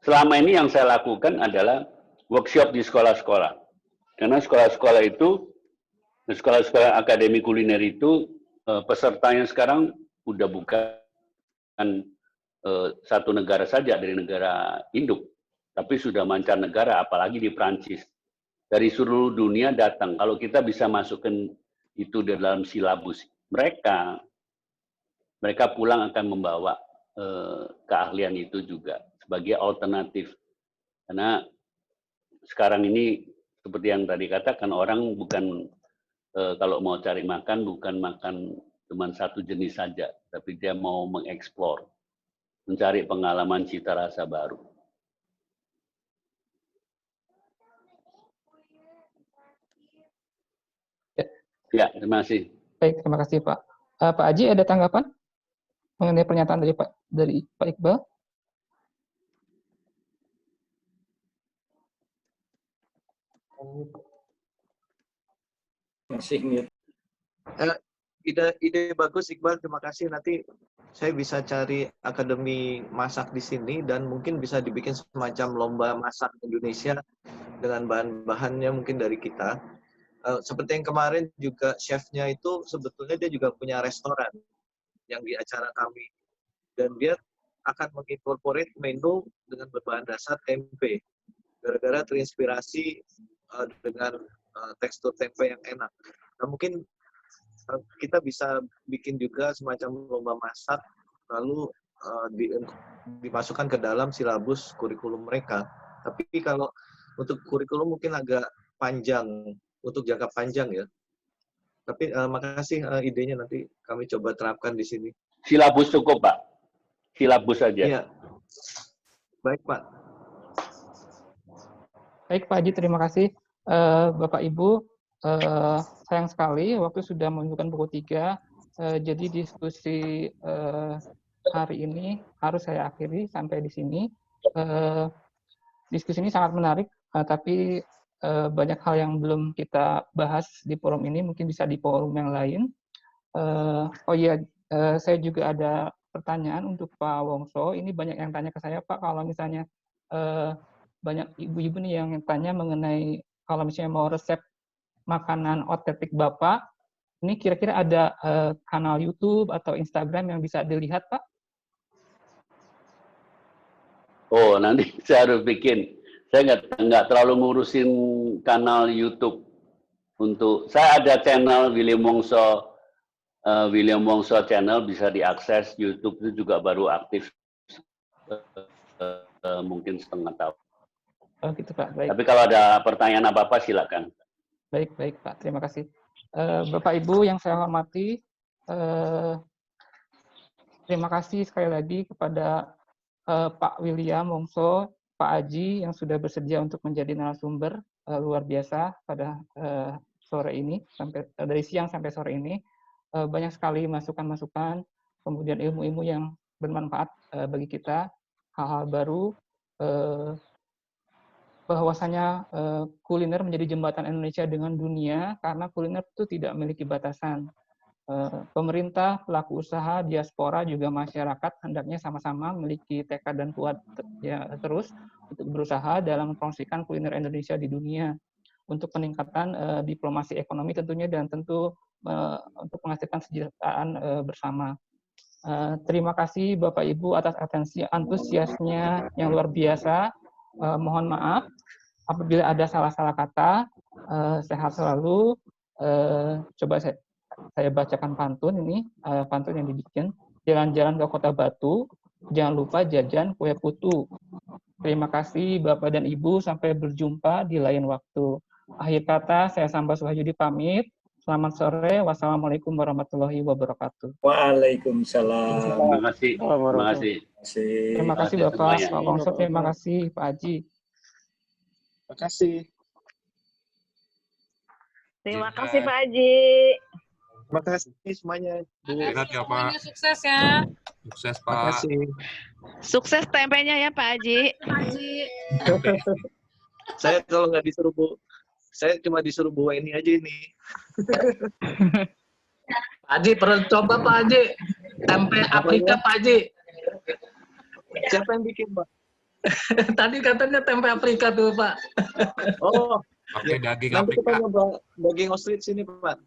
Selama ini yang saya lakukan adalah workshop di sekolah-sekolah. Karena sekolah-sekolah itu, sekolah-sekolah akademi kuliner itu pesertanya sekarang udah bukan satu negara saja dari negara induk, tapi sudah mancanegara, apalagi di Prancis. Dari seluruh dunia datang. Kalau kita bisa masukkan itu di dalam silabus mereka pulang akan membawa keahlian itu juga sebagai alternatif. Karena sekarang ini seperti yang tadi katakan orang bukan kalau mau cari makan bukan makan cuma satu jenis saja, tapi dia mau mengeksplor, mencari pengalaman cita rasa baru. Ya, terima kasih. Baik, terima kasih Pak. Pak Aji ada tanggapan mengenai pernyataan dari Pak Iqbal? Masih mute. Ide bagus Iqbal, terima kasih. Nanti saya bisa cari akademi masak di sini dan mungkin bisa dibikin semacam lomba masak Indonesia dengan bahan-bahannya mungkin dari kita. Seperti yang kemarin juga chefnya itu sebetulnya dia juga punya restoran yang di acara kami dan dia akan mengincorporate menu dengan berbahan dasar tempe gara-gara terinspirasi dengan tekstur tempe yang enak. Nah, mungkin kita bisa bikin juga semacam lomba masak lalu dimasukkan ke dalam silabus kurikulum mereka. Tapi kalau untuk kurikulum mungkin agak panjang untuk jangka panjang ya. Tapi makasih idenya, nanti kami coba terapkan di sini. Silabus cukup, Pak. Silabus saja. Iya. Baik, Pak. Baik, Pak Haji, terima kasih. Bapak Ibu, sayang sekali waktu sudah menunjukkan pukul 3. Jadi diskusi hari ini harus saya akhiri sampai di sini. Diskusi ini sangat menarik, tapi banyak hal yang belum kita bahas di forum ini, mungkin bisa di forum yang lain. Oh iya, saya juga ada pertanyaan untuk Pak Wongso. Ini banyak yang tanya ke saya, Pak, kalau misalnya banyak ibu-ibu nih yang tanya mengenai kalau misalnya mau resep makanan otentik Bapak, ini kira-kira ada kanal YouTube atau Instagram yang bisa dilihat, Pak? Oh, nanti saya harus bikin. Saya nggak terlalu ngurusin kanal YouTube. Saya ada channel William Wongso channel, bisa diakses. YouTube itu juga baru aktif mungkin setengah tahun. Oh gitu Pak, baik. Tapi kalau ada pertanyaan apa-apa silakan. Baik Pak, terima kasih. Bapak Ibu yang saya hormati, terima kasih sekali lagi kepada Pak William Wongso, Pak Aji yang sudah bersedia untuk menjadi narasumber luar biasa pada sore ini, dari siang sampai sore ini. Banyak sekali masukan-masukan, kemudian ilmu-ilmu yang bermanfaat bagi kita, hal-hal baru, bahwasanya kuliner menjadi jembatan Indonesia dengan dunia karena kuliner itu tidak memiliki batasan. Pemerintah, pelaku usaha, diaspora, juga masyarakat hendaknya sama-sama memiliki tekad dan kuat ya, terus untuk berusaha dalam mempromosikan kuliner Indonesia di dunia untuk peningkatan diplomasi ekonomi tentunya dan tentu untuk menghasilkan kesejahteraan bersama. Terima kasih Bapak Ibu atas atensi antusiasnya yang luar biasa. Mohon maaf apabila ada salah-salah kata. Sehat selalu. Coba saya bacakan pantun ini, pantun yang dibikin. Jalan-jalan ke Kota Batu, jangan lupa jajan kue putu. Terima kasih Bapak dan Ibu, sampai berjumpa di lain waktu. Akhir kata, saya Samba Suhajudi pamit. Selamat sore, wassalamualaikum warahmatullahi wabarakatuh. Waalaikumsalam. Terima kasih. Terima kasih. Terima kasih Bapak, Pak Wongso, terima kasih Pak Haji. Terima kasih. Terima kasih Pak Haji. Terima kasih semuanya. Sehat ya Pak. Semuanya sukses ya. Sukses Terima Pak. kasih. Sukses tempenya ya Pak Haji. Saya kalau nggak disuruh saya cuma disuruh bawa ini aja ini. Pak Haji, perlu coba Pak Haji. Tempe Afrika Pak Haji. Siapa yang bikin, Pak? Tadi katanya tempe Afrika tuh Pak. Oh, Pakai daging nanti kita Afrika. nyoba daging ostrich sini, Pak.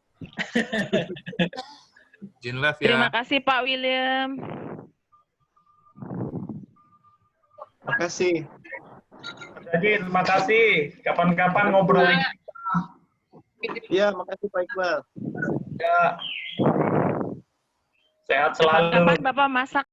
Jin Love Terima ya. kasih Pak William. Terima kasih. Jadi terima kasih. Kapan-kapan ngobrol lagi. Iya, makasih Pak Iqbal. Ya. Sehat selalu. Kapan Bapak masak